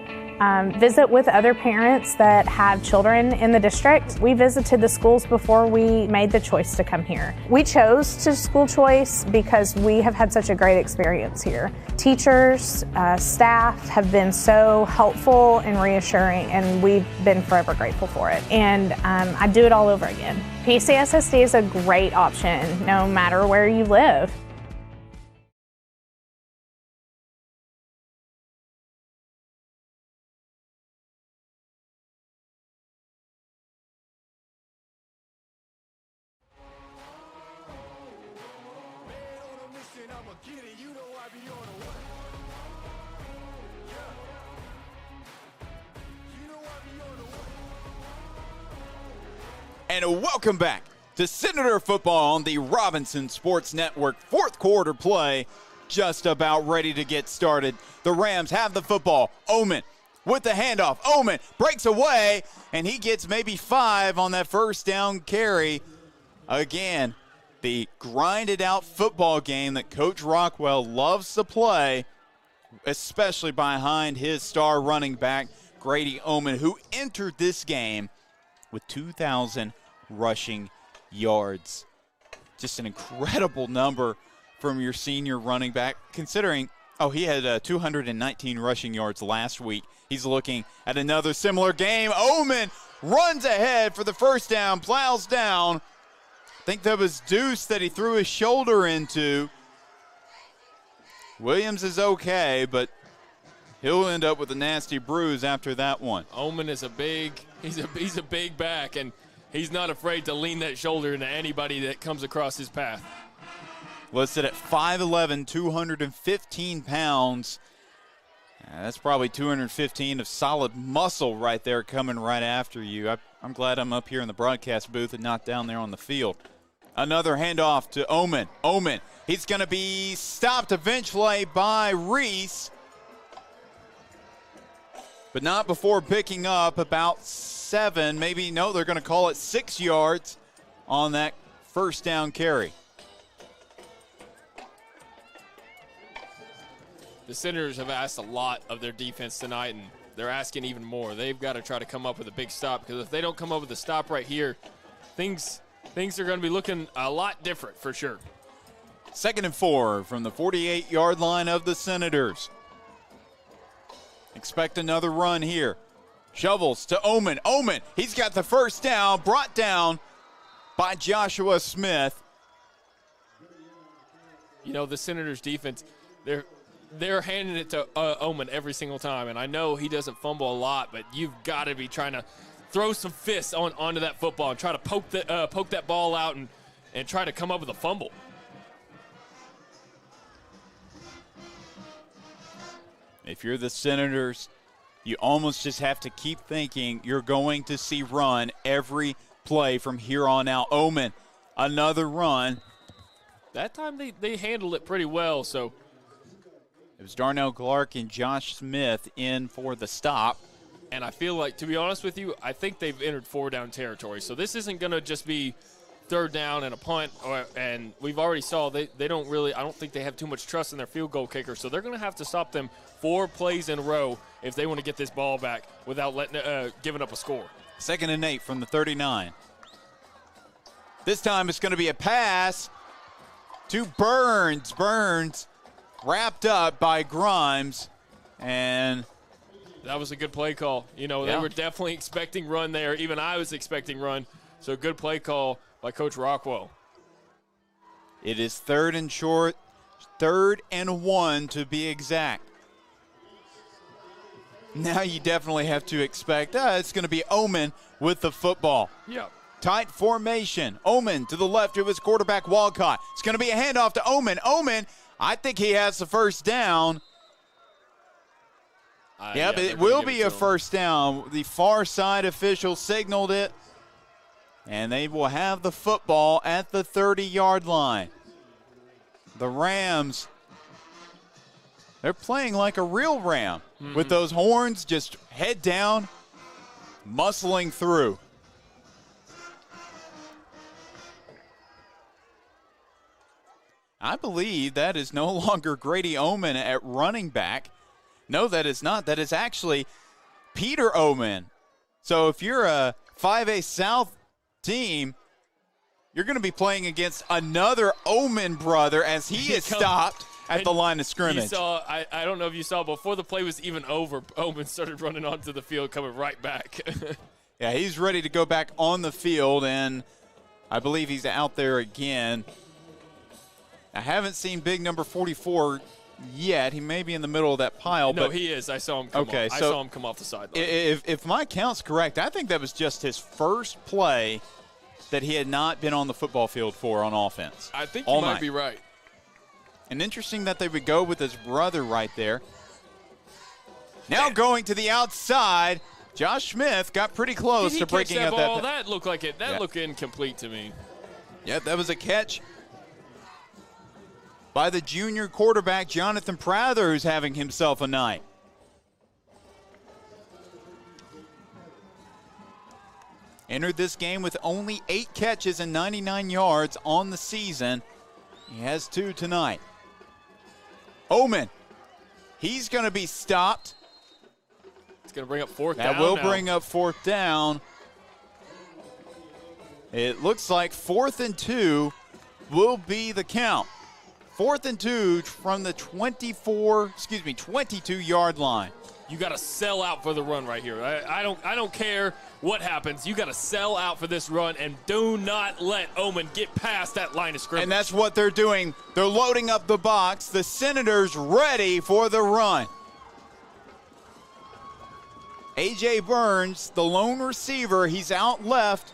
Visit with other parents that have children in the district. We visited the schools before we made the choice to come here. We chose to school choice because we have had such a great experience here. Teachers, staff have been so helpful and reassuring, and we've been forever grateful for it. And I'd do it all over again. PCSSD is a great option no matter where you live. And welcome back to Senator Football on the Robinson Sports Network. Fourth quarter play just about ready to get started. The Rams have the football. Omen with the handoff. Omen breaks away, and he gets maybe 5 on that first down carry. Again, the grinded out football game that Coach Rockwell loves to play, especially behind his star running back, Grady Omen, who entered this game with 2,000 rushing yards. Just an incredible number from your senior running back, considering, he had 219 rushing yards last week. He's looking at another similar game. Omen runs ahead for the first down, plows down. I think that was Deuce that he threw his shoulder into. Williams is okay, but he'll end up with a nasty bruise after that one. Omen is he's a big back, and he's not afraid to lean that shoulder into anybody that comes across his path. Listed at 5'11", 215 pounds. That's probably 215 of solid muscle right there coming right after you. I'm glad I'm up here in the broadcast booth and not down there on the field. Another handoff to Omen. Omen, he's going to be stopped eventually by Reese, but not before picking up about 7, maybe, no, they're going to call it 6 yards on that first down carry. The Senators have asked a lot of their defense tonight, and they're asking even more. They've got to try to come up with a big stop, because if they don't come up with a stop right here, things are going to be looking a lot different for sure. 2nd and 4 from the 48-yard line of the Senators. Expect another run here. Shovels to Omen. Omen, he's got the first down, brought down by Joshua Smith. You know, the Senators' defense, they're handing it to Omen every single time, and I know he doesn't fumble a lot, but you've got to be trying to throw some fists onto that football and try to poke that ball out and try to come up with a fumble. If you're the Senators, you almost just have to keep thinking you're going to see run every play from here on out. Omen, another run. That time they handled it pretty well, so. It was Darnell Clark and Josh Smith in for the stop. And I feel like, to be honest with you, I think they've entered 4-down territory. So this isn't going to just be 3rd down and a punt. And we've already saw they don't really – I don't think they have too much trust in their field goal kicker. So they're going to have to stop them 4 plays in a row if they want to get this ball back without giving up a score. 2nd and 8 from the 39. This time it's going to be a pass. to Burns. Burns wrapped up by Grimes, and that was a good play call. You know, they were definitely expecting run there. Even I was expecting run. So good play call by Coach Rockwell. it is 3rd and short, 3rd and 1 to be exact. Now you definitely have to expect it's going to be Omen with the football. Yep. Tight formation. Omen to the left of his quarterback, Walcott. It's going to be a handoff to Omen. Omen, I think he has the first down. But it will be a first down. The far side official signaled it, and they will have the football at the 30-yard line. The Rams, they're playing like a real Ram with those horns just head down, muscling through. I believe that is no longer Grady Omen at running back. No, that is not. That is actually Peter Omen. So if you're a 5A South team, you're going to be playing against another Omen brother as he is stopped at the line of scrimmage. You saw, I don't know if you saw, before the play was even over, Omen started running onto the field, coming right back. Yeah, he's ready to go back on the field, and I believe he's out there again. I haven't seen big number 44 yet. He may be in the middle of that pile. No, but he is. I saw him come off. I saw him come off the sideline. If my count's correct, I think that was just his first play that he had not been on the football field for on offense. I think you might be right. And interesting that they would go with his brother right there. Now going to the outside, Josh Smith got pretty close to breaking that out ball? that. That looked like it. That looked incomplete to me. Yep, that was a catch by the junior quarterback, Jonathan Prather, who's having himself a night. Entered this game with only 8 catches and 99 yards on the season. He has 2 tonight. Omen, he's going to be stopped. It's going to bring up 4th down. That will bring up 4th down. It looks like 4th and 2 will be the count. 4th and 2 from the 22-yard line. You got to sell out for the run right here. I don't care what happens. You got to sell out for this run and do not let Omen get past that line of scrimmage. And that's what they're doing. They're loading up the box. The Senators ready for the run. A.J. Burns, the lone receiver, he's out left.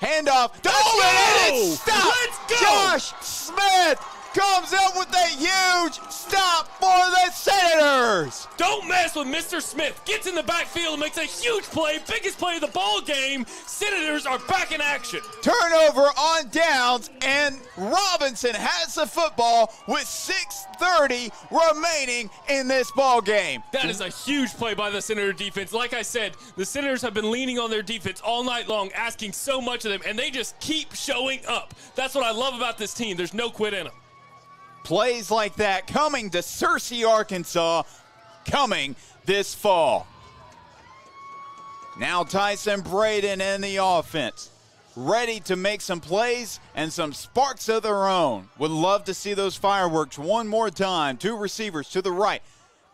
Handoff to Omen, and it's stopped. Let's go! Josh Smith comes up with a huge stop for the Senators. Don't mess with Mr. Smith. Gets in the backfield and makes a huge play. Biggest play of the ball game. Senators are back in action. Turnover on downs, and Robinson has the football with 6:30 remaining in this ball game. That is a huge play by the Senator defense. Like I said, the Senators have been leaning on their defense all night long, asking so much of them, and they just keep showing up. That's what I love about this team. There's no quit in them. Plays like that coming to Searcy, Arkansas, coming this fall. Now Tyson Braden in the offense, ready to make some plays and some sparks of their own. Would love to see those fireworks one more time. 2 receivers to the right.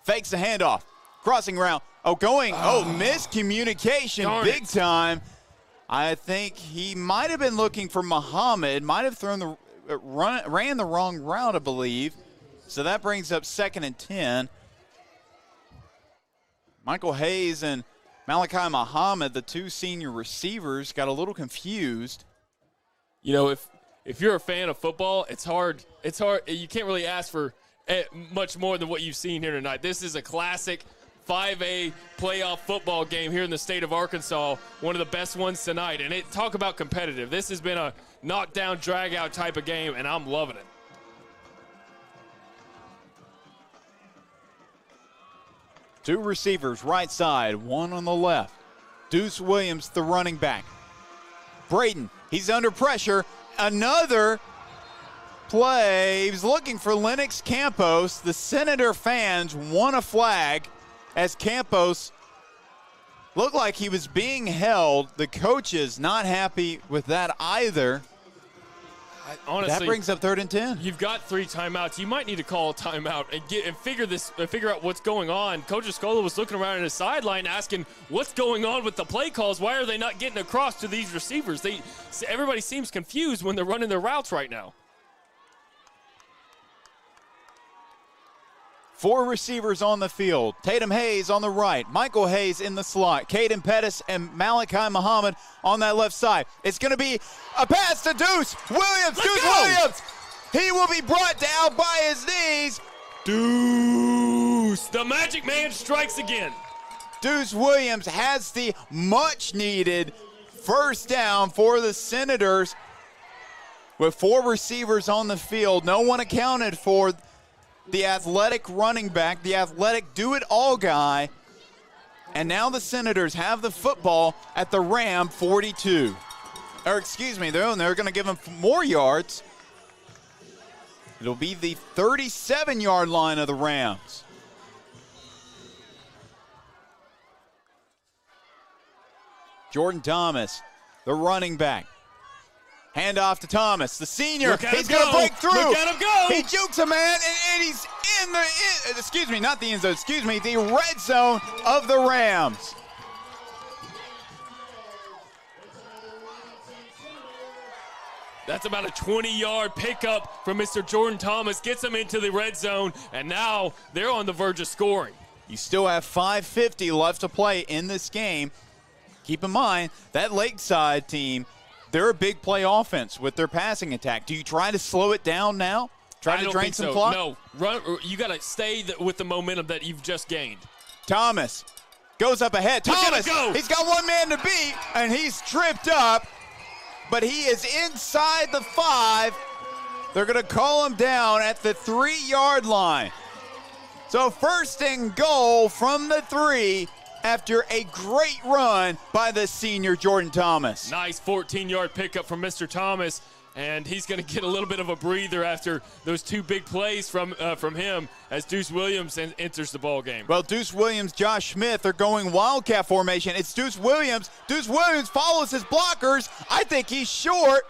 Fakes the handoff. Crossing route. Miscommunication big time. I think he might have been looking for Muhammad, might have ran the wrong route, I believe. So that brings up 2nd and 10. Michael Hayes and Malachi Muhammad, the 2 senior receivers, got a little confused. You know, if you're a fan of football, it's hard. You can't really ask for much more than what you've seen here tonight. This is a classic 5A playoff football game here in the state of Arkansas, one of the best ones tonight. And talk about competitive. This has been a knockdown, drag-out type of game, and I'm loving it. Two receivers, right side, one on the left. Deuce Williams, the running back. Braden, he's under pressure. Another play. He was looking for Lennox Campos. The Senator fans want a flag as Campos looked like he was being held. The coaches not happy with that either. Honestly, that brings up 3rd and 10. You've got 3 timeouts. You might need to call a timeout and figure out what's going on. Coach Escola was looking around on his sideline asking, what's going on with the play calls? Why are they not getting across to these receivers? Everybody seems confused when they're running their routes right now. 4 receivers on the field. Tatum Hayes on the right. Michael Hayes in the slot. Caden Pettis and Malachi Muhammad on that left side. It's going to be a pass to Deuce Williams. Deuce Williams. He will be brought down by his knees. Deuce. The Magic Man strikes again. Deuce Williams has the much-needed first down for the Senators. With 4 receivers on the field, no one accounted for the athletic running back, the athletic do-it-all guy. And now the Senators have the football at the Ram 42. Or excuse me, they're going to give him more yards. It'll be the 37-yard line of the Rams. Jordan Thomas, the running back. Hand off to Thomas, the senior. He's going to break through. Look at him go. He jukes a man, and he's in the, not the end zone, the red zone of the Rams. That's about a 20-yard pickup from Mr. Jordan Thomas. Gets them into the red zone, and now they're on the verge of scoring. You still have 5:50 left to play in this game. Keep in mind, that Lakeside team, they're a big play offense with their passing attack. Do you try to slow it down now? Try to drain some clock? No, run. You got to stay with the momentum that you've just gained. Thomas goes up ahead. Thomas, he's got one man to beat, and he's tripped up, but he is inside the 5. They're going to call him down at the 3-yard line. So 1st and goal from the 3 after a great run by the senior Jordan Thomas. Nice 14-yard pickup from Mr. Thomas, and he's going to get a little bit of a breather after those 2 big plays from him as Deuce Williams enters the ball game. Well, Deuce Williams, Josh Smith are going Wildcat formation. It's Deuce Williams. Deuce Williams follows his blockers. I think he's short.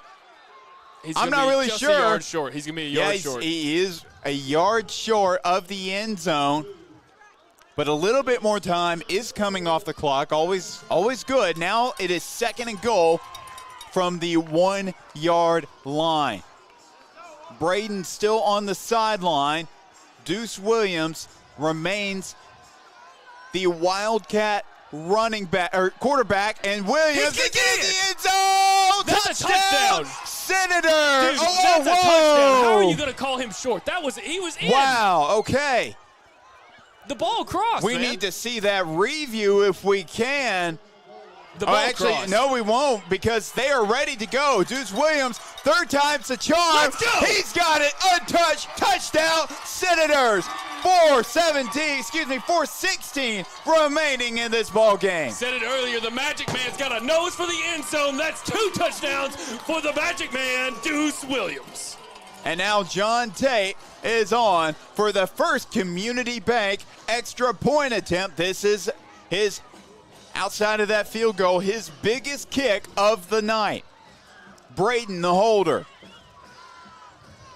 I'm not really sure. A yard short. He's going to be a yard short. He is a yard short of the end zone. But a little bit more time is coming off the clock. Always good. Now it is 2nd and goal from the 1-yard line. Braden still on the sideline. Deuce Williams remains the Wildcat running back or quarterback, and Williams is in the end zone. That's a touchdown. Senator. Dude, that's a touchdown. How are you going to call him short? He was in. Wow. Okay. The ball crossed, We need to see that review if we can. The ball actually, crossed. no, we won't, because they are ready to go. Deuce Williams, 3rd time's the charm. Let's go. He's got it. Untouched. Touchdown. Senators. 4:16 remaining in this ball game. Said it earlier, the Magic Man's got a nose for the end zone. That's 2 touchdowns for the Magic Man, Deuce Williams. And now John Tate is on for the first Community Bank extra point attempt. This is his, outside of that field goal, his biggest kick of the night. Braden, the holder.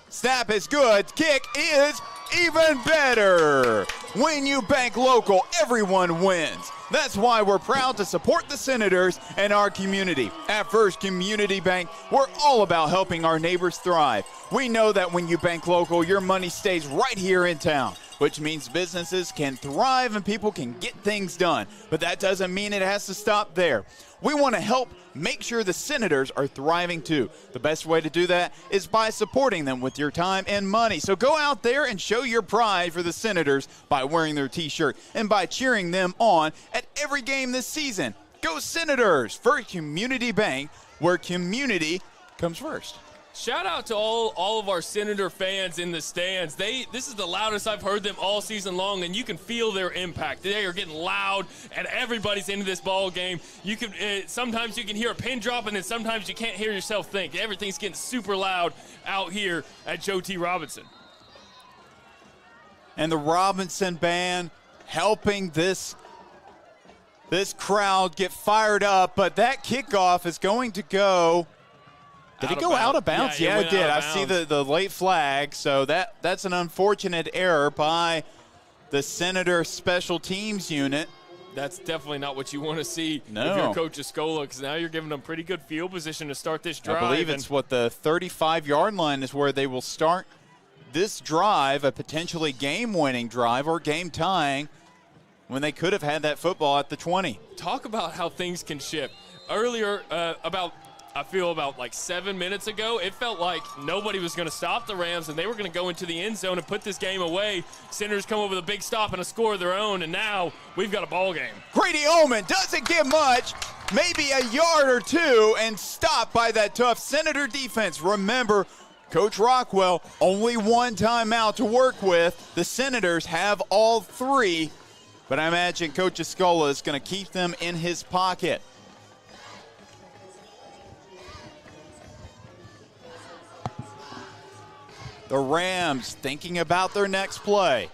Snap is good. Kick is even better. When you bank local, everyone wins. That's why we're proud to support the Senators and our community. At First Community Bank, we're all about helping our neighbors thrive. We know that when you bank local, your money stays right here in town, which means businesses can thrive and people can get things done. But that doesn't mean it has to stop there. We want to help make sure the Senators are thriving too. The best way to do that is by supporting them with your time and money. So go out there and show your pride for the Senators by wearing their t-shirt and by cheering them on at every game this season. Go Senators! First Community Bank, where community comes first. Shout out to all of our Senator fans in the stands. This is the loudest I've heard them all season long, and you can feel their impact. They are getting loud, and everybody's into this ball game. You can sometimes you can hear a pin drop, and then sometimes you can't hear yourself think. Everything's getting super loud out here at Joe T. Robinson. And the Robinson band helping this crowd get fired up, but that kickoff is going to go Did it go out of bounds? Yeah, it did. I see the late flag. So that's an unfortunate error by the Senator Special Teams unit. That's definitely not what you want to see if No. you're Coach Escola, because now you're giving them pretty good field position to start this drive. I believe it's the 35-yard line is where they will start this drive, a potentially game-winning drive or game-tying, when they could have had that football at the 20. Talk about how things can shift. Earlier, I feel about like 7 minutes ago, it felt like nobody was going to stop the Rams and they were going to go into the end zone and put this game away. Senators come over with a big stop and a score of their own, and now we've got a ball game. Grady Ullman doesn't get much, maybe a yard or two, and stopped by that tough Senator defense. Remember, Coach Rockwell, only one timeout to work with. The Senators have all three, but I imagine Coach Escola is going to keep them in his pocket. The Rams thinking about their next play.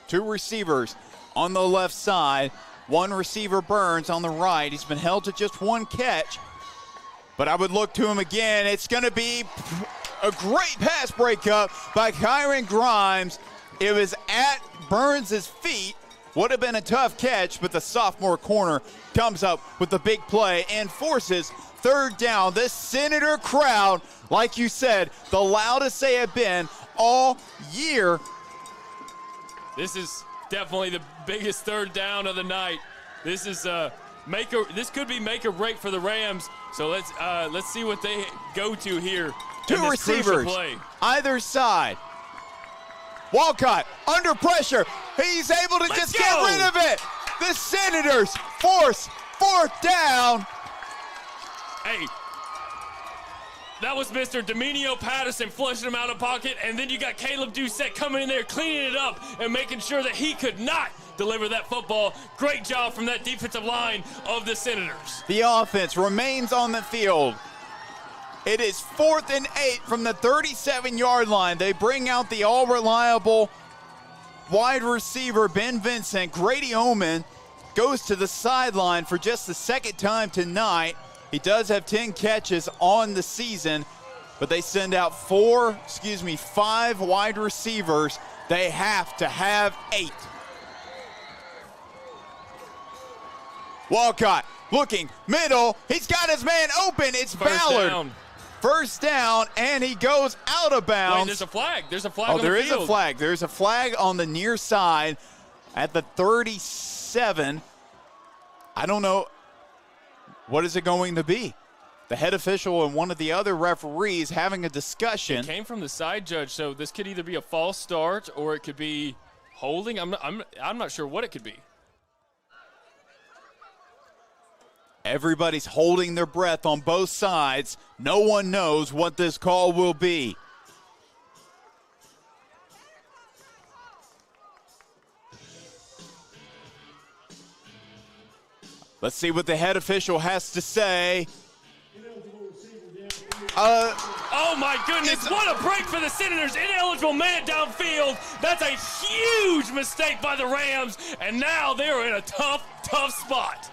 Two receivers on the left side. One receiver, Burns, on the right. He's been held to just one catch, but I would look to him again. It's going to be a great pass breakup by Kyron Grimes. It was at Burns' feet. Would have been a tough catch, but the sophomore corner comes up with the big play and forces third down. This Senator crowd, like you said, the loudest they have been all year. This is definitely the biggest third down of the night. This is this could be make or break for the Rams. So let's see what they go to here. Two receivers, either side. Walcott under pressure. He's able to just get rid of it. The Senators force fourth down. Hey, that was Mr. Dominio Patterson flushing him out of pocket, and then you got Caleb Doucette coming in there, cleaning it up and making sure that he could not deliver that football. Great job from that defensive line of the Senators. The offense remains on the field. It is 4th and 8 from the 37-yard line. They bring out the all-reliable wide receiver, Ben Vincent. Grady Ullman goes to the sideline for just the second time tonight. He does have 10 catches on the season, but they send out 5 wide receivers. They have to have 8. Walcott looking middle. He's got his man open. It's Ballard. First down, and he goes out of bounds. Wait, there's a flag. There's a flag on the field. Oh, there is a flag. There's a flag on the near side at the 37. I don't know. What is it going to be? The head official and one of the other referees having a discussion. It came from the side judge, so this could either be a false start or it could be holding. I'm not sure what it could be. Everybody's holding their breath on both sides. No one knows what this call will be. Let's see what the head official has to say. Oh my goodness, what a break for the Senators. Ineligible man downfield. That's a huge mistake by the Rams, and now they're in a tough spot.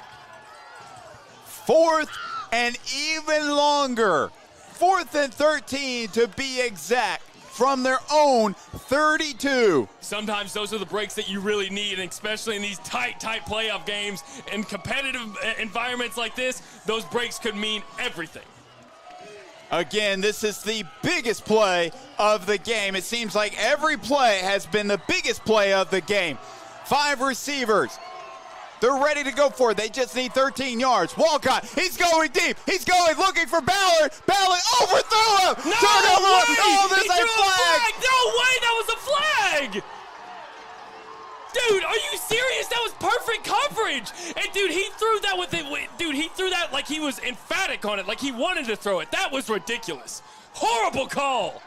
4th and even longer. 4th and 13 to be exact, from their own 32. Sometimes those are the breaks that you really need, and especially in these tight playoff games and competitive environments like this, those breaks could mean everything. Again, this is the biggest play of the game. It seems like every play has been the biggest play of the game. 5 receivers. They're ready to go for it. They just need 13 yards. Walcott, he's going deep. He's going, looking for Ballard. Ballard overthrew him. No Turnover. way! Oh, there's He a threw flag. No way, that was a flag! Dude, are you serious? That was perfect coverage. And dude, he threw that with it. Dude, he threw that like he was emphatic on it, like he wanted to throw it. That was ridiculous. Horrible call.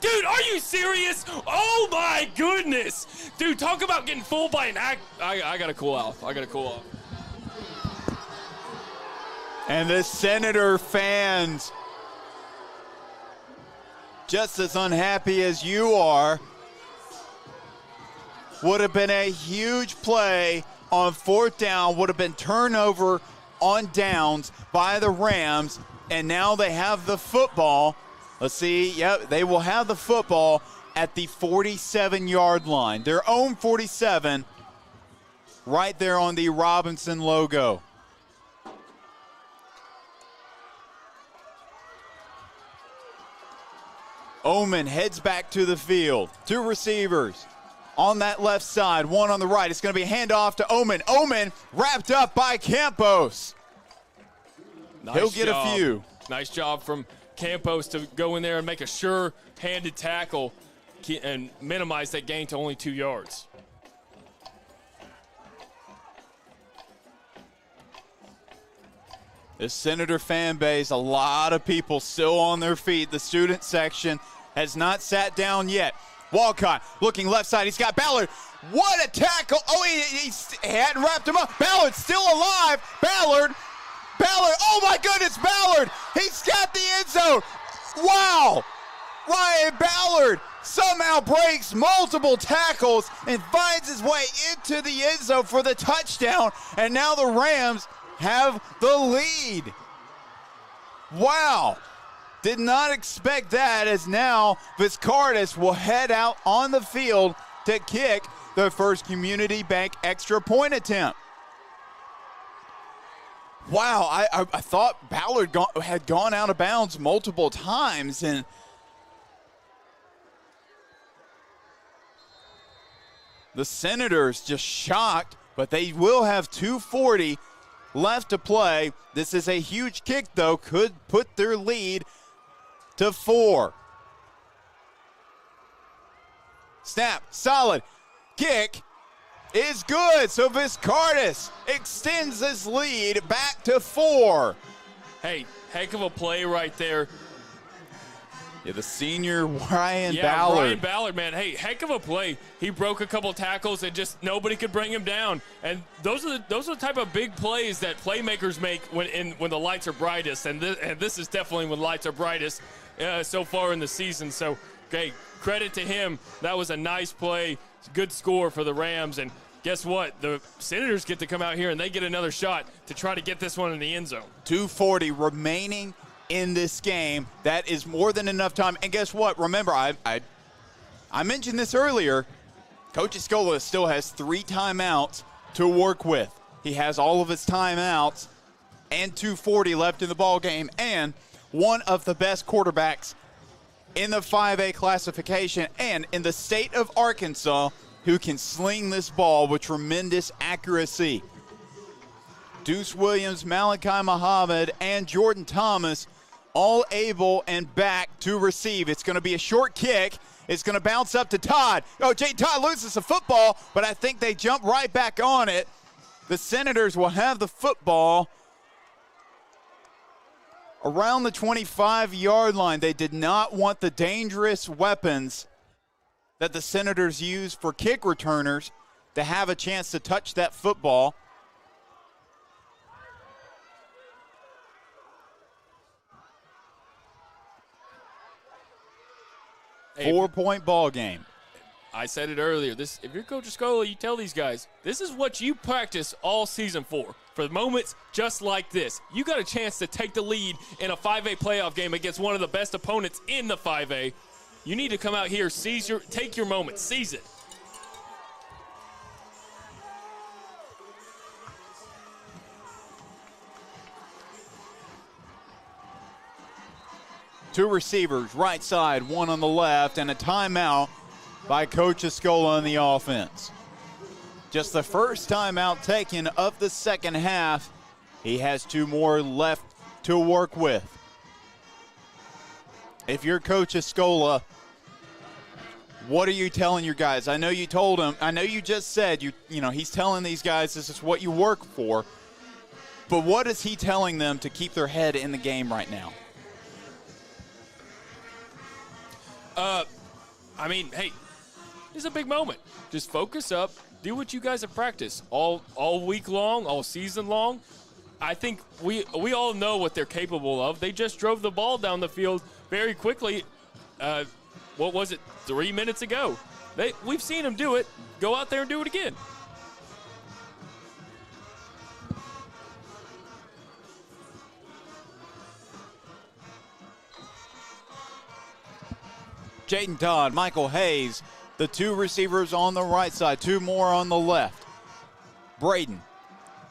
Dude, are you serious? Oh my goodness. Dude, talk about getting fooled by an act. I gotta cool off. And the Senator fans, just as unhappy as you are, would have been a huge play on 4th down, would have been turnover on downs by the Rams, and now they have the football. Let's see. Yep, they will have the football at the 47-yard line. Their own 47 right there on the Robinson logo. Omen heads back to the field. Two receivers on that left side, one on the right. It's going to be a handoff to Omen. Omen wrapped up by Campos. Nice He'll get job. a few. Nice job from Campos to go in there and make a sure-handed tackle and minimize that gain to only 2 yards. This Senator fan base, a lot of people still on their feet. The student section has not sat down yet. Walcott looking left side. He's got Ballard. What a tackle. Oh, he hadn't wrapped him up. Ballard's still alive. Ballard. Oh, my goodness, Ballard. He's got the end zone. Wow. Ryan Ballard somehow breaks multiple tackles and finds his way into the end zone for the touchdown. And now the Rams have the lead. Wow. Did not expect that, as now Vizcartis will head out on the field to kick the first Community Bank extra point attempt. Wow, I thought Ballard had gone out of bounds multiple times, and the Senators just shocked, but they will have 2:40 left to play. This is a huge kick, though, could put their lead to 4. Snap, solid, kick is good. So Vizcartis extends his lead back to 4. Hey, heck of a play right there. Yeah, the senior Ryan Ballard. Ryan Ballard, man. Hey, heck of a play. He broke a couple tackles and just nobody could bring him down. And those are the type of big plays that playmakers make when the lights are brightest. And this is definitely when lights are brightest so far in the season. So, okay, credit to him. That was a nice play. Good score for the Rams. And guess what? The Senators get to come out here and they get another shot to try to get this one in the end zone. 2:40 remaining in this game. That is more than enough time. And guess what? Remember, I mentioned this earlier. Coach Escola still has 3 timeouts to work with. He has all of his timeouts and 2:40 left in the ball game, and one of the best quarterbacks in the 5A classification and in the state of Arkansas who can sling this ball with tremendous accuracy. Deuce Williams, Malachi Muhammad, and Jordan Thomas all able and back to receive. It's going to be a short kick. It's going to bounce up to Todd. Oh, Jay Todd loses the football, but I think they jump right back on it. The Senators will have the football around the 25-yard line. They did not want the dangerous weapons that the Senators use for kick returners to have a chance to touch that football. Hey, 4-point ball game. I said it earlier. If you're Coach Escola, you tell these guys, this is what you practice all season for moments just like this. You got a chance to take the lead in a 5A playoff game against one of the best opponents in the 5A. You need to come out here, take your moment, seize it. Two receivers, right side, one on the left, and a timeout by Coach Escola on the offense. Just the first timeout taken of the second half. He has 2 more left to work with. If you're Coach Escola, what are you telling your guys? I know you told him, I know you just said, you know, he's telling these guys this is what you work for, but what is he telling them to keep their head in the game right now? I mean, hey, it's a big moment. Just focus up. Do what you guys have practiced all week long, all season long. I think we all know what they're capable of. They just drove the ball down the field very quickly. What was it, 3 minutes ago? We've seen them do it. Go out there and do it again. Jaden Todd, Michael Hayes, the 2 receivers on the right side, 2 more on the left. Braden,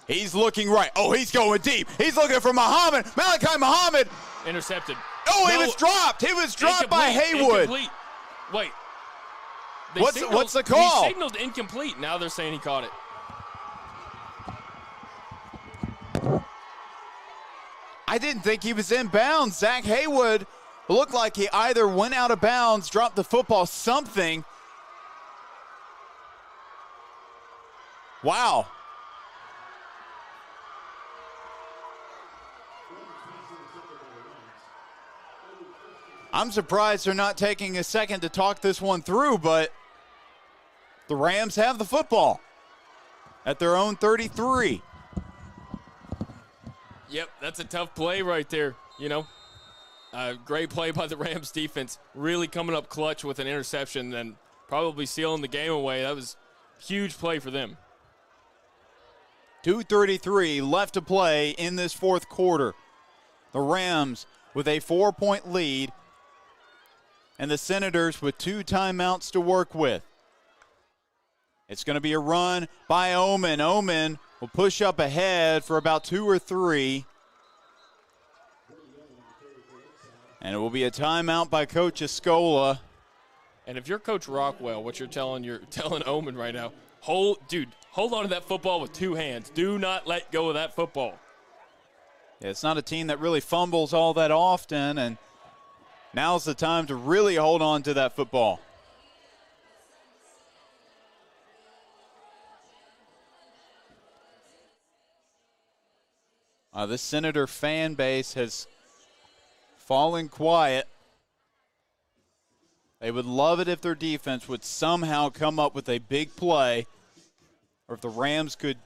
he's looking right. Oh, he's going deep. He's looking for Muhammad. Malachi Muhammad. Intercepted. Oh, No. he was dropped. He was dropped by Incomplete. Haywood. Incomplete. Wait. They What's the call? He signaled incomplete. Now they're saying he caught it. I didn't think he was in bounds. Zach Haywood looked like he either went out of bounds, dropped the football, something. Wow. I'm surprised they're not taking a second to talk this one through, but the Rams have the football at their own 33. Yep, that's a tough play right there, you know. Great play by the Rams defense, really coming up clutch with an interception and probably sealing the game away. That was a huge play for them. 2:33 left to play in this fourth quarter. The Rams with a 4-point lead, and the Senators with 2 timeouts to work with. It's going to be a run by Omen. Omen will push up ahead for about 2 or 3. And it will be a timeout by Coach Escola. And if you're Coach Rockwell, what you're telling Omen right now, hold on to that football with 2 hands. Do not let go of that football. Yeah, it's not a team that really fumbles all that often, and now's the time to really hold on to that football. This Senator fan base has fallen quiet. They would love it if their defense would somehow come up with a big play, or if the Rams could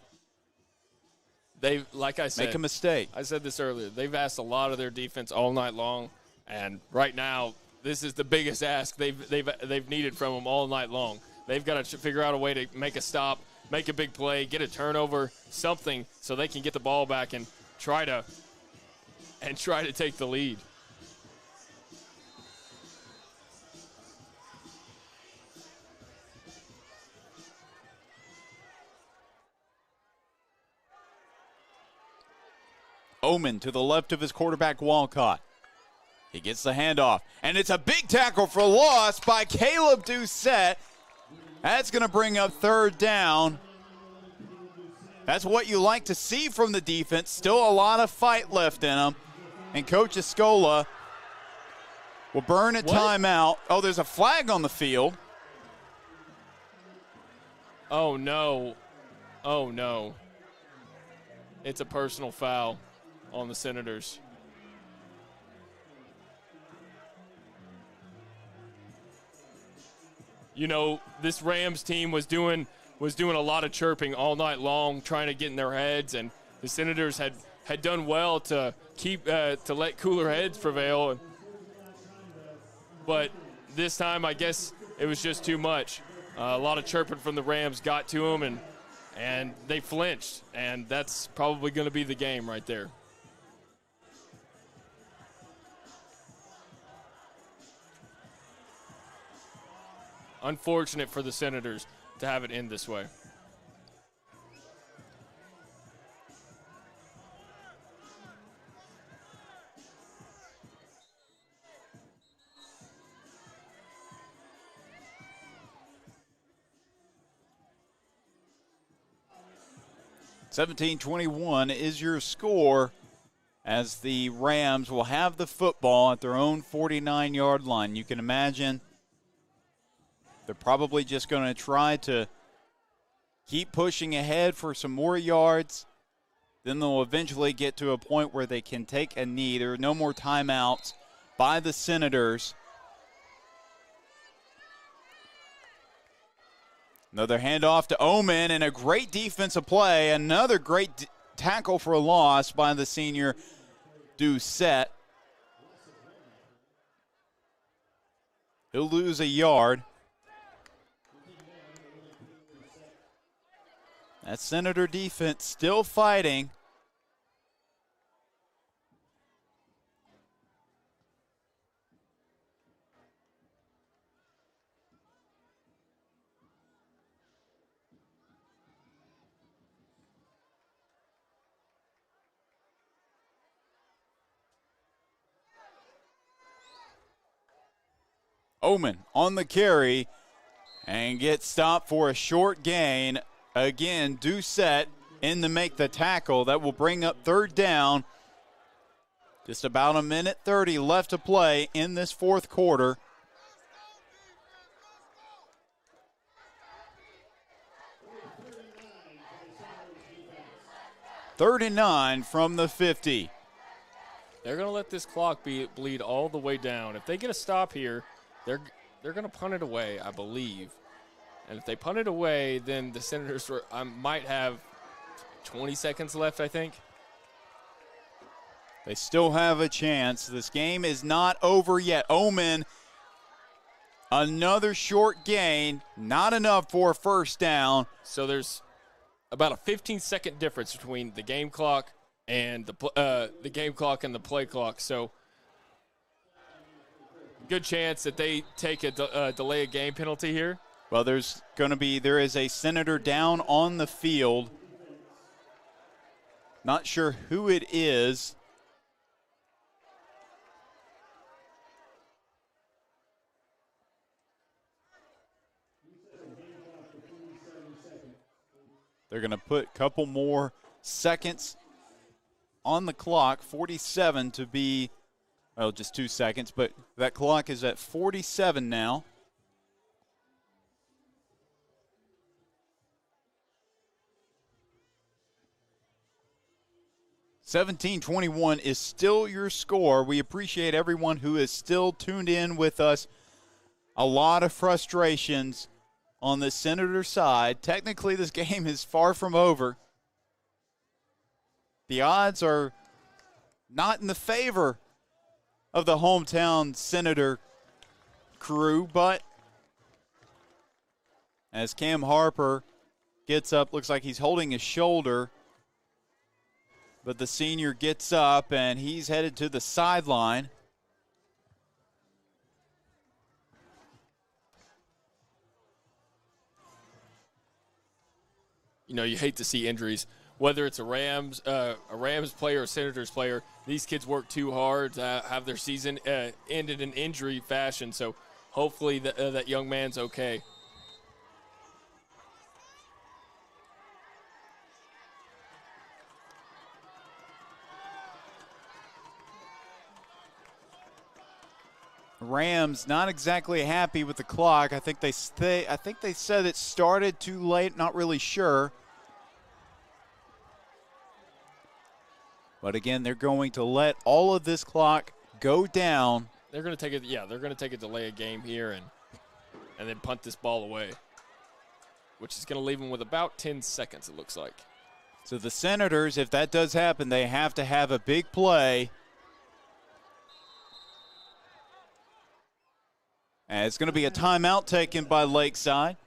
like I said, make a mistake. I said this earlier. They've asked a lot of their defense all night long, and right now this is the biggest ask they've needed from them all night long. They've got to figure out a way to make a stop, make a big play, get a turnover, something, so they can get the ball back and try to take the lead. Omen to the left of his quarterback, Walcott. He gets the handoff, and it's a big tackle for loss by Caleb Doucette. That's going to bring up 3rd down. That's what you like to see from the defense. Still a lot of fight left in them. And Coach Escola will burn a timeout. Oh, there's a flag on the field. Oh, no. Oh, no. It's a personal foul on the Senators. You know, this Rams team was doing a lot of chirping all night long, trying to get in their heads, and the Senators had done well to keep to let cooler heads prevail. But this time, I guess it was just too much. A lot of chirping from the Rams got to them, and they flinched, and that's probably going to be the game right there. Unfortunate for the Senators to have it end this way. (17-21) is your score, as the Rams will have the football at their own 49-yard line. You can imagine they're probably just going to try to keep pushing ahead for some more yards. Then they'll eventually get to a point where they can take a knee. There are no more timeouts by the Senators. Another handoff to Omen, and a great defensive play. Another great tackle for a loss by the senior Doucette. He'll lose a yard. That Senator defense still fighting. Omen on the carry and gets stopped for a short gain. Again, Doucette in to make the tackle. That will bring up third down. Just about 1:30 left to play in this fourth quarter. Third and 9 from the 50. They're going to let this clock bleed all the way down. If they get a stop here, they're going to punt it away, I believe. And if they punt it away, then the Senators might have 20 seconds left, I think. They still have a chance. This game is not over yet. Omen, another short gain, not enough for a first down. So there's about a 15-second difference between the game clock and the game clock and the play clock. So good chance that they take a delay of game penalty here. Well, there is a Senator down on the field. Not sure who it is. They're going to put a couple more seconds on the clock, 47 to be, well, just 2 seconds, but that clock is at 47 now. (17-21) is still your score. We appreciate everyone who is still tuned in with us. A lot of frustrations on the Senator side. Technically, this game is far from over. The odds are not in the favor of the hometown Senator crew, but as Cam Harper gets up, looks like he's holding his shoulder, but the senior gets up and he's headed to the sideline. You know, you hate to see injuries, whether it's a Rams player or Senators player. These kids work too hard to have their season end in an injury fashion. So hopefully that young man's okay. Rams not exactly happy with the clock. I think they said it started too late. Not really sure. But again, they're going to let all of this clock go down. They're going to take it. Yeah, they're going to take a delay of game here and then punt this ball away, which is going to leave them with about 10 seconds. It looks like. So the Senators, if that does happen, they have to have a big play. And it's going to be a timeout taken by Lakeside.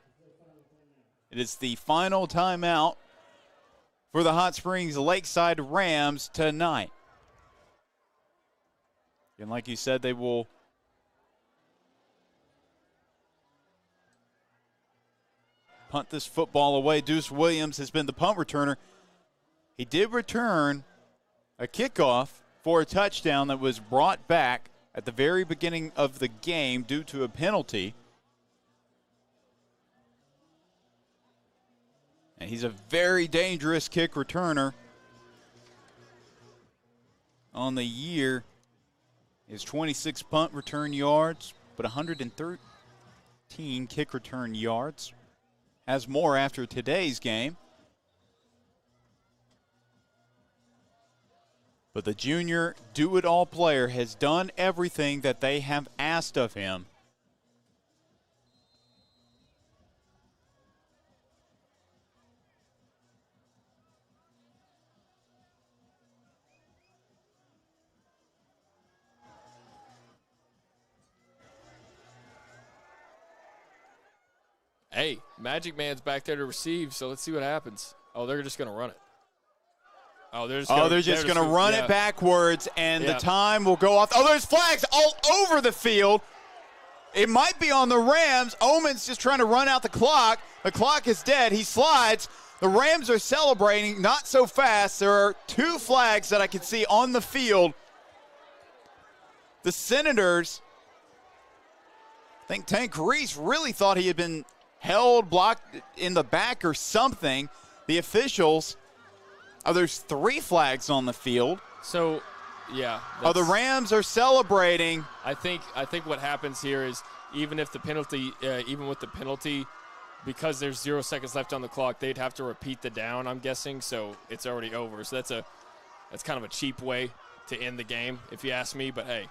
It is the final timeout for the Hot Springs Lakeside Rams tonight. And like you said, they will punt this football away. Deuce Williams has been the punt returner. He did return a kickoff for a touchdown that was brought back at the very beginning of the game due to a penalty. And he's a very dangerous kick returner. On the year, his 26 punt return yards, but 113 kick return yards. Has more after today's game. But the junior do-it-all player has done everything that they have asked of him. Hey, Magic Man's back there to receive, so let's see what happens. Oh, they're just going to run it. Oh, they're just going to run it backwards, and the time will go off. Oh, there's flags all over the field. It might be on the Rams. Omen's just trying to run out the clock. The clock is dead. He slides. The Rams are celebrating, not so fast. There are 2 flags that I can see on the field. The Senators I think Tank Reese really thought he had been held, blocked in the back or something. The officials, there's 3 flags on the field. So, yeah. The Rams are celebrating. I think what happens here is even with the penalty, because there's 0 seconds left on the clock, they'd have to repeat the down, I'm guessing, so it's already over. So that's kind of a cheap way to end the game, if you ask me. But, hey,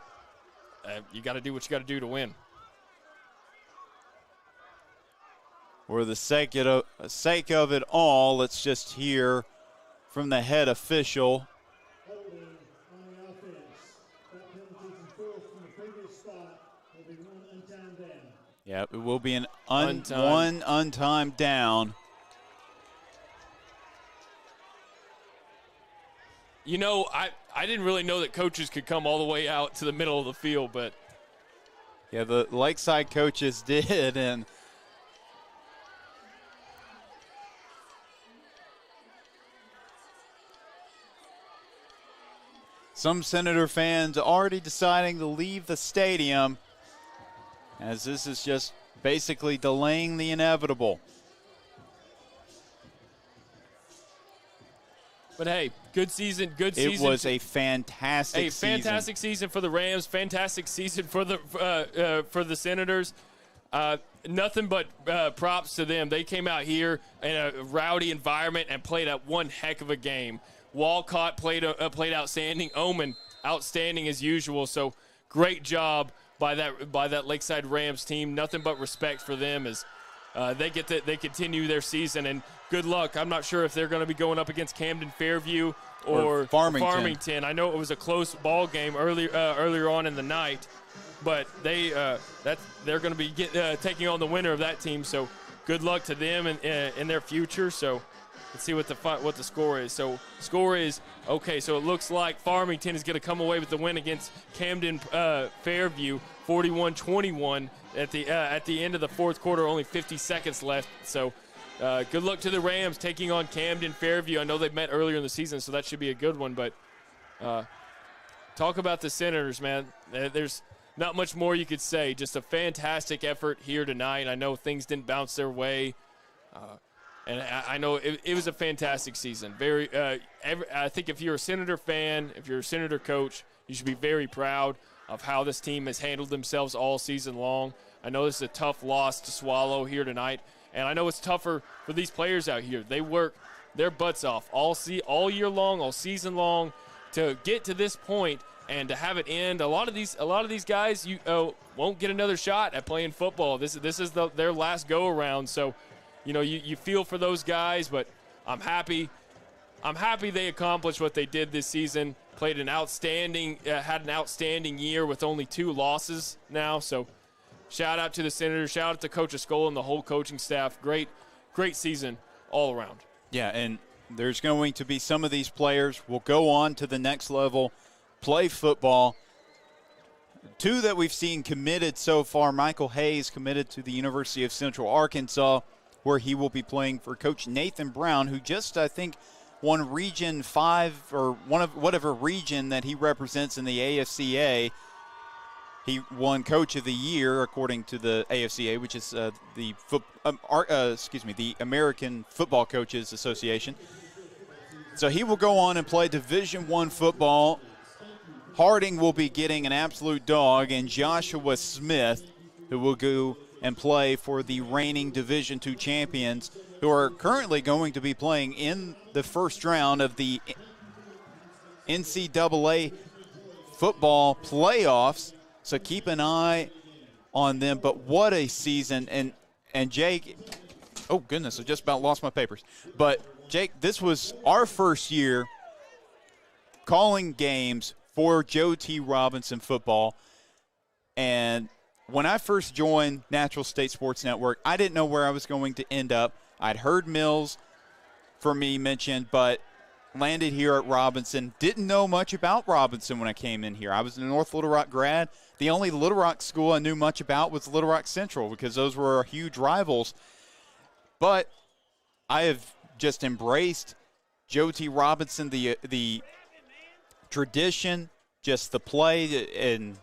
you got to do what you got to do to win. For the sake of it all, let's just hear from the head official. Holding on the offense. That penalty enforced from the previous spot will be one untimed down. Yeah, it will be an Untimed. one untimed down. You know, I didn't really know that coaches could come all the way out to the middle of the field, but Yeah, the Lakeside coaches did, and some Senator fans already deciding to leave the stadium, as this is just basically delaying the inevitable. But hey, good season. It was a fantastic season. Fantastic season for the Rams. Fantastic season for the Senators. Nothing but props to them. They came out here in a rowdy environment and played one heck of a game. Walcott played outstanding. Omen outstanding as usual. So great job by that Lakeside Rams team. Nothing but respect for them as they continue their season, and good luck. I'm not sure if they're going to be going up against Camden Fairview or Farmington. I know it was a close ball game earlier on in the night, but they're going to be taking on the winner of that team. So good luck to them in their future. So let's see what the score is. So score is okay. So it looks like Farmington is going to come away with the win against Camden Fairview, 41-21 at the end of the fourth quarter. Only 50 seconds left. So good luck to the Rams taking on Camden Fairview. I know they met earlier in the season, so that should be a good one. But talk about the Senators, man. There's not much more you could say. Just a fantastic effort here tonight. I know things didn't bounce their way. And I know it was a fantastic season. I think if you're a Senator fan, if you're a Senator coach, you should be very proud of how this team has handled themselves all season long. I know this is a tough loss to swallow here tonight, and I know it's tougher for these players out here. They work their butts off all year long, all season long, to get to this point and to have it end. A lot of these guys won't get another shot at playing football. This is their last go around. So, you feel for those guys, but I'm happy they accomplished what they did this season. Had an outstanding year with only 2 losses now. So shout out to the Senators, shout out to Coach Escola and the whole coaching staff. Great season all around. Yeah, and there's going to be some of these players will go on to the next level, play football. 2 that we've seen committed so far. Michael Hayes committed to the University of Central Arkansas, where he will be playing for Coach Nathan Brown, who just, I think, won Region 5 or one of whatever region that he represents in the AFCA. He won Coach of the Year according to the AFCA, which is the American Football Coaches Association. So he will go on and play Division I football. Harding will be getting an absolute dog, and Joshua Smith, who will go and play for the reigning Division II champions, who are currently going to be playing in the first round of the NCAA football playoffs. So keep an eye on them. But what a season. And Jake, oh goodness, I just about lost my papers. But Jake, this was our first year calling games for Joe T. Robinson football. And when I first joined Natural State Sports Network, I didn't know where I was going to end up. I'd heard Mills for me mentioned, but landed here at Robinson. Didn't know much about Robinson when I came in here. I was a North Little Rock grad. The only Little Rock school I knew much about was Little Rock Central because those were our huge rivals. But I have just embraced Joe T. Robinson, the tradition, just the play, and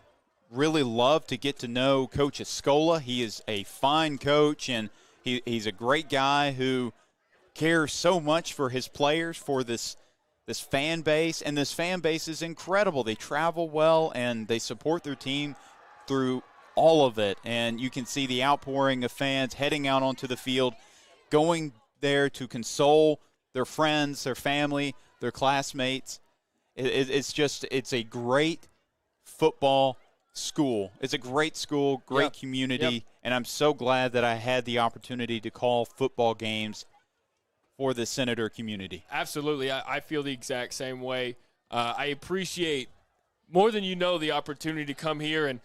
really love to get to know Coach Escola. He is a fine coach, and he's a great guy who cares so much for his players, for this fan base, and this fan base is incredible. They travel well, and they support their team through all of it, and you can see the outpouring of fans heading out onto the field, going there to console their friends, their family, their classmates. It's a great football school. It's a great school, great community, and I'm so glad that I had the opportunity to call football games for the Senator community. Absolutely. I feel the exact same way. I appreciate more than you know the opportunity to come here and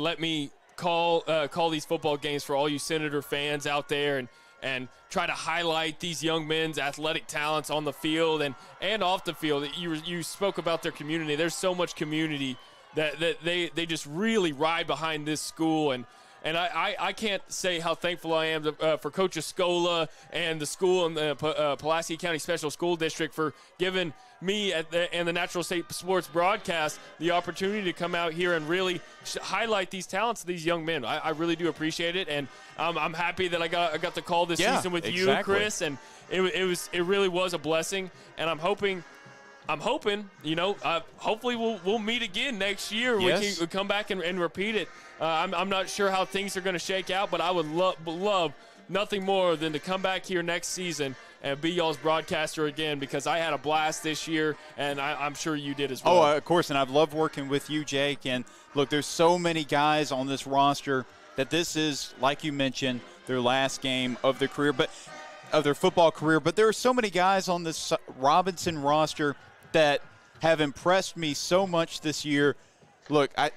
let me call these football games for all you Senator fans out there and try to highlight these young men's athletic talents on the field and off the field. You spoke about their community. There's so much community that they just really ride behind this school, and I can't say how thankful I am for Coach Escola and the school and the Pulaski County Special School District for giving me and the Natural State Sports broadcast the opportunity to come out here and really highlight these talents of these young men. I really do appreciate it, and I'm happy that I got to call this season with you, Chris, and it really was a blessing, and I'm hoping, hopefully we'll meet again next year. Yes. We can come back and repeat it. I'm not sure how things are going to shake out, but I would love nothing more than to come back here next season and be y'all's broadcaster again, because I had a blast this year, and I'm sure you did as well. Oh, of course, and I've loved working with you, Jake. And, look, there's so many guys on this roster that this is, like you mentioned, their last game of their career, but of their football career. But there are so many guys on this Robinson roster that have impressed me so much this year. Look, at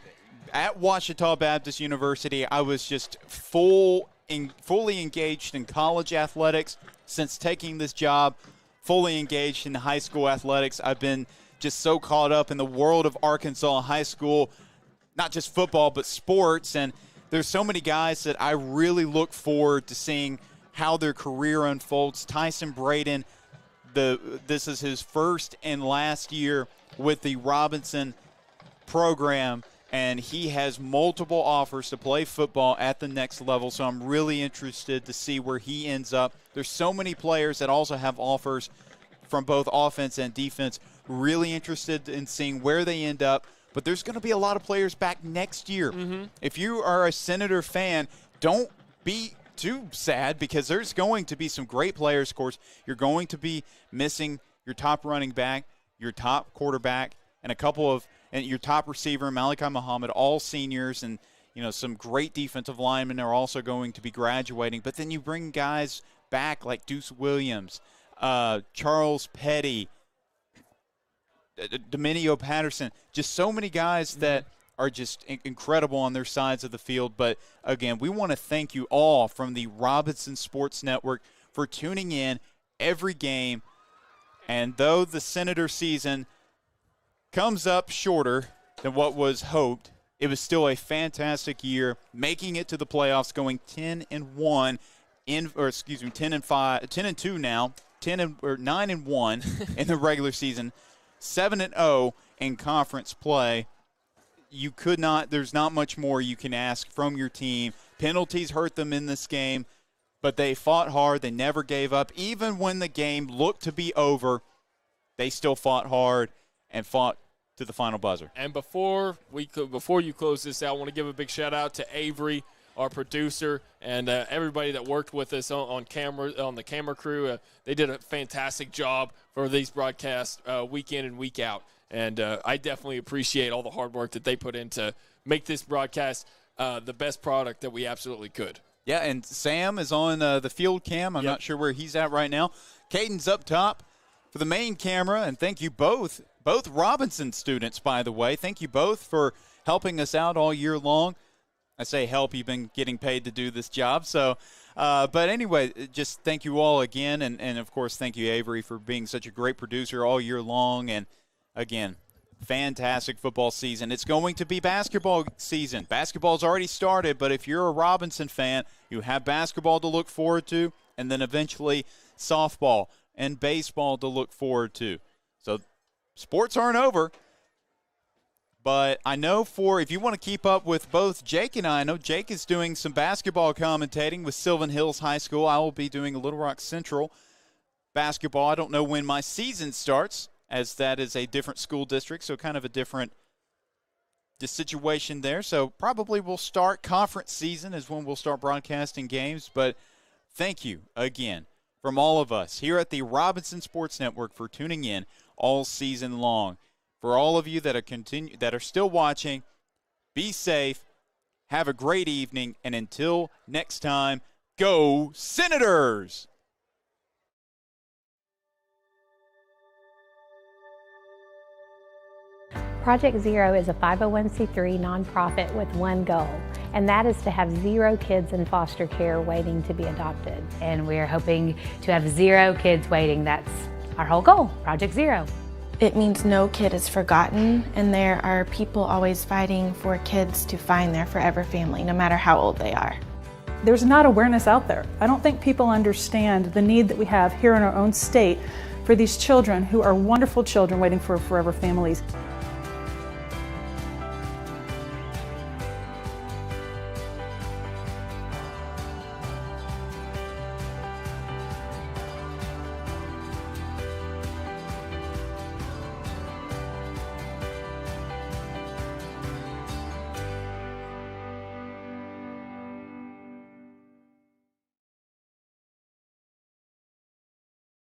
Ouachita Baptist University, I was just fully engaged in college athletics. Since taking this job, fully engaged in high school athletics. I've been just so caught up in the world of Arkansas high school, not just football, but sports. And there's so many guys that I really look forward to seeing how their career unfolds. Tyson Braden, this is his first and last year with the Robinson program, and he has multiple offers to play football at the next level, so I'm really interested to see where he ends up. There's so many players that also have offers from both offense and defense. Really interested in seeing where they end up, but there's going to be a lot of players back next year. Mm-hmm. If you are a Senator fan, don't be too sad, because there's going to be some great players. Of course, you're going to be missing your top running back, your top quarterback, and your top receiver, Malachi Muhammad, all seniors, and some great defensive linemen are also going to be graduating. But then you bring guys back like Deuce Williams, Charles Petty, Dominio Patterson, just so many guys that are just incredible on their sides of the field. But again, we want to thank you all from the Robinson Sports Network for tuning in every game. And though the Senator season comes up shorter than what was hoped, it was still a fantastic year, making it to the playoffs, going 10-1 10-2 now, 9-1 in the regular season, 7-0 in conference play. There's not much more you can ask from your team. Penalties hurt them in this game, but they fought hard. They never gave up. Even when the game looked to be over, they still fought hard and fought to the final buzzer. And before you close this out, I want to give a big shout out to Avery, our producer, and everybody that worked with us on camera, on the camera crew. They did a fantastic job for these broadcasts week in and week out. And I definitely appreciate all the hard work that they put in to make this broadcast the best product that we absolutely could. Yeah, and Sam is on the field cam. I'm not sure where he's at right now. Caden's up top for the main camera, and thank you both Robinson students, by the way. Thank you both for helping us out all year long. I say help, you've been getting paid to do this job. So, but anyway, just thank you all again, and of course, thank you, Avery, for being such a great producer all year long. And again, fantastic football season. It's going to be basketball season. Basketball's already started, but if you're a Robinson fan, you have basketball to look forward to, and then eventually softball and baseball to look forward to. So sports aren't over, But I know if you want to keep up with both Jake and I know Jake is doing some basketball commentating with Sylvan Hills High School. I will be doing a Little Rock Central basketball. I don't know when my season starts, as that is a different school district, so kind of a different situation there. So probably we'll start conference season is when we'll start broadcasting games. But thank you again from all of us here at the Robinson Sports Network for tuning in all season long. For all of you that are still watching, be safe, have a great evening, and until next time, go Senators! Project Zero is a 501c3 nonprofit with one goal, and that is to have 0 kids in foster care waiting to be adopted. And we're hoping to have 0 kids waiting. That's our whole goal, Project Zero. It means no kid is forgotten, and there are people always fighting for kids to find their forever family, no matter how old they are. There's not awareness out there. I don't think people understand the need that we have here in our own state for these children who are wonderful children waiting for forever families.